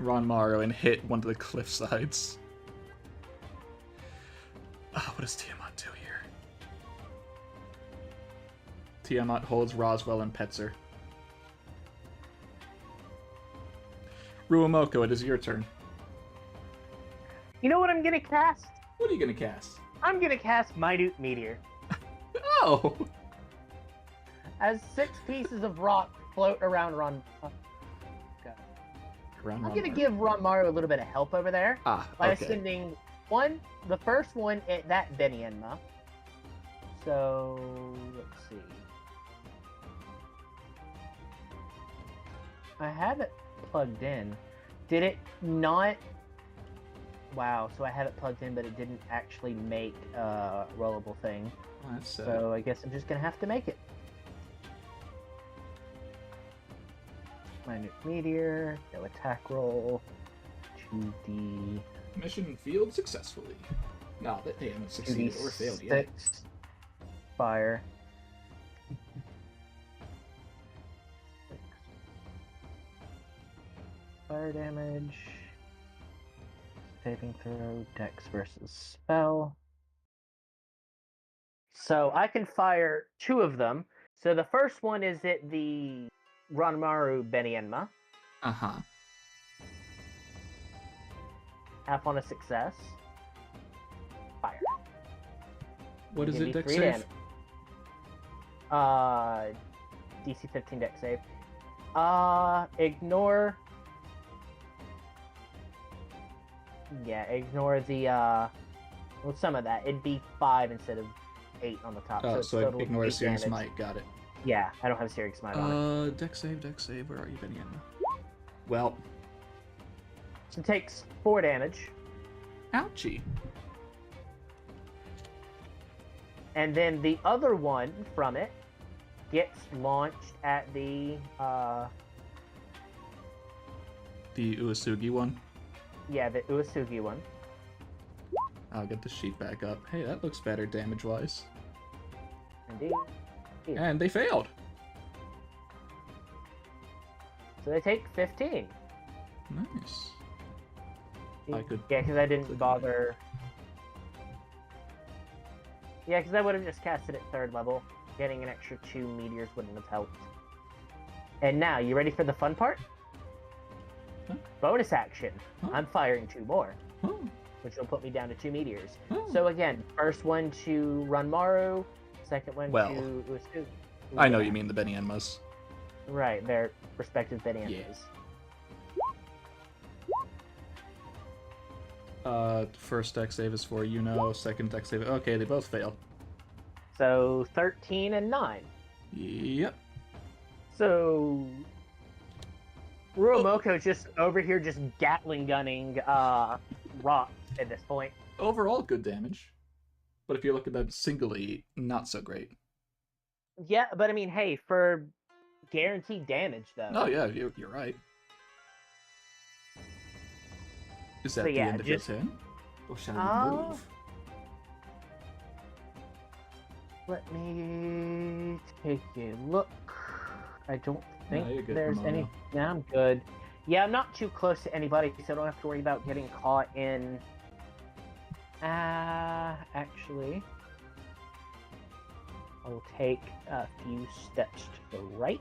Ranmaru and hit one of the cliff sides. Ah, what does Tiamat do here? Tiamat holds Roswell and pets her. Ruomoko, it is your turn.
You know what I'm gonna cast?
What are you gonna cast?
I'm gonna cast Minute Meteor.
Oh!
As 6 pieces of rock float around I'm gonna give Ranmaru a little bit of help over there
Ah,
by
okay.
sending the first one at that Benienma. So let's see. I have it plugged in. Did it not? Wow, so I have it plugged in, but it didn't actually make a rollable thing.
Oh, that's sad.
So I guess I'm just gonna have to make it. Minute Meteor, no attack roll, 2d.
Mission failed successfully. No, they haven't succeeded or failed yet.
6 fire. 6 fire damage. Saving throw, dex versus spell. So I can fire 2 of them. So the first one is at the Ranmaru Benienma.
Uh-huh.
Half on a success. Fire.
What is
Give
it,
me
dex
3
save?
damage. DC 15 dex save. Ignore. Yeah, ignore the well, some of that. It'd be 5 instead of 8 on the top.
Oh,
it's
so
total
ignore
8
Searing
damage.
Smite. Got it.
Yeah, I don't have Searing Smite on it.
Dex save. Where are you, Benny? Well,
So it takes 4 damage.
ouchie.
And then the other one from it gets launched at the
The Uesugi one.
the Uesugi one.
I'll get the sheet back up. Hey, that looks better damage-wise.
Indeed.
And they failed.
So they take 15.
Nice. I could...
Yeah, because I didn't
click
bother. Yeah, because I would have just cast it at 3rd level. Getting an extra 2 meteors wouldn't have helped. And now, you ready for the fun part?
Huh?
Bonus action.
Huh?
I'm firing 2 more,
Oh.
which will put me down to 2 meteors.
Oh.
So again, first one to Ranmaru, second one
Well,
to Uesu.
I know you mean the Benny Enmas.
Right, their respective Benianas.
Yeah. First deck save is for second deck save. Okay, they both fail.
So 13 and 9.
Yep.
So Ruomoko's just over here just Gatling gunning rocks at this point.
Overall, good damage. But if you look at them singly, not so great.
Yeah, but I mean, hey, for guaranteed damage though.
Oh yeah, you're right. Is that
So,
the
yeah,
end of your
just-
turn? Or shall
Oh.
we move?
Let me take a look. I don't think
you're good,
there's
Ramona.
any. Yeah, I'm good. Yeah, I'm not too close to anybody, so I don't have to worry about getting caught in. Actually, I'll take a few steps to the right,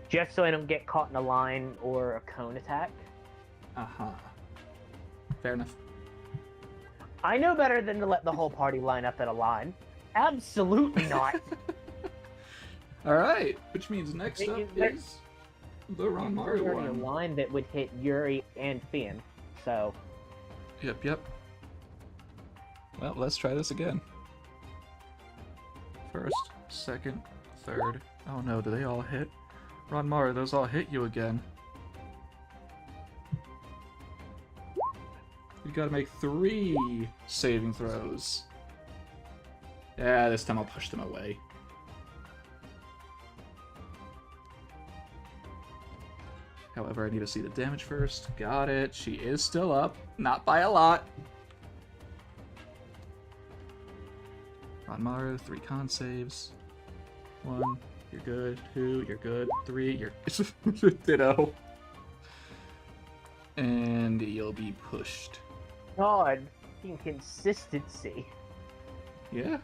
just so I don't get caught in a line or a cone attack.
Uh-huh. Fair enough.
I know better than to let the whole party line up in a line. Absolutely not.
Alright, which means next
It-
up
there-
is the Ranmaru
There's already a
one.
line that would hit Yuri and Fian, so
Yep. Well, let's try this again. First, second, third. Oh no, do they all hit? Ranmaru, those all hit you again. You gotta make 3 saving throws. Yeah, this time I'll push them away. However, I need to see the damage first. Got it. She is still up. Not by a lot. Ranmaru, 3 con saves. 1, you're good. 2, you're good. 3, you're ditto. And you'll be pushed.
God, inconsistency.
Yeah.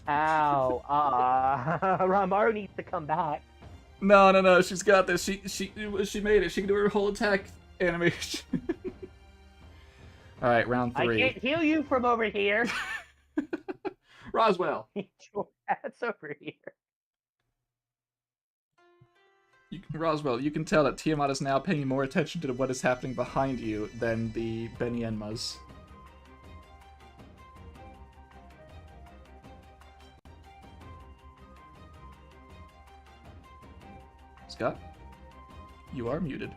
Ow, Ranmaru needs to come back.
No. She's got this. She made it. She can do her whole attack animation. All right, round
I
3.
can't heal you from over here.
Roswell.
Your ass over here.
Roswell, you can tell that Tiamat is now paying more attention to what is happening behind you than the Benny Enmas. Scott, you are muted.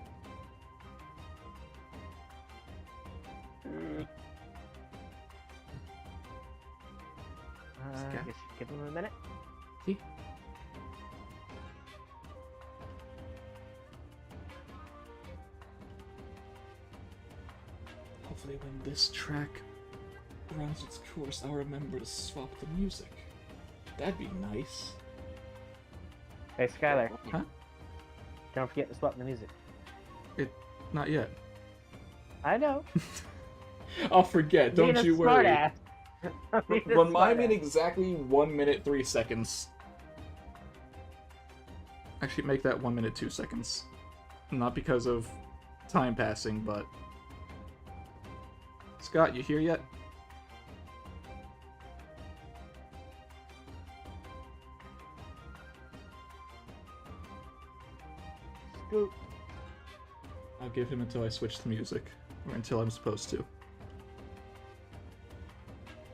I guess you give him a minute.
See? Hopefully when this track runs its course, I'll remember to swap the music. That'd be nice.
Hey, Skylar.
Huh?
Don't forget to swap the music.
Not yet.
I know.
I'll forget, don't you worry.
Smartass.
Remind me in exactly 1 minute 3 seconds. Actually, make that 1 minute 2 seconds. Not because of time passing, but... Scott, you here yet?
Scoot.
I'll give him until I switch the music. Or until I'm supposed to.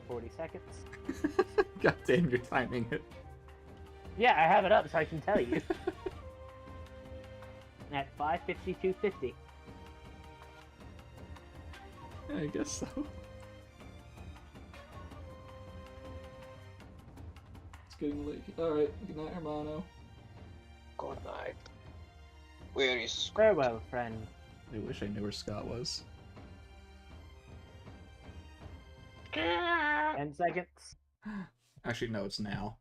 40 seconds.
God damn, you're timing it.
Yeah, I have it up so I can tell you. At 5:52:50.
I guess so. It's getting late. Alright, good night, hermano.
Good night. Where is...
Farewell, friend.
I wish I knew where Scott was.
10 seconds.
Actually, no, it's now.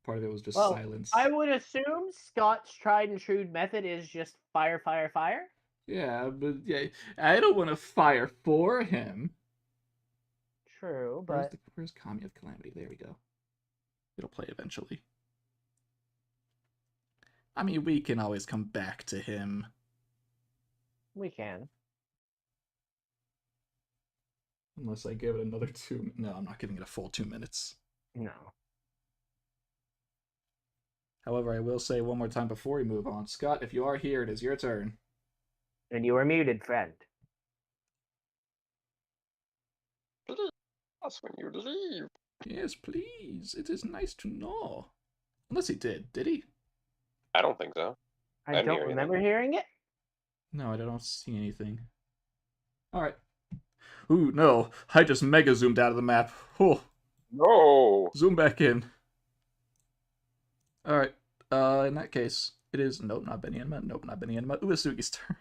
Part of it was just
Well,
silence.
I would assume Scott's tried and true method is just fire, fire, fire.
Yeah, but yeah, I don't want to fire for him.
True, but
Where's Kami of Calamity? There we go. It'll play eventually. I mean, we can always come back to him.
we can.
Unless I give it another 2... No, I'm not giving it a full 2 minutes.
No.
However, I will say one more time before we move on. Scott, if you are here, it is your turn.
And you are muted, friend.
That's when you leave.
Yes, please. It is nice to know. Unless he did. Did he?
I don't think so.
I
didn't
don't
hear
remember hearing it.
No, I don't see anything. Alright. Ooh, no. I just mega zoomed out of the map. Oh,
No.
zoom back in. Alright. In that case, it is... Nope, not Benny Enma. Nope, not Benny Enma. Uesugi's turn.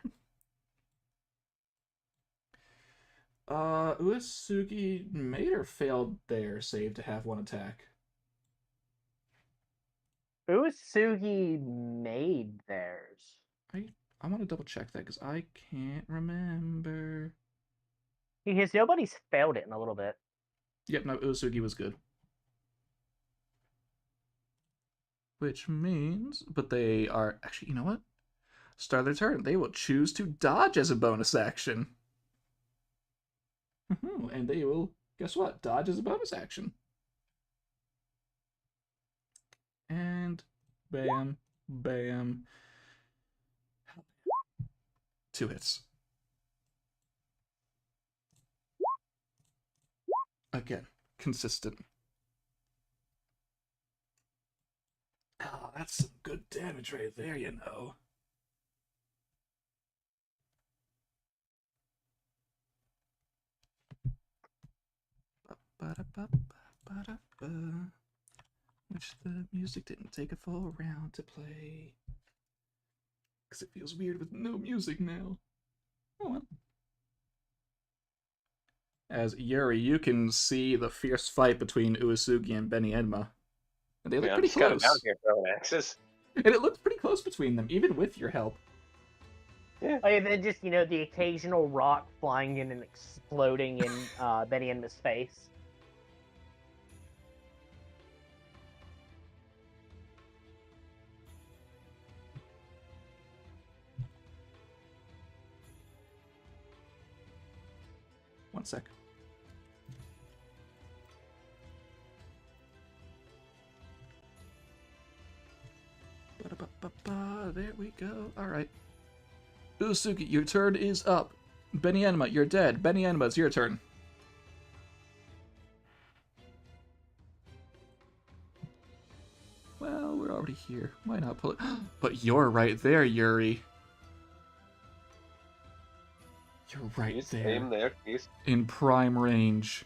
Uesugi made or failed their save to have one attack?
Uesugi made theirs.
I want to double check that because I can't remember.
Because nobody's failed it in a little bit.
Yep, no, Uesugi was good. Which means, but they are, actually, you know what? Start their turn. They will choose to dodge as a bonus action. And they will, guess what? Dodge as a bonus action. And bam, bam. 2 hits. Again, consistent. Oh, that's some good damage right there, you know. Which the music didn't take a full round to play. Because it feels weird with no music now. Oh well. As Yuri, you can see the fierce fight between Uesugi and Benny Enma. And they look pretty
I'm
close.
down here throwing axes.
And it looks pretty close between them, even with your help.
Yeah.
Oh, yeah, then just, the occasional rock flying in and exploding in Benny Enma's face.
One sec. Ba-da-ba-ba-ba. There we go. Alright. Uesugi, your turn is up. Benny Enma, you're dead. Benny Enma, it's your turn. Well, we're already here. Why not pull it? But you're right there, Yuri. You're right
Just
there.
aim there, please.
In prime range.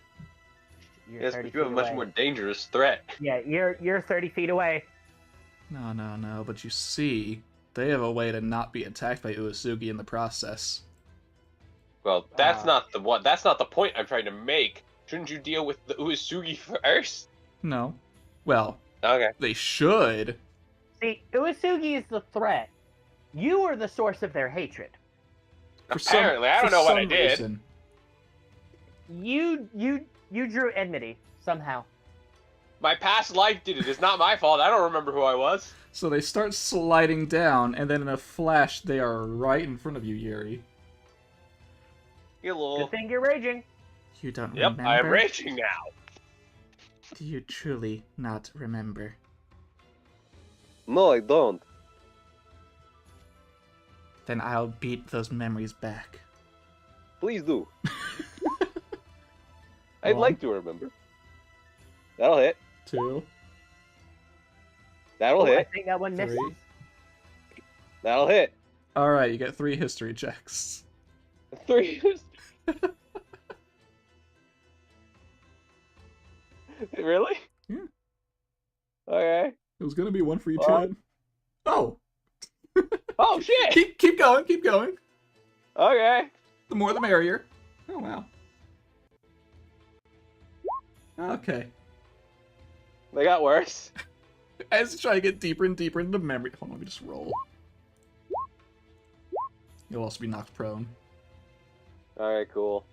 You're
Yes,
30
but you have a
feet
much
away.
more dangerous threat.
Yeah, you're 30 feet away.
No. But you see, they have a way to not be attacked by Uesugi in the process.
Well, that's not the one. That's not the point I'm trying to make. Shouldn't you deal with the Uesugi first?
No. Well,
Okay.
they should.
See, Uesugi is the threat. You are the source of their hatred.
Apparently, I don't know what I did.
Reason.
You drew enmity somehow.
My past life did it. It's not my fault. I don't remember who I was.
So they start sliding down, and then in a flash, they are right in front of you, Yuri.
Hello.
Good thing you're raging.
You don't
Yep,
remember?
I am raging now.
Do you truly not remember?
No, I don't.
Then I'll beat those memories back.
Please do. I'd
One.
like to remember. That'll hit.
2,
That'll
I
hit.
think that one misses.
3.
That'll hit.
Alright, you get 3 history checks.
3. Really?
Yeah.
Okay.
It was gonna be 1 for each
Well-
head. Oh!
Oh shit!
Keep going.
Okay.
The more the merrier. Oh, wow. Okay.
They got worse.
As you try to get deeper and deeper into memory. Hold on, let me just roll. You'll also be knocked prone.
Alright, cool.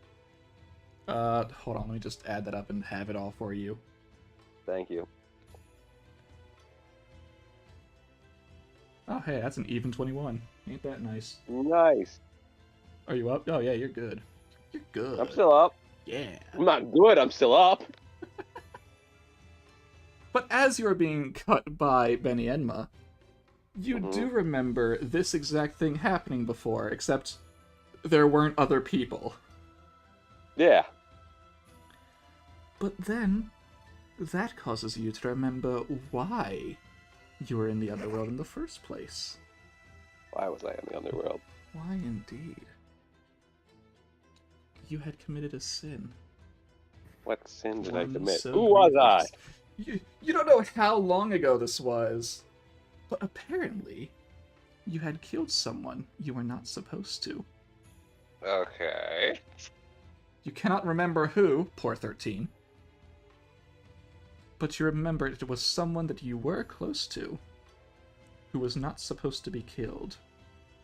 Hold on, let me just add that up and have it all for you.
Thank you.
Oh, hey, that's an even 21. Ain't that nice?
Nice.
Are you up? Oh, yeah, you're good. You're good.
I'm still up.
Yeah.
I'm not good, I'm still up.
But as you are being cut by Benny Enma, you do remember this exact thing happening before, except there weren't other people.
Yeah.
But then, that causes you to remember why you were in the Underworld in the first place.
Why was I in the Underworld?
Why indeed? You had committed a sin.
What sin did I
One
commit?
so
Who was I?
grievous. You don't know how long ago this was, but apparently, you had killed someone you were not supposed to.
Okay.
You cannot remember who, poor 13. But you remember it was someone that you were close to, who was not supposed to be killed.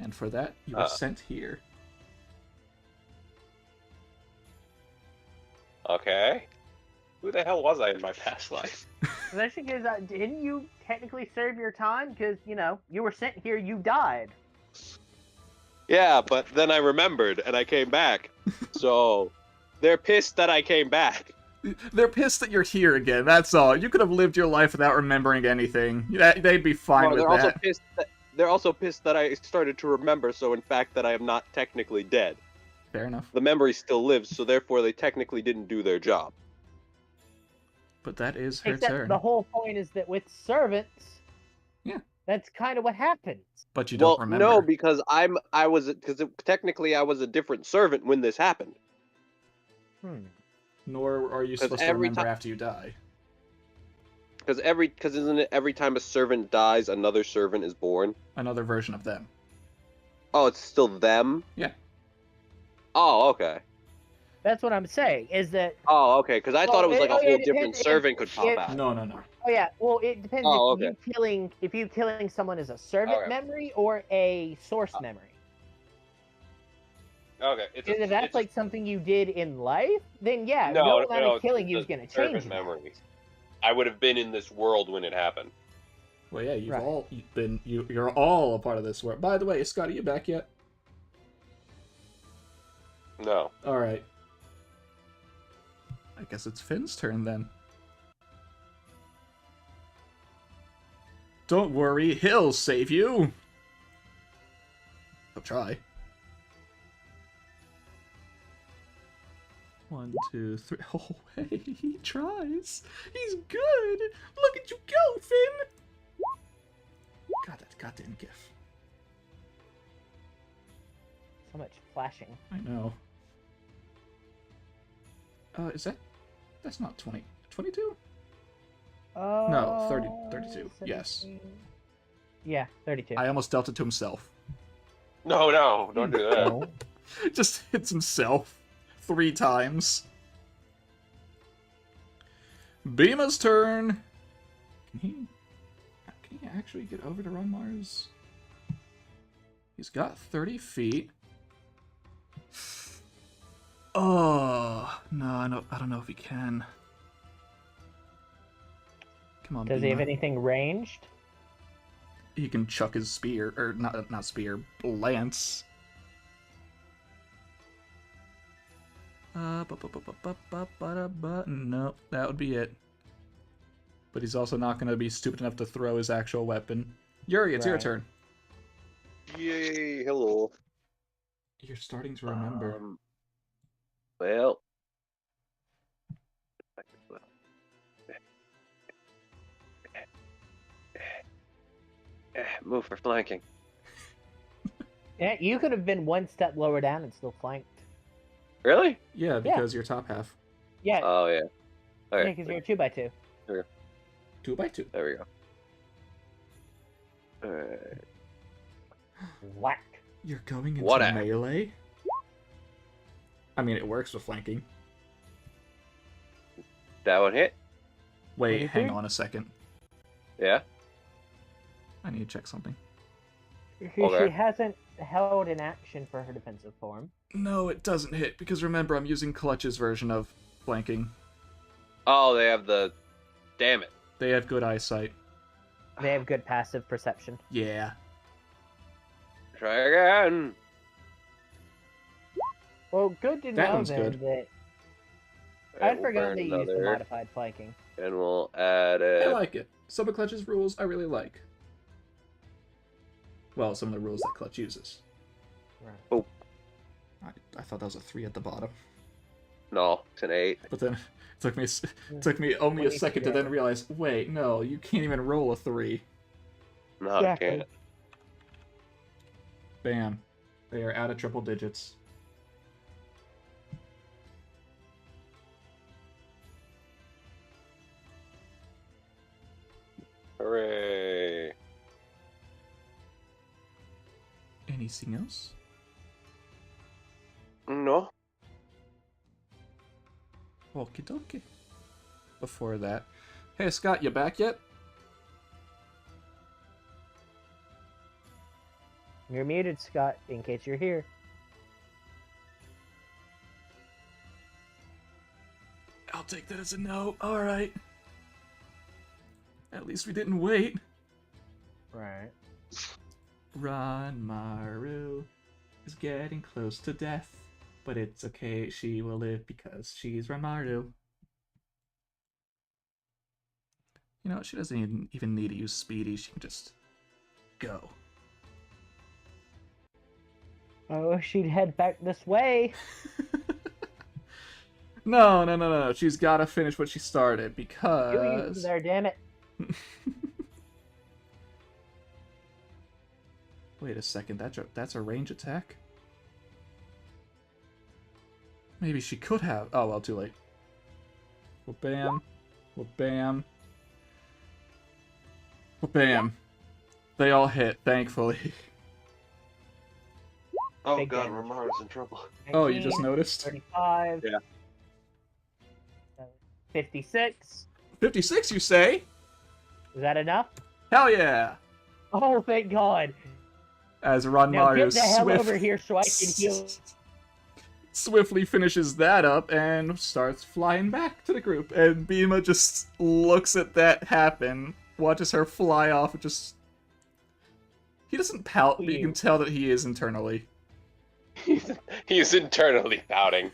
And for that, you were sent here.
Okay. Who the hell was I in my past life?
Especially because didn't you technically serve your time? Because, you know, you were sent here, you died.
Yeah, but then I remembered and I came back. So they're pissed that I came back.
They're pissed that you're here again, that's all. You could have lived your life without remembering anything. They'd be fine with
they're
that.
also pissed they're also pissed that I started to remember, so in fact that I am not technically dead.
Fair enough.
The memory still lives, so therefore they technically didn't do their job.
But that is her
Except
turn.
the whole point is that with servants,
Yeah.
that's kind of what happens.
But you don't remember.
No, because technically I was a different servant when this happened.
Nor are you supposed to remember after you die.
Because isn't it every time a servant dies, another servant is born?
Another version of them.
Oh, it's still them?
Yeah.
Oh, okay.
That's what I'm saying, is that...
Oh, okay, because I thought it was like a whole different
depends
servant could pop out.
No.
Oh yeah, well it depends if you killing someone as a servant memory or a source memory.
Okay.
If that's like something you did in life, then yeah,
no
no amount of killing
it's
you
a
is going to
servant
change
memory. I would have been in this world when it happened.
Well, yeah, you're all a part of this world. By the way, is Scotty, you back yet?
No.
Alright. I guess it's Finn's turn then. Don't worry, he'll save you! He'll try. 1, 2, 3. Oh, hey, he tries. He's good. Look at you go, Finn. God, that goddamn gif.
So much flashing.
I know. Is that... That's not 20... 22? No, 32. Yes.
Yeah, 32.
I almost dealt it to himself.
No, don't do that.
Just hits himself 3 times. Bima's turn. Can he actually get over to Run Mars? He's got 30 feet. Oh no, I don't know if he can. Come on,
Does
Bima.
he have anything ranged?
He can chuck his spear, or not spear, lance. No, that would be it. But he's also not going to be stupid enough to throw his actual weapon. Yuri, it's your turn.
Yay, hello.
You're starting to remember.
Well. Move for flanking.
Yeah, you could have been one step lower down and still flanked.
Really?
Yeah, because you're top half.
Yeah.
Oh, yeah. Okay.
Yeah, because you're 2x2.
Okay.
2x2.
There we go. Alright.
Whack.
You're going into
What
melee? I mean, it works with flanking.
That one hit.
Wait, hang
23?
on a second.
Yeah.
I need to check something.
She
Okay.
hasn't held an action for her defensive form.
No, it doesn't hit, because remember, I'm using Clutch's version of flanking.
Oh, they have the. Damn it.
They have good eyesight.
They have good passive perception.
Yeah.
Try again.
Well, good to
That
know
one's
then
good.
that
And
I'd
we'll
forgotten
burn
they used the
another,
modified flanking.
and we'll add
I
it.
like it. Some of Clutch's rules I really like. Well, some of the rules that Clutch uses.
Right.
I thought that was a 3 at the bottom.
No, it's an 8.
But then it took me only a second to then realize, wait, no, you can't even roll a 3.
No, I
Exactly.
can't.
Bam. They are out of triple digits.
Hooray.
Anything else?
No.
Okie dokie. Before that. Hey, Scott, you back yet?
You're muted, Scott, in case you're here.
I'll take that as a no. Alright. At least we didn't wait.
Right.
Ranmaru is getting close to death. But it's okay, she will live because she's Ranmaru. You know, she doesn't even need to use Speedy, she can just go.
I wish she'd head back this way.
No. She's gotta finish what she started
You
because.
there, damn it.
Wait a second, that's a range attack? Maybe she could have. Oh, well, too late. Well, bam. Well, bam. Well, bam. They all hit, thankfully.
Oh
Big
god,
damage.
Romaro's in trouble.
Oh, you just
19,
noticed?
35.
Yeah.
56.
56, you say?
Is that enough?
Hell yeah!
Oh, thank God.
As
Now
Ranmaru
get the hell over here so I can heal.
swiftly finishes that up and starts flying back to the group. And Bima just looks at that happen, watches her fly off, and just... He doesn't pout, but you can tell that he is internally.
He's internally pouting.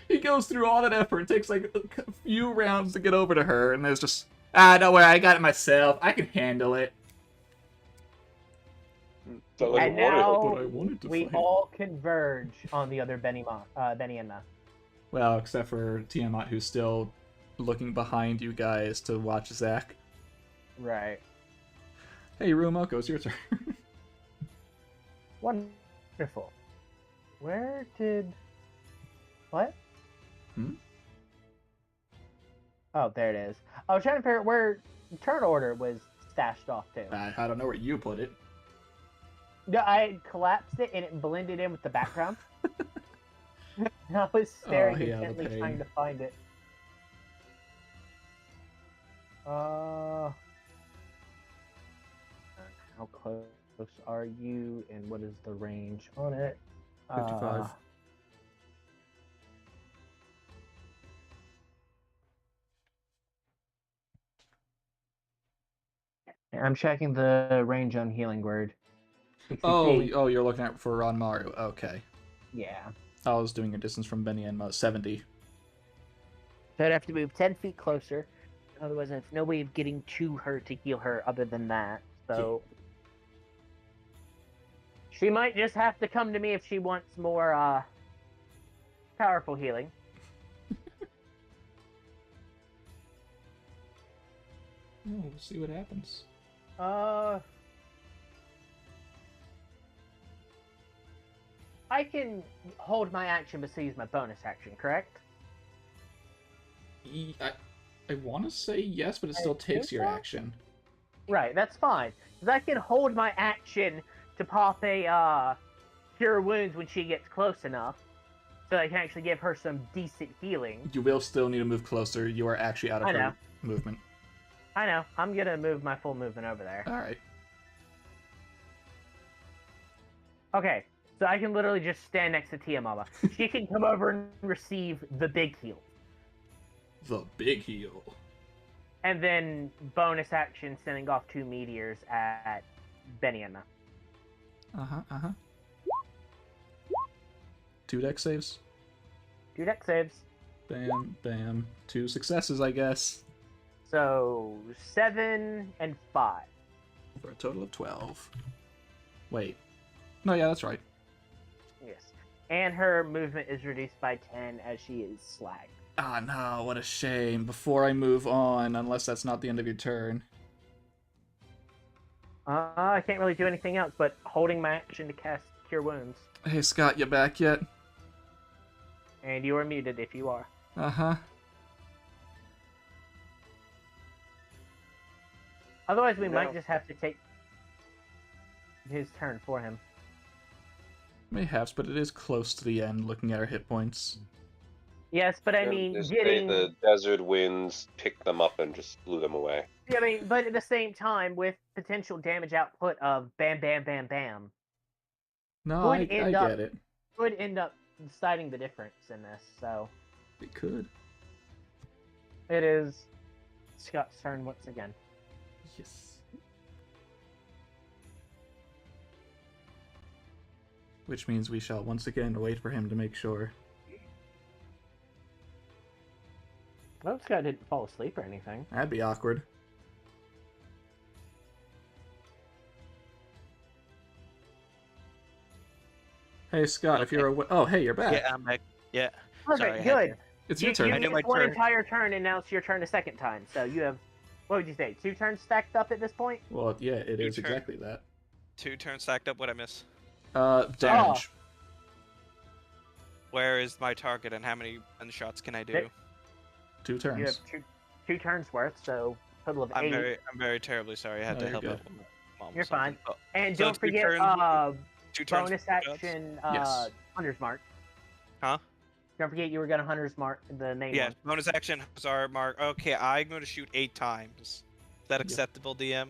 He goes through all that effort, takes like a few rounds to get over to her, and there's just, don't worry, I got it myself, I can handle it.
So like,
And
what
now
But I wanted to
we
fight.
all converge on the other Benny and Ma.
Well, except for Tiamat, who's still looking behind you guys to watch Zach.
Right.
Hey, Rumoko, it's your turn.
Wonderful. Where did... What?
Hmm?
Oh, there it is. I was trying to figure out where turn order was stashed off to.
I don't know where you put it.
No, I collapsed it and it blended in with the background. And I was staring
yeah, the
intently
pain.
trying to find it. How close are you and what is the range on it?
55.
I'm checking the range on Healing Word. 60
Oh,
feet.
you're looking at for Ranmaru. Okay.
Yeah.
I was doing a distance from Benny and 70.
So I'd have to move 10 feet closer. Otherwise, I have no way of getting to her to heal her other than that. So she might just have to come to me if she wants more powerful healing.
Oh, we'll see what happens.
I can hold my action but still use my bonus action, correct?
I want to say yes, but it still takes
think
your
so.
action.
Right, that's fine. Because I can hold my action to pop a Cure Wounds when she gets close enough. so I can actually give her some decent healing.
You will still need to move closer. You are actually out of
I
her
know.
movement.
I know. I'm gonna move my full movement over there.
All right.
Okay, so I can literally just stand next to Tia Mama. She can come over and receive the big heal.
The big heal.
And then bonus action sending off 2 meteors at Beniana.
Uh-huh. 2 deck saves.
2 deck saves.
Bam, bam. 2 successes, I guess.
So 7 and 5.
For a total of 12. Wait. No, yeah, that's right.
Yes. And her movement is reduced by 10 as she is slagged.
Ah, no, what a shame. Before I move on, unless that's not the end of your turn.
I can't really do anything else but holding my action to cast Cure Wounds.
Hey, Scott, you back yet?
And you are muted if you are.
Uh-huh.
Otherwise, we
No.
might just have to take his turn for him.
Mayhaps, but it is close to the end, looking at our hit points.
Yes, but I
And
mean,
just
getting...
the desert winds picked them up and just blew them away.
I mean, but at the same time, with potential damage output of bam, bam, bam, bam,
No, I
Would end up-
get it.
would end up deciding the difference in this. So
It could.
it is Scott's turn once again.
Yes. Which means we shall once again wait for him to make sure.
Well, Scott didn't fall asleep or anything.
That'd be awkward. Hey, Scott, if you're away... Oh, hey, you're back.
Yeah, I'm back. Yeah.
Perfect,
Sorry, I had
good.
It's your
You
turn.
I knew
missed
my
one
turn.
entire turn, and now it's your turn a second time. So you have, what would you say, 2 turns stacked up at this point?
Well, yeah, it
Your
is
turn.
exactly that.
2 turns stacked up. What'd I miss?
Damage.
Where is my target and how many gunshots can I do?
It-
2 turns.
You have two turns worth, so total of 8.
I'm very terribly sorry. I had
No,
to
you're
help
good.
out with mom.
You're
or something.
fine.
Oh,
And
so
don't
2
forget,
turns- 2 turns.
bonus
for shots?
action,
Yes.
Hunter's Mark.
Huh?
Don't forget you were gonna Hunter's Mark the main
Yeah,
one.
bonus action, Hazard Mark. Okay, I'm going to shoot 8 times. Is that acceptable, DM?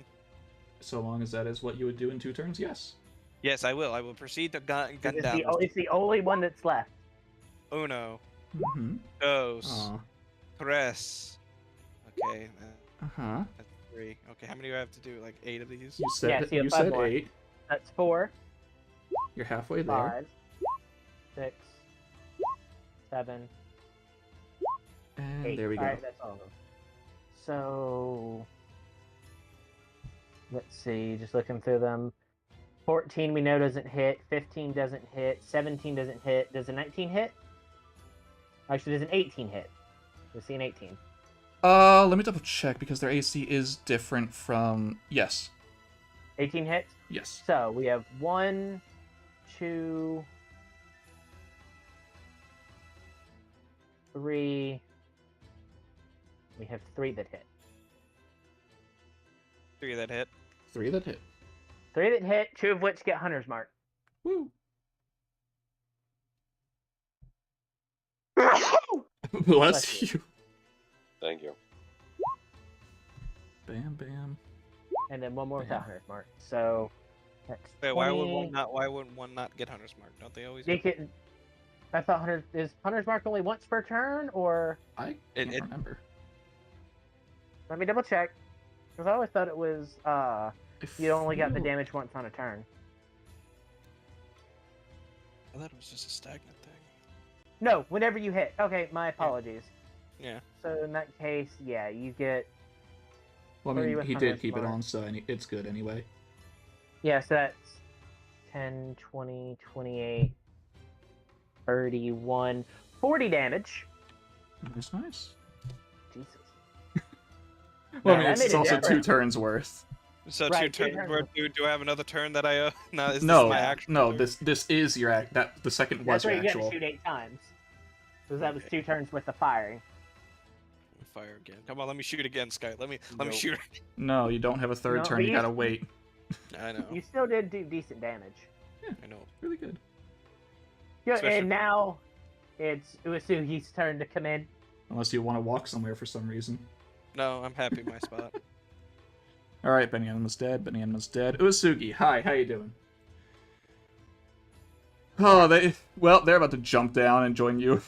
So long as that is what you would do in 2 turns, yes.
Yes, I will. I will proceed to gun
It's
down.
it's the only one that's left.
Uno,
Mm-hmm.
dos,
Aw.
tres. Okay,
Uh-huh.
that's 3. Okay, how many do I have to do? Like 8 of these?
You said,
Yes, you have
you
5
said
more.
8.
That's 4,
You're halfway there.
5, 6, 7,
And
8.
there we go.
Alright, that's all of them. So let's see, just looking through them. 14 we know doesn't hit, 15 doesn't hit, 17 doesn't hit. Does a 19 hit? Actually, does an 18 hit? We'll see an 18.
Let me double check because their AC is different from... Yes.
18 hits?
Yes.
So we have 1, 2, 3. We have 3 that hit.
3 that hit.
3 that hit.
3 that hit, 2 of which get Hunter's Mark.
Woo. Bless
Bless
you.
Thank you.
Bam, bam.
And then 1 more
Yeah.
without Hunter's Mark. So that's
Wait,
20.
why wouldn't one not get Hunter's Mark? Don't they always?
You can, I thought is Hunter's Mark only once per turn, or
I
It-
can't remember.
let me double check. Because I always thought it was
I
you only got the
feel-
damage once on a turn.
I thought it was just a stagnant thing.
No, whenever you hit. Okay, my apologies.
Yeah.
So in that case, yeah, you get
Well, I
3
mean,
with
he did
Hunter's
keep it
Mark.
on, so it's good anyway.
Yes, that's 10, 20, 28, 31, 40 damage.
Nice, nice.
Jesus.
Well, I
Yeah,
mean,
that
it's
made a
also 2
difference.
turns worth.
So
Right,
2
2
turns.
turns
Where, do I have another turn that I? No, is
No,
this my actual
no,
turn?
this is your act. That the second was
That's
your
where you get to
actual.
shoot 8 times. Because that was
Okay.
2 turns with the firing.
Fire again. Come on, let me shoot again, Sky. Let me
Nope.
shoot.
No, you don't have a third
No,
turn.
but
You
you-
gotta wait.
I know.
You still did do decent damage.
I know.
Really good.
Yeah,
Especially-
and now it's Uesugi's turn to come in.
Unless you want to walk somewhere for some reason.
No, I'm happy in my spot.
Alright, Benyamin's dead. Benyamin's dead. Uesugi, hi, how you doing? Oh, they're about to jump down and join you.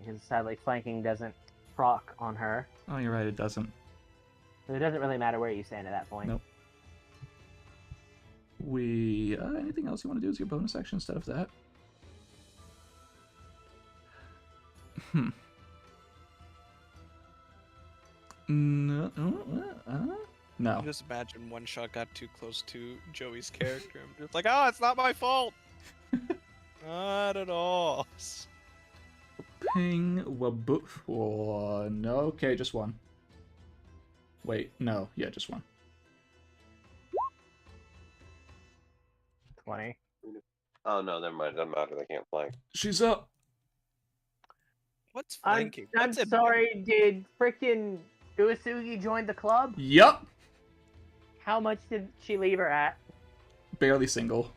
His sadly flanking doesn't proc on her.
Oh, you're right, it doesn't.
So it doesn't really matter where you stand at that point.
Nope. Anything else you want to do as your bonus action instead of that? No. No.
Just imagine one shot got too close to Joey's character. I'm just like, oh, it's not my fault. Not at all.
Ping waboo. Oh, no. Okay, just one. Wait, no. Yeah, just one.
20.
Oh no, never mind. Doesn't matter. They can't flank.
She's up.
What's
I'm
flanking? What's it-
sorry, did frickin' Uesugi join the club?
Yup.
How much did she leave her at?
Barely single.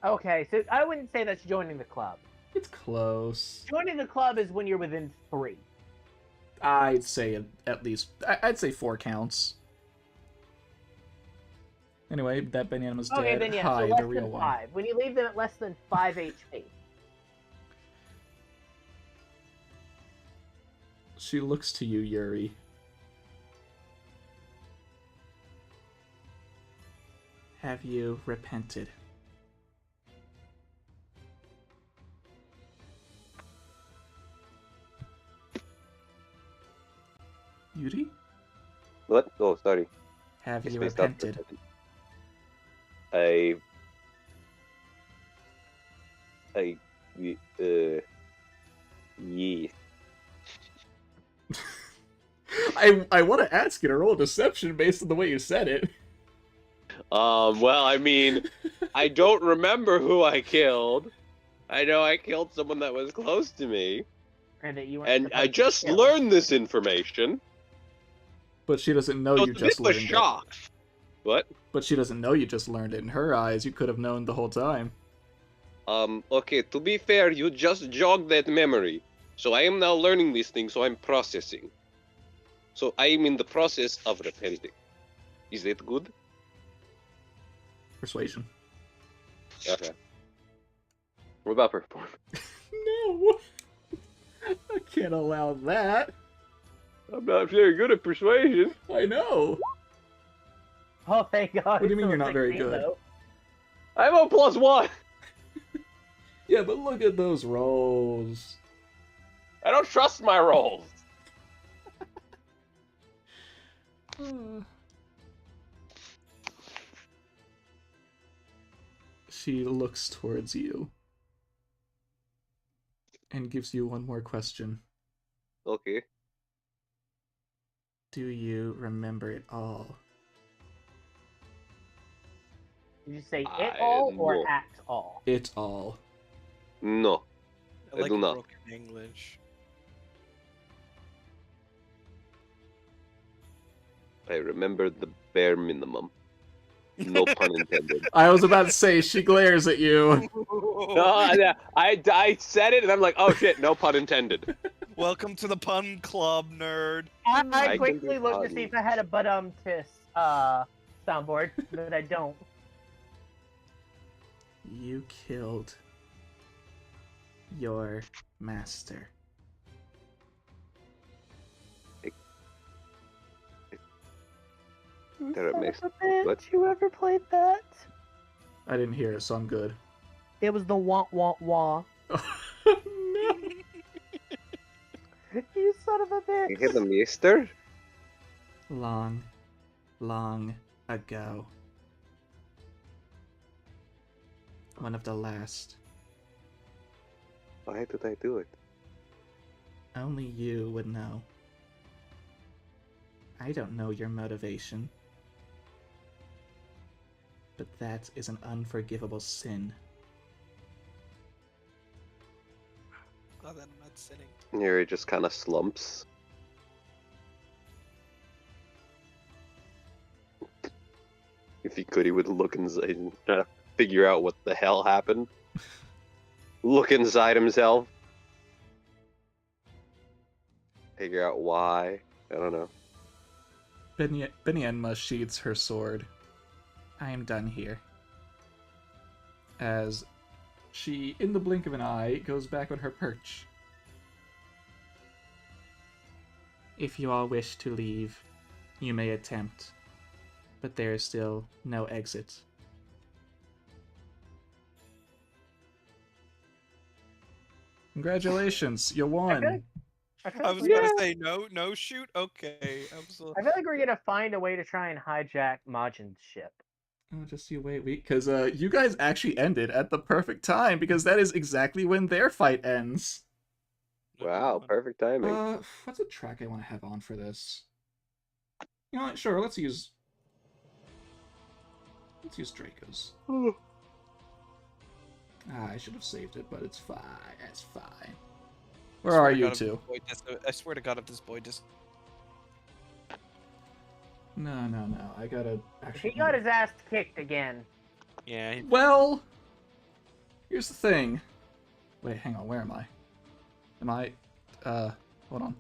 Okay, so I wouldn't say that's joining the club.
It's close.
Joining the club is when you're within 3.
I'd say at least. I'd say 4 counts. Anyway, that Benyamin's dead.
Okay, then yeah,
Hi,
so less
the real
than
one.
5. When you leave them at less than 5 HP.
She looks to you, Yuri. Have you repented? Yuri?
What? Oh, sorry.
Have
I
you
spaced out for a
repented?
second. Yeah.
I want to ask you to roll deception based on the way you said it.
Well, I mean, I don't remember who I killed. I know I killed someone that was close to me,
And that you weren't
and
supposed
I
to
just
kill.
learned this information.
But she doesn't know
So
you
it's a
just
bit of a
learned it.
shock. What?
But she doesn't know you just learned it. In her eyes, you could have known the whole time.
Okay, to be fair, you just jogged that memory. So I am now learning these things, so I'm processing. So I am in the process of repenting. Is that good?
Persuasion.
Okay. What about performance?
No! I can't allow that.
I'm not very good at persuasion.
I know.
Oh, thank God.
What do you mean
it's
you're
a
not very
16,
good?
though.
I'm a +1.
Yeah, but look at those rolls.
I don't trust my rolls.
She looks towards you and gives you one more question.
Okay.
Do you remember it all?
Did you say
I
it all or
know.
act all?
It all.
No.
I
I
like
do
your
not.
broken English.
I remember the bare minimum. No pun intended.
I was about to say, she glares at you.
No, yeah, I said it and I'm like, oh shit, no pun intended.
Welcome to the pun club, nerd.
I
can
quickly
do
looked to
puns.
see if I had a tis soundboard, but I don't.
You killed your master.
There it makes-
Son of a bitch,
what?
you ever played that?
I didn't hear it, so I'm good.
It was the wah wah wah.
No.
You son of a bitch.
You hit the meester?
Long, long ago. One of the last.
Why did I do it?
Only you would know. I don't know your motivation. But that is an unforgivable sin.
Glad that I'm not sitting.
Yuri just kind of slumps. If he could, he would look inside and figure out what the hell happened. Look inside himself. Figure out why. I don't know.
Benienma sheathes her sword. I am done here. As she, in the blink of an eye, goes back on her perch. If you all wish to leave, you may attempt, but there is still no exit. Congratulations, you won.
I was about to say no shoot. Okay, absolutely.
I feel like we're gonna find a way to try and hijack Majin's ship.
Oh, just you wait, because you guys actually ended at the perfect time, because that is exactly when their fight ends.
Wow, perfect timing.
What's a track I want to have on for this? You know what? Sure, let's use Draco's. I should have saved it, but it's fine. It's fine. Where are you two?
I swear to God, if this boy just...
No. I gotta actually.
He got his ass kicked again.
Yeah.
Well, here's the thing. Wait, hang on. Where am I? Am I? Hold on.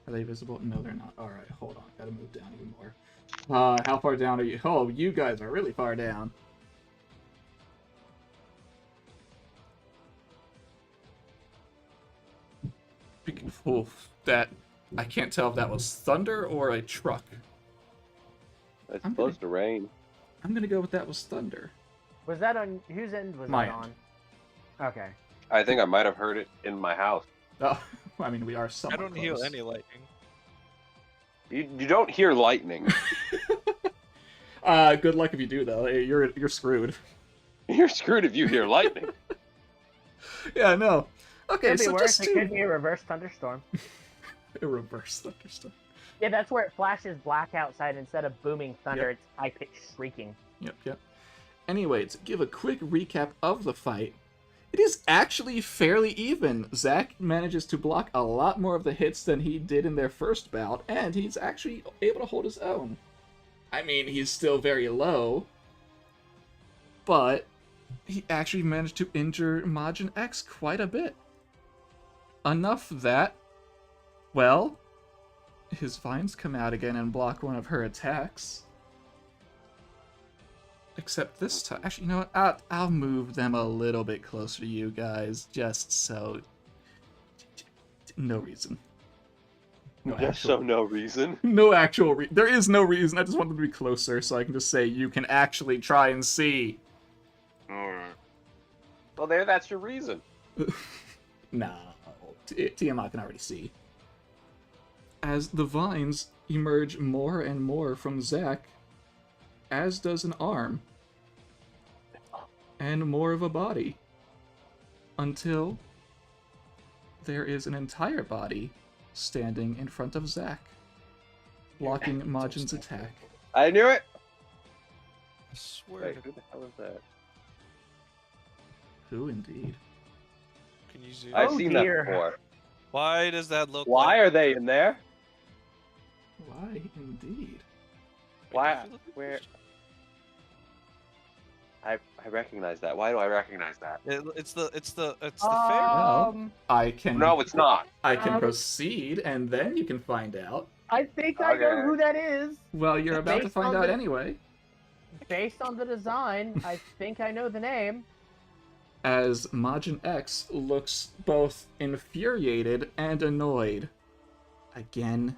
Are they visible? No, they're not. All right, hold on. Gotta move down even more. How far down are you? Oh, you guys are really far down. Oh, that I can't tell if that was thunder or a truck.
It's supposed to rain.
I'm gonna go with that was thunder.
Was that on whose end was
My
that
end.
on? Okay.
I think I might have heard it in my house.
Oh, I mean, we are
I
somewhat
don't
close.
hear any lightning.
You don't hear lightning.
Good luck if you do, though. You're screwed.
You're screwed if you hear lightning.
Yeah, no. Okay,
Could be
so
worse.
just
It could be a reverse thunderstorm.
a reverse thunderstorm.
Yeah, that's where it flashes black outside instead of booming thunder.
Yep.
It's high-pitched shrieking.
Yep. Anyway, to give a quick recap of the fight, it is actually fairly even. Zach manages to block a lot more of the hits than he did in their first bout, and he's actually able to hold his own. I mean, he's still very low, but he actually managed to injure Majin X quite a bit. Enough that, well, his vines come out again and block one of her attacks. Except this time, actually, you know what? I'll move them a little bit closer to you guys, just so. No reason. No
reason.
No actual reason. There is no reason. I just want them to be closer so I can just say you can actually try and see.
Well, that's your reason.
No, Tiamat can already see. As the vines emerge more and more from Zack, as does an arm, and more of a body, until there is an entire body standing in front of Zack, blocking Majin's attack.
I knew it!
I swear
Wait,
to...
who the hell is that?
Who indeed?
Can you zoom?
I've
Oh,
seen
dear.
that before.
Why does that look
Why
like...
are they in there?
Why indeed?
Why? Where? I recognize that. Why do I recognize that?
It's the fair.
Well, I can.
No, it's not.
I can proceed, and then you can find out.
I think I know
Okay.
who that is.
Well, you're about to
Based
find
on
out
the-
anyway.
Based on the design, I think I know the name.
As Majin X looks both infuriated and annoyed. Again,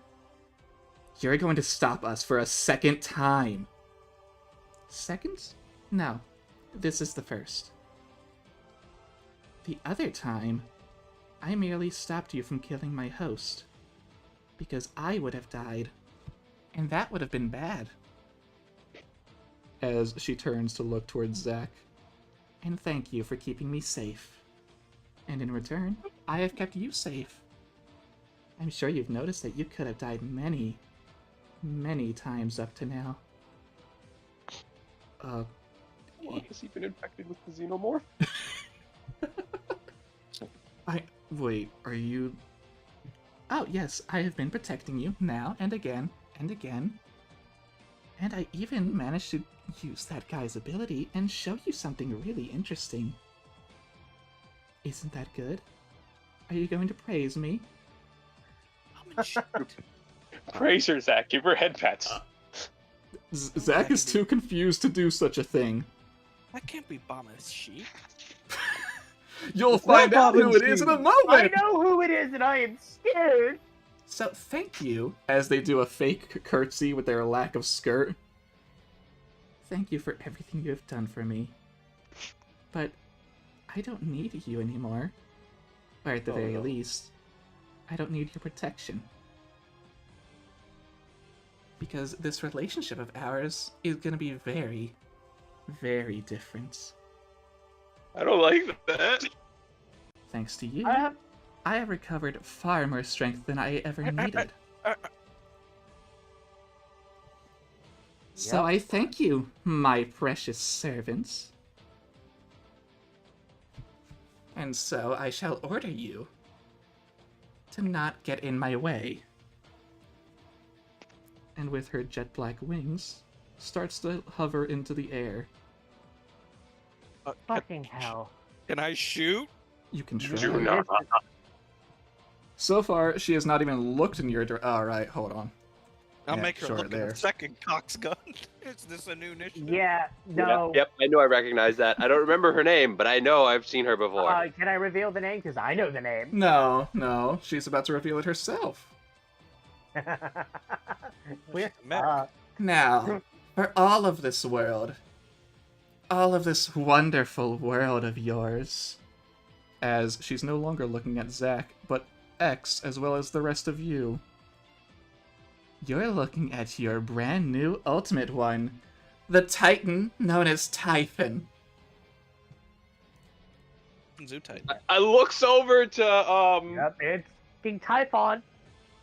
you're going to stop us for a second time. Second? No, this is the first. The other time, I merely stopped you from killing my host. Because I would have died. And that would have been bad. As she turns to look towards Zack. And thank you for keeping me safe. And in return, I have kept you safe. I'm sure you've noticed that you could have died many, many times up to now.
Has he been infected with the xenomorph?
Wait, are you... Oh, yes, I have been protecting you now and again and again. And I even managed to use that guy's ability and show you something really interesting. Isn't that good? Are you going to praise me?
I'm in shoot.
Praise her, Zach. Give her head pats.
Zach is too confused to do such a thing.
That can't be Bama's sheep.
You'll
It's
find
not
out who
Bob's
it is in a
sheep.
moment!
I know who it is, and I am scared.
So, thank you, as they do a fake curtsy with their lack of skirt. Thank you for everything you have done for me. But I don't need you anymore. Or at the very least, I don't need your protection. Because this relationship of ours is gonna be very, very different.
I don't like that.
Thanks to you,
I
I have recovered far more strength than I ever needed. So
Yep.
I thank you, my precious servants. And so I shall order you to not get in my way. And with her jet black wings, starts to hover into the air.
Fucking hell.
Can I shoot?
You can
Do
try.
not.
So far, she has not even looked in your direction. Alright, hold on.
I'll
Yeah,
make her
sure,
look
there.
at the second Cox gun. Is this a new initiative?
Yeah, no.
Yep, I know I recognize that. I don't remember her name, but I know I've seen her before.
Can I reveal the name? Because I know the name.
No, she's about to reveal it herself.
We're,
America.
Now, for all of this world, all of this wonderful world of yours, as she's no longer looking at Zach, but X as well as the rest of you, you're looking at your brand new ultimate one, the Titan known as Typhon.
Zoo Titan.
I looks over to
Yep, it's King Typhon.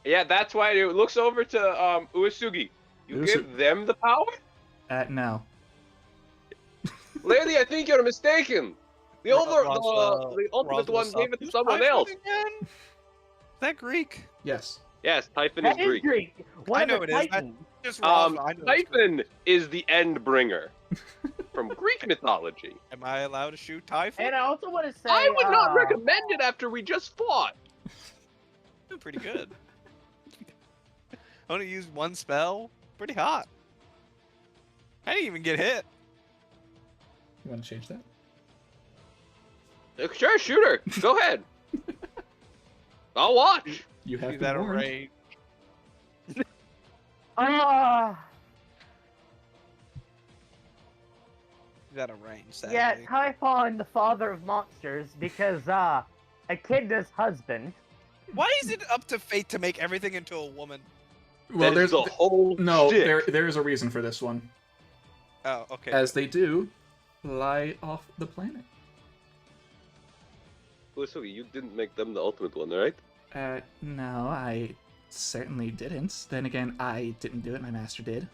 yeah, that's why it looks over to Uesugi. You give them the power?
No.
Lady, I think you're mistaken. The ultimate
Roswell
one gave it to someone
Typhon
else.
Again? Is that Greek?
Yes.
Yes, Typhon is
That is
Greek.
Greek. One
I
of
know
the
it is.
Titans.
Just Roswell. I know it's Greek.
Typhon is the end bringer from Greek mythology.
Am I allowed to shoot Typhon?
And I also want to say,
I would not recommend it after we just fought.
Doing pretty good. Only used one spell. Pretty hot. I didn't even get hit.
You want to change that?
Sure, shoot her. Go ahead. I'll watch.
You have
See
been
that
warned.
array. That a range, sadly.
Yeah, Typhon, the father of monsters, because Echidna's husband.
Why is it up to fate to make everything into a woman?
Well,
That is
there's
the whole
no,
shtick.
there is a reason for this one,
Oh, okay.
as they do lie off the planet.
Uesugi, you didn't make them the ultimate one, right?
No, I certainly didn't. Then again, I didn't do it, my master did.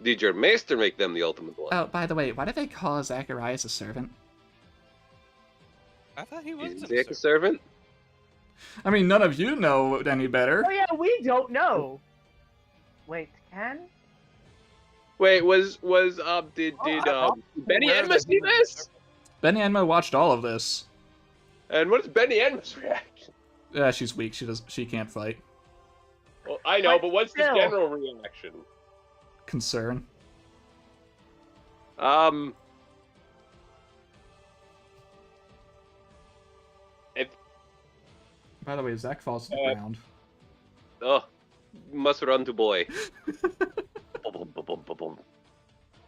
Did your maester make them the ultimate one?
Oh, by the way, why do they call Zacharias a servant?
I thought he
Is
was
Zach a servant?
I mean, none of you know any better.
Oh yeah, we don't know. Wait, can?
Wait, did
I-
Benny
aware
Enma
that
see
he was a
this?
servant.
Benny Enma watched all of this.
And what is Benny Enma's reaction?
Yeah, she's weak. She can't fight.
Well, I know, but what's the
still.
general reaction?
Concern.
If
By the way, Zach falls to the ground.
must run to boy. Ba-bum, ba-bum, ba-bum.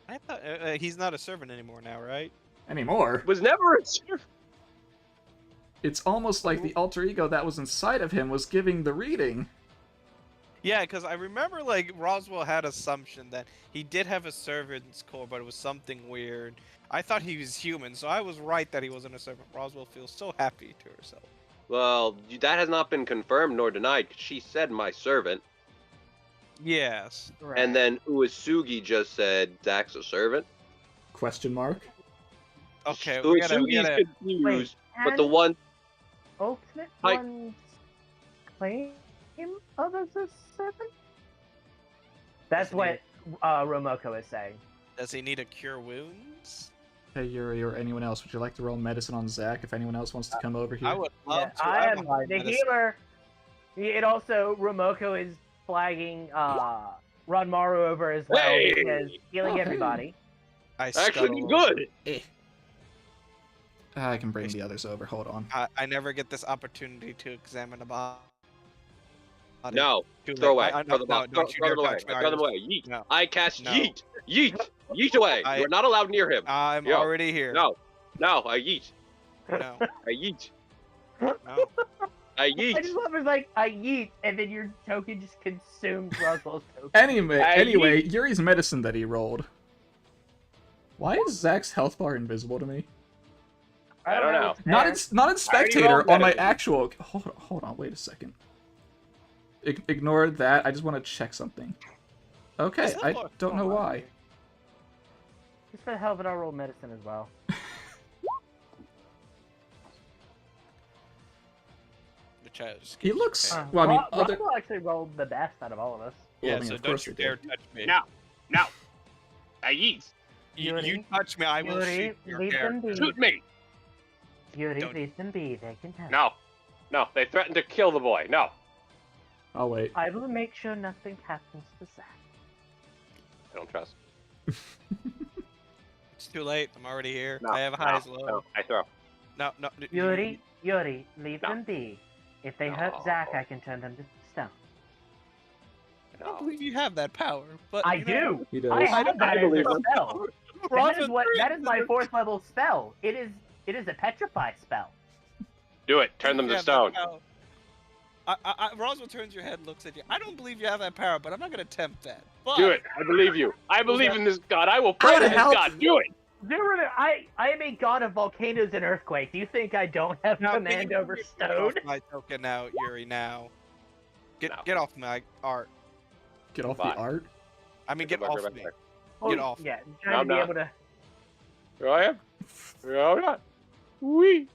I thought he's not a servant anymore now, right?
Anymore.
Was never a servant.
It's almost like the alter ego that was inside of him was giving the reading.
Yeah, because I remember like Roswell had assumption that he did have a servant's core, but it was something weird. I thought he was human, so I was right that he wasn't a servant. Roswell feels so happy to herself.
Well, that has not been confirmed nor denied. 'Cause she said my servant,
Yes.
Right.
and then Uesugi just said Zach's a servant.
Question mark.
Okay, we gotta.
Uesugi's confused,
Wait,
but the
can
one
Ultimate
I-
One's claim others as servant? That's what Romoko is saying.
Does he need a cure wounds?
Hey Yuri or anyone else, would you like to roll medicine on Zach if anyone else wants to come over here?
I would love to.
I
have
am
a high
the
medicine.
healer. It also Romoko is flagging Ranmaru over as well
Hey!
because healing
Oh, hey.
everybody.
I
Actually
scuttle.
good.
I can bring the others over. Hold on.
I never get this opportunity to examine a body.
No.
Too
Throw
late.
away.
No,
Throw them
no,
out.
don't you
Throw
dare
them away.
touch me.
Throw them away. Yeet.
No.
I cast
No.
yeet. Yeet. Yeet away.
I-
You're not allowed near him.
I'm
Yo,
already here.
No. No. I yeet.
No.
I yeet.
No.
I
I just
yeet.
love it like I yeet, and then your token just consumes Russell's token.
Anyway, Yuri's medicine that he rolled. Why is Zach's health bar invisible to me?
I don't know.
It's
Not
there.
in not in
already
spectator
rolled
on my
medicine.
actual. Hold on. Wait a second. Ignore that. I just want to check something. Okay,
Is that
I
what-
don't know
Oh,
why.
Just for the hell of it, I'll roll medicine as well.
The chat just
He
keeps
looks.
preparing.
Well, I mean,
Russell actually rolled the best out of all of us.
Well,
Yeah,
I mean,
so
of
don't
course
you
they
dare
did.
touch me.
No. No. I yeet.
You
Yuri?
touch me, I will
Yuri,
shoot your
leave
hair.
them be.
Shoot me.
Yuri,
Don't-
leave them be. They can help.
No. No. They threatened to kill the boy. No.
I'll wait.
I will make sure nothing happens to Zach.
I don't trust.
It's too late. I'm already here.
No.
I have
no,
highs low.
No. I throw.
No, no.
Yuri, leave
No.
them be. If they hurt
No.
Zach, I can turn them to stone.
I don't
No.
believe you have that power. But
I
you know,
do.
He does.
I have that as
believe
a
him.
spell. That is my 4th level spell. It is a petrify spell.
Do it. Turn them
You
to
have that
stone.
power. Roswell turns your head, looks at you. I don't believe you have that power, but I'm not gonna tempt that. But
Do it. I believe you. I believe
that-
in this god. I will pray
How
to
the
this
hell-
god. Do it.
I am a god of volcanoes and earthquakes. Do you think I don't have
Now,
command
can you
over
get
stone?
off my token now, Yuri. Now,
No.
get off my art.
Get off
Fine.
the art.
I mean,
Get
get
the
off
fucker back
me.
there.
Get off.
Yeah,
No,
trying to
I'm
be
not.
able to.
Here I am. Here I am. Wee.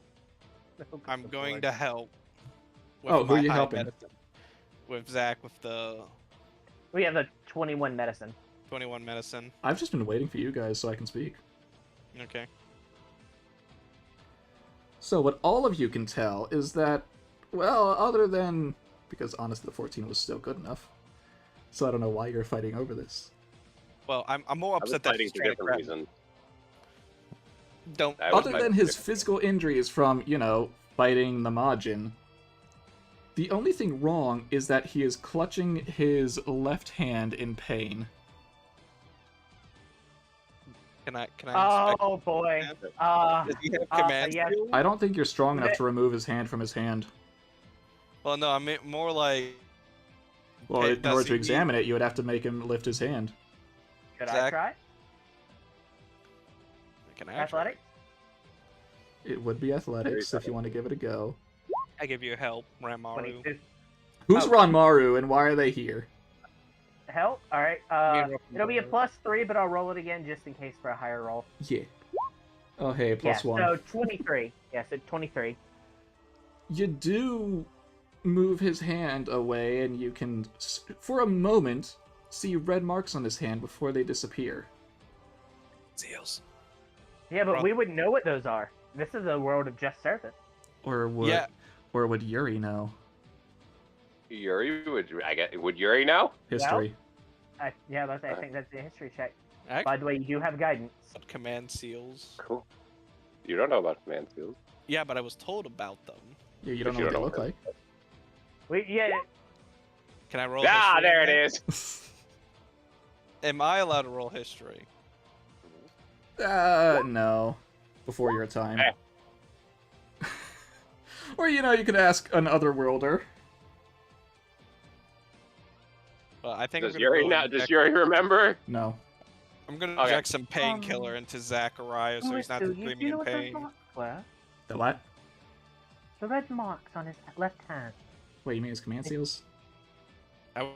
I'm going to help. With
Oh, who
my
are you
high
helping?
medicine. With Zach with the
We have a 21 medicine.
21 medicine.
I've just been waiting for you guys so I can speak.
Okay.
So what all of you can tell is that, well, other than because honestly the 14 was still good enough. So I don't know why you're fighting over this.
Well, I'm more
I was
upset that
fighting
he's
for
trying to
different
grab.
reasons.
Don't.
I was
Other
fighting
than
for
his
different
physical injuries from, fighting the Majin, the only thing wrong is that he is clutching his left hand in pain.
Can I inspect?
Oh boy.
Does he have command
yes.
skills?
I don't think you're strong enough
Okay.
to remove his hand from his hand.
Well, no, I mean more like.
Well,
Okay,
in
does
order to
he
examine it, you would have to make him lift his hand.
Should I
Zach?
try?
Can I
Athletic?
It would be athletics if you want to give it a go.
I give you help, Ramaru.
22.
Who's
Oh.
Ranmaru and why are they here?
Help? Alright.
and Ruffalo.
It'll be a +3, but I'll roll it again just in case for a higher roll.
Yeah. Oh, hey, plus
yeah,
one.
So 23. Yeah, so 23.
You do move his hand away, and you can, for a moment, see red marks on his hand before they disappear.
Seals.
Yeah, but
Ruff-
we wouldn't know what those are. This is a world of just surface.
Or would,
Yeah.
or would Yuri know?
Yuri would Yuri know?
History.
I think that's the history check.
I
By the way, you do have guidance.
got command seals.
Cool. You don't know about command skills.
Yeah, but I was told about them.
Yeah, you don't
But
know
you
what they
don't
look
know.
like.
Yeah,
Can I roll?
Ah,
history
there it
again?
is.
Am I allowed to roll history?
No. Before your time.
Eh.
Or, you could ask an otherworlder.
Well, I think
Does
I'm gonna
Yuri
go
not? Does
inject-
Yuri remember?
No.
I'm gonna
Okay.
inject some painkiller into Zacharias so he's not
do
screaming
you know
in
what those
pain.
marks were?
The what?
The red marks on his left hand.
Wait, you mean his command seals?
I-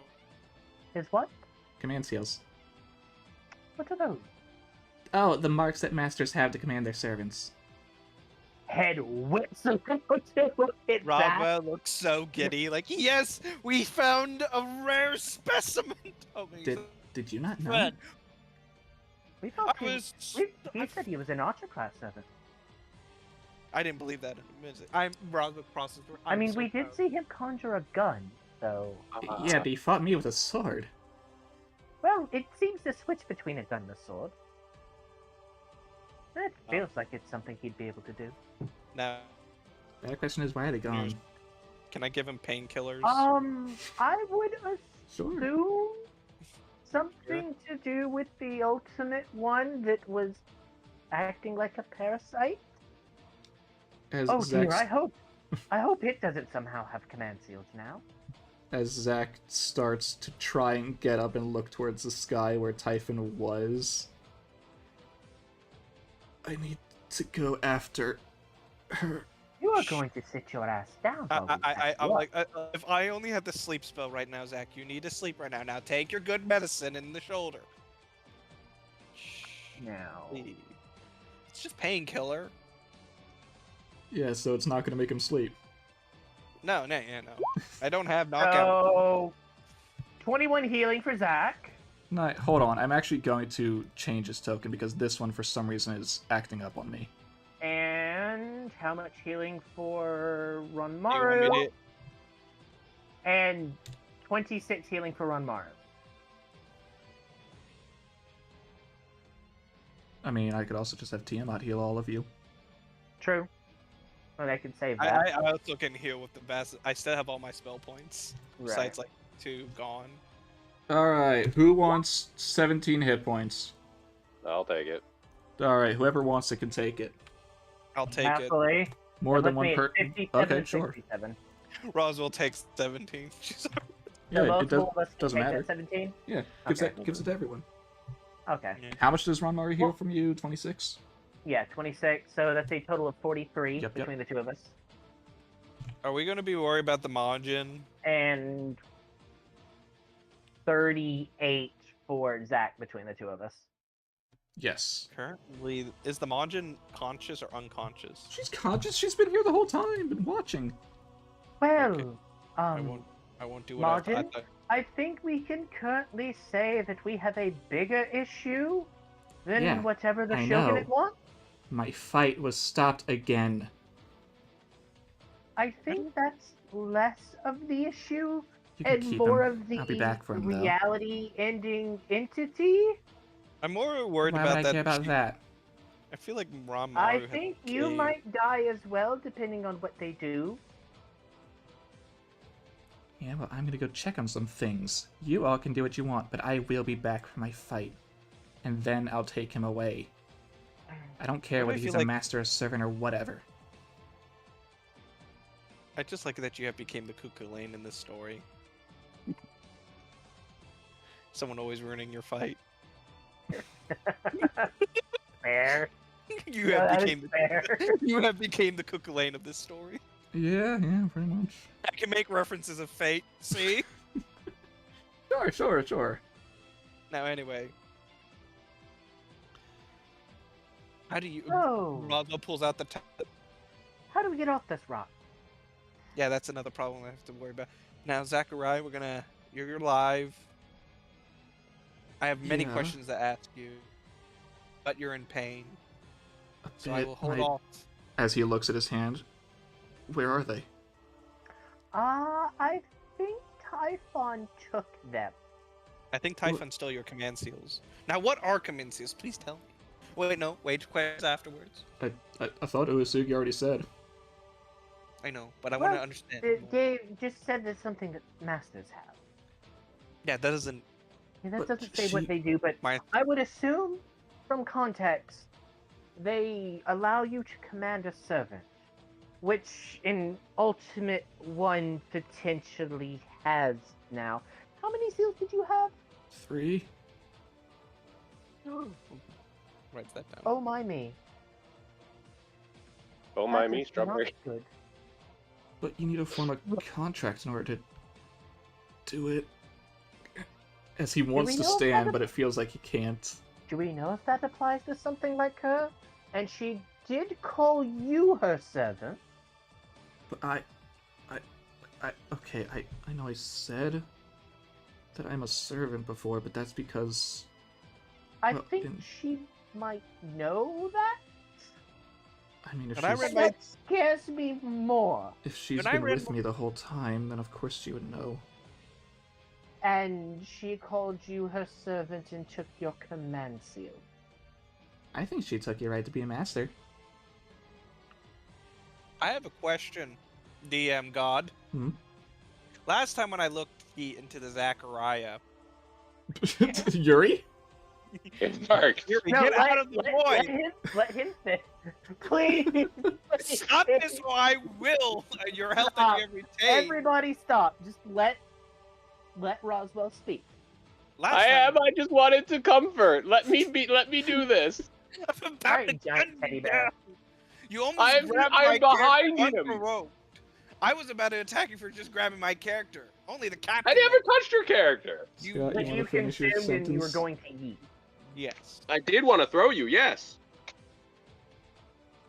His what?
Command seals.
What are those?
Oh, the marks that masters have to command their servants.
Head whips around to look at that.
Rava looks so giddy, like, yes, we found a rare specimen. Oh,
Did you not know?
Fred.
We thought
I was.
he said he was an Archer class 7.
I didn't believe that in a minute. I'm Roswell process.
I mean, we did see him conjure a gun, so...
Yeah, but he fought me with a sword.
Well, it seems to switch between a gun and a sword. It feels like it's something he'd be able to do.
Now,
The question is, why are they gone?
can I give him painkillers?
I would
Sure.
assume something to do with the ultimate one that was acting like a parasite.
As
Oh dear,
Zach's-
I hope it doesn't somehow have command seals now.
As Zach starts to try and get up and look towards the sky where Typhon was. I need to go after her.
You are going to sit your ass down. while we back
I'm
you up.
like, if I only had the sleep spell right now, Zach, you need to sleep right now. Now take your good medicine in the shoulder.
No.
Please. It's just painkiller.
Yeah, so it's not going to make him sleep.
No. I don't have knockout.
So, 21 healing for Zach.
No, hold on. I'm actually going to change his token because this one, for some reason, is acting up on me.
And how much healing for
You want me
Ronmaru?
to-
And 26 healing for Ronmaru.
I mean, I could also just have Tiamat heal all of you.
True. Well, I can save that.
I also can heal with the best. I still have all my spell points. Besides, like, 2 gone.
Alright, who wants 17 hit points?
I'll take it.
Alright, whoever wants it can take it.
I'll take
Happily.
More
It
than
left
one
me at
per...
57,
Okay, sure.
67.
it. Roswell takes 17.
So
Yeah, it
multiple of us can
doesn't
take
matter.
that 17?
Yeah,
Okay.
gives it to everyone.
Okay.
How much does Ronmaru heal from you? 26?
Yeah, 26. So that's a total of 43
Yep.
between the two of us.
Are we going to be worried about the Majin?
And 38 for Zach between the two of us.
Yes.
Currently, is the Majin conscious or unconscious?
She's conscious. She's been here the whole time, been watching.
Well,
Okay. I won't do what I
Majin?
thought.
I think we can currently say that we have a bigger issue than
Yeah,
whatever the
I
Shogunate
know.
wants.
My fight was stopped again.
I think that's less of the issue
You can
and
keep
more
him.
of the
I'll be back for him, though.
reality-ending entity.
I'm more worried
Why
about
would I
that.
care about that?
I feel like Ranmaru
I
has
think
a
you
cave.
might die as well, depending on what they do.
Yeah, well, I'm gonna go check on some things. You all can do what you want, but I will be back for my fight. And then I'll take him away. I don't care
Why do I
whether he's
feel
a
like-
master or servant or whatever.
I just like that you have became the Cuckoo Lane in this story. Someone always ruining your fight.
Fair.
You
Yeah,
have
that is
became the
fair.
you have became the Cuckoo Lane of this story.
Yeah, pretty much.
I can make references of fate. See?
Sure.
Now, anyway. How do you?
Oh,
Roswell pulls out the.
how do we get off this rock?
Yeah, that's another problem I have to worry about. Now, Zachariah, you're live. I have many
Yeah.
questions to ask you, but you're in pain,
A
so I
bit,
will hold
like-
off.
As he looks at his hand, where are they?
I think Typhon took them.
I think Typhon's still your command seals. Now, what are command seals? Please tell me. Wait, no. Wait, questions afterwards.
I thought Uesugi already said.
I know, but I
Well,
want to understand.
It
more.
gave, just said it's something that masters have.
Yeah, that doesn't.
Yeah, that
But
doesn't say what
she-
they do, but
My-
I would assume, from context, they allow you to command a servant, which in Ultimate 1 potentially has now. How many seals did you have?
3?
Write that down.
Oh my me.
Oh my
That
me,
is
strawberry.
not good.
But you need to form a contract in order to do it. As he wants
we
to
know if
stand,
that-
but it feels like he can't.
Do we know if that applies to something like her? And she did call you her servant.
But okay, I know I said that I'm a servant before, but that's because
I
Well,
think
in-
she might know that.
I mean, if
When I read
she's,
my-
That scares me more.
if she's
when I
been
read
with me the whole time, then of course she would know.
And she called you her servant and took your command seal.
I think she took your right to be a master.
I have a question, DM God.
Hmm?
Last time when I looked into the Zachariah,
Yuri?
It's Mark.
get out of the void.
Let him fit. Please.
Stop this, or I will. Your health and your retain.
Everybody stop. Just let Roswell speak.
Last
I
time,
am. I just wanted to comfort. Let me do this.
I'm about
Alright,
to
giant
gun
teddy
you
bear.
down. You almost
I'm
grabbed my
behind
character
him.
unprovoked. I was about to attack you for just grabbing my character. Only the captain.
I never touched your character.
Scott,
But
wanna
you
finish your
consumed and you were
sentence?
going to eat.
Yes.
I did want to throw you. Yes.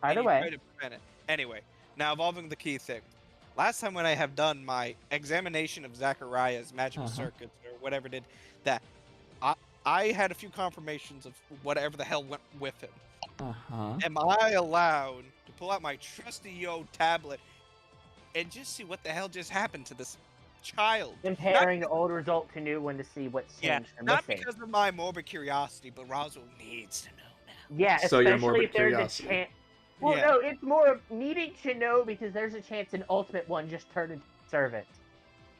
Either
And you
way,
tried to prevent it. Anyway, now evolving the key thing. Last time when I have done my examination of Zacharias' magical circuits or whatever did that, I had a few confirmations of whatever the hell went with him.
Uh-huh.
Am I allowed to pull out my trusty Yo tablet and just see what the hell just happened to this child?
comparing the old result to new one to see what's
Yeah,
changed or
not
missing.
because of my morbid curiosity, but Roswell needs to know now.
Yeah,
So your
especially
morbid
if there's
curiosity.
a chance. Well,
Yeah.
no, it's more of needing to know because there's a chance an ultimate one just turned into a servant.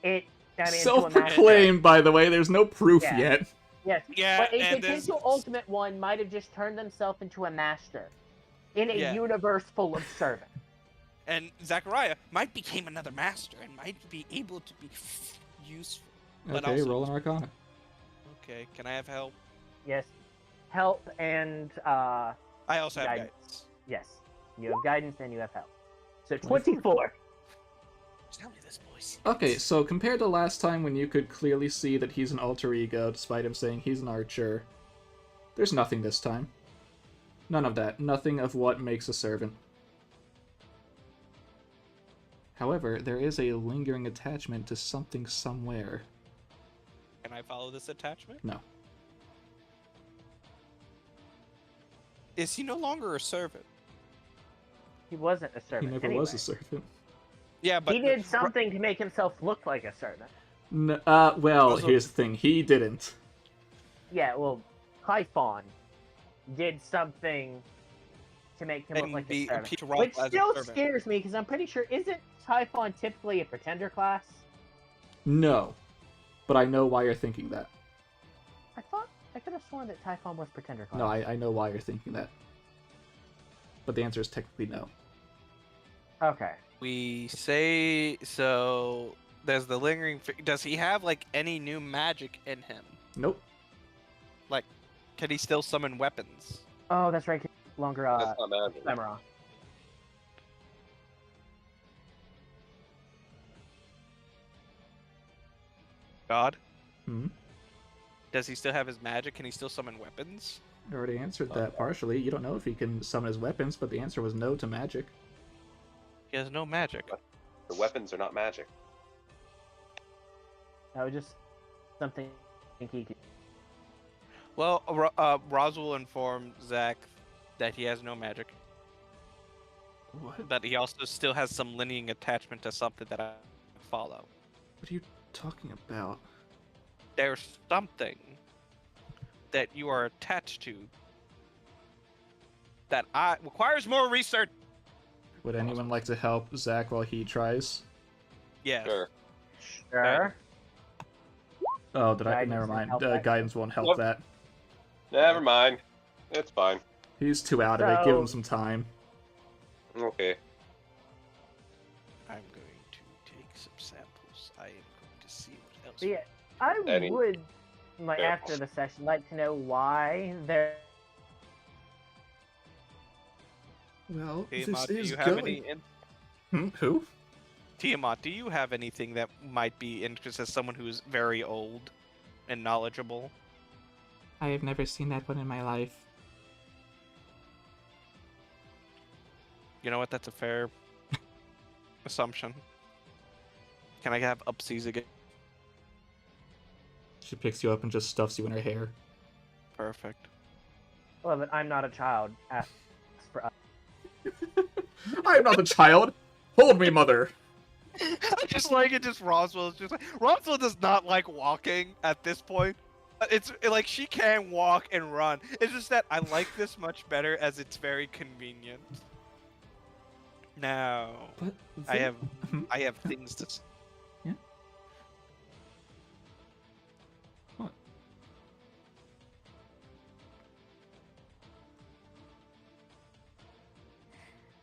Into a master.
Self-proclaimed, by the way. There's no proof
Yeah.
yet.
Yes,
Yeah,
but a
and there's-
potential ultimate one might have just turned themselves into a master in a
Yeah.
universe full of servants.
And Zachariah might become another master and might be able to be useful. But
Okay,
also-
roll an Arcana.
Okay, can I have help?
Yes, help and
I also have
Guidance.
guidance.
yes, you have guidance and you have help. So
24.
24.
Just tell me this, boys.
Okay, so compared to last time when you could clearly see that he's an alter ego, despite him saying he's an archer, there's nothing this time. None of that. Nothing of what makes a servant. However, there is a lingering attachment to something somewhere.
Can I follow this attachment?
No.
Is he no longer a servant?
He wasn't a
He
servant.
never
anyway.
was a servant.
Yeah, but
He did something to make himself look like a servant.
Well,
Also-
here's the thing. He didn't.
Yeah, well, Typhon did something to make him look
And
like a
be
servant.
appear to Roswell
Which
as a
still
servant.
scares me because I'm pretty sure isn't Typhon typically a pretender class?
No. But I know why you're thinking that.
I could have sworn that Typhon was pretender class.
No, I know why you're thinking that. But the answer is technically no.
Okay.
We say so. There's the lingering. Does he have like any new magic in him?
Nope.
Like, can he still summon weapons?
Oh, that's right. Longer
That's not magic.
Ephemeron.
God,
Hmm?
does he still have his magic? Can he still summon weapons?
I already answered that partially. You don't know if he can summon his weapons, but the answer was no to magic.
He has no magic.
The weapons are not magic.
That was just something I think he could.
Well, Roswell informed Zach that he has no magic,
What?
but he also still has some linear attachment to something that I follow.
What are you talking about?
There's something that you are attached to that requires more research.
Would anyone like to help Zach while he tries?
Yes.
Sure.
Sure.
Oh, did I?
Guidance
Never
won't
mind.
help that.
Guidance won't help
Nope.
that.
Never mind. It's fine.
He's too out of it. Give him
So-
some time.
Okay.
I'm going to take some samples. I am going to see what else.
But yeah, I
Any-
would, like,
Yeah.
after the session, like to know why there.
Well,
Tiamat, do
this is
you have
going.
any?
Who?
Tiamat, do you have anything that might be interesting as someone who's very old and knowledgeable?
I have never seen that one in my life.
You know what? That's a fair assumption. Can I have upsies again?
She picks you up and just stuffs you in her hair.
Perfect.
Well, but I'm not a child. Asks for
I am not the child. Hold me, mother.
I just like it. Just Roswell is just like Roswell does not like walking at this point. It's like she can walk and run. It's just that I like this much better as it's very convenient. Now
But
I
then-
have things to.
Yeah. What?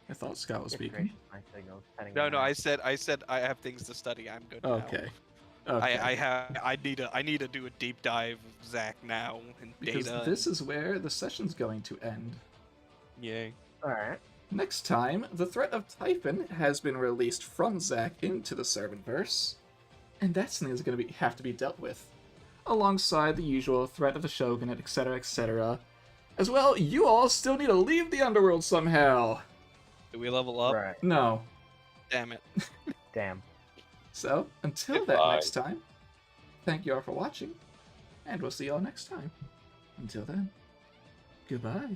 I thought Scott was speaking.
My signal's cutting
No,
in
no.
and
I said I have things to study. I'm good now.
Okay. Okay.
I need to do a deep dive of Zach now and
because
data.
this is where the session's going to end.
Yay.
out. Alright.
Next time, the threat of Typhon has been released from Zack into the Servantverse, and that's something that's going to have to be dealt with, alongside the usual threat of the Shogunate, etc., etc. As well, you all still need to leave the Underworld somehow.
Do we level up?
Right.
No.
Damn it.
Damn.
So, until that
Goodbye.
next time, thank you all for watching, and we'll see you all next time. Until then, goodbye.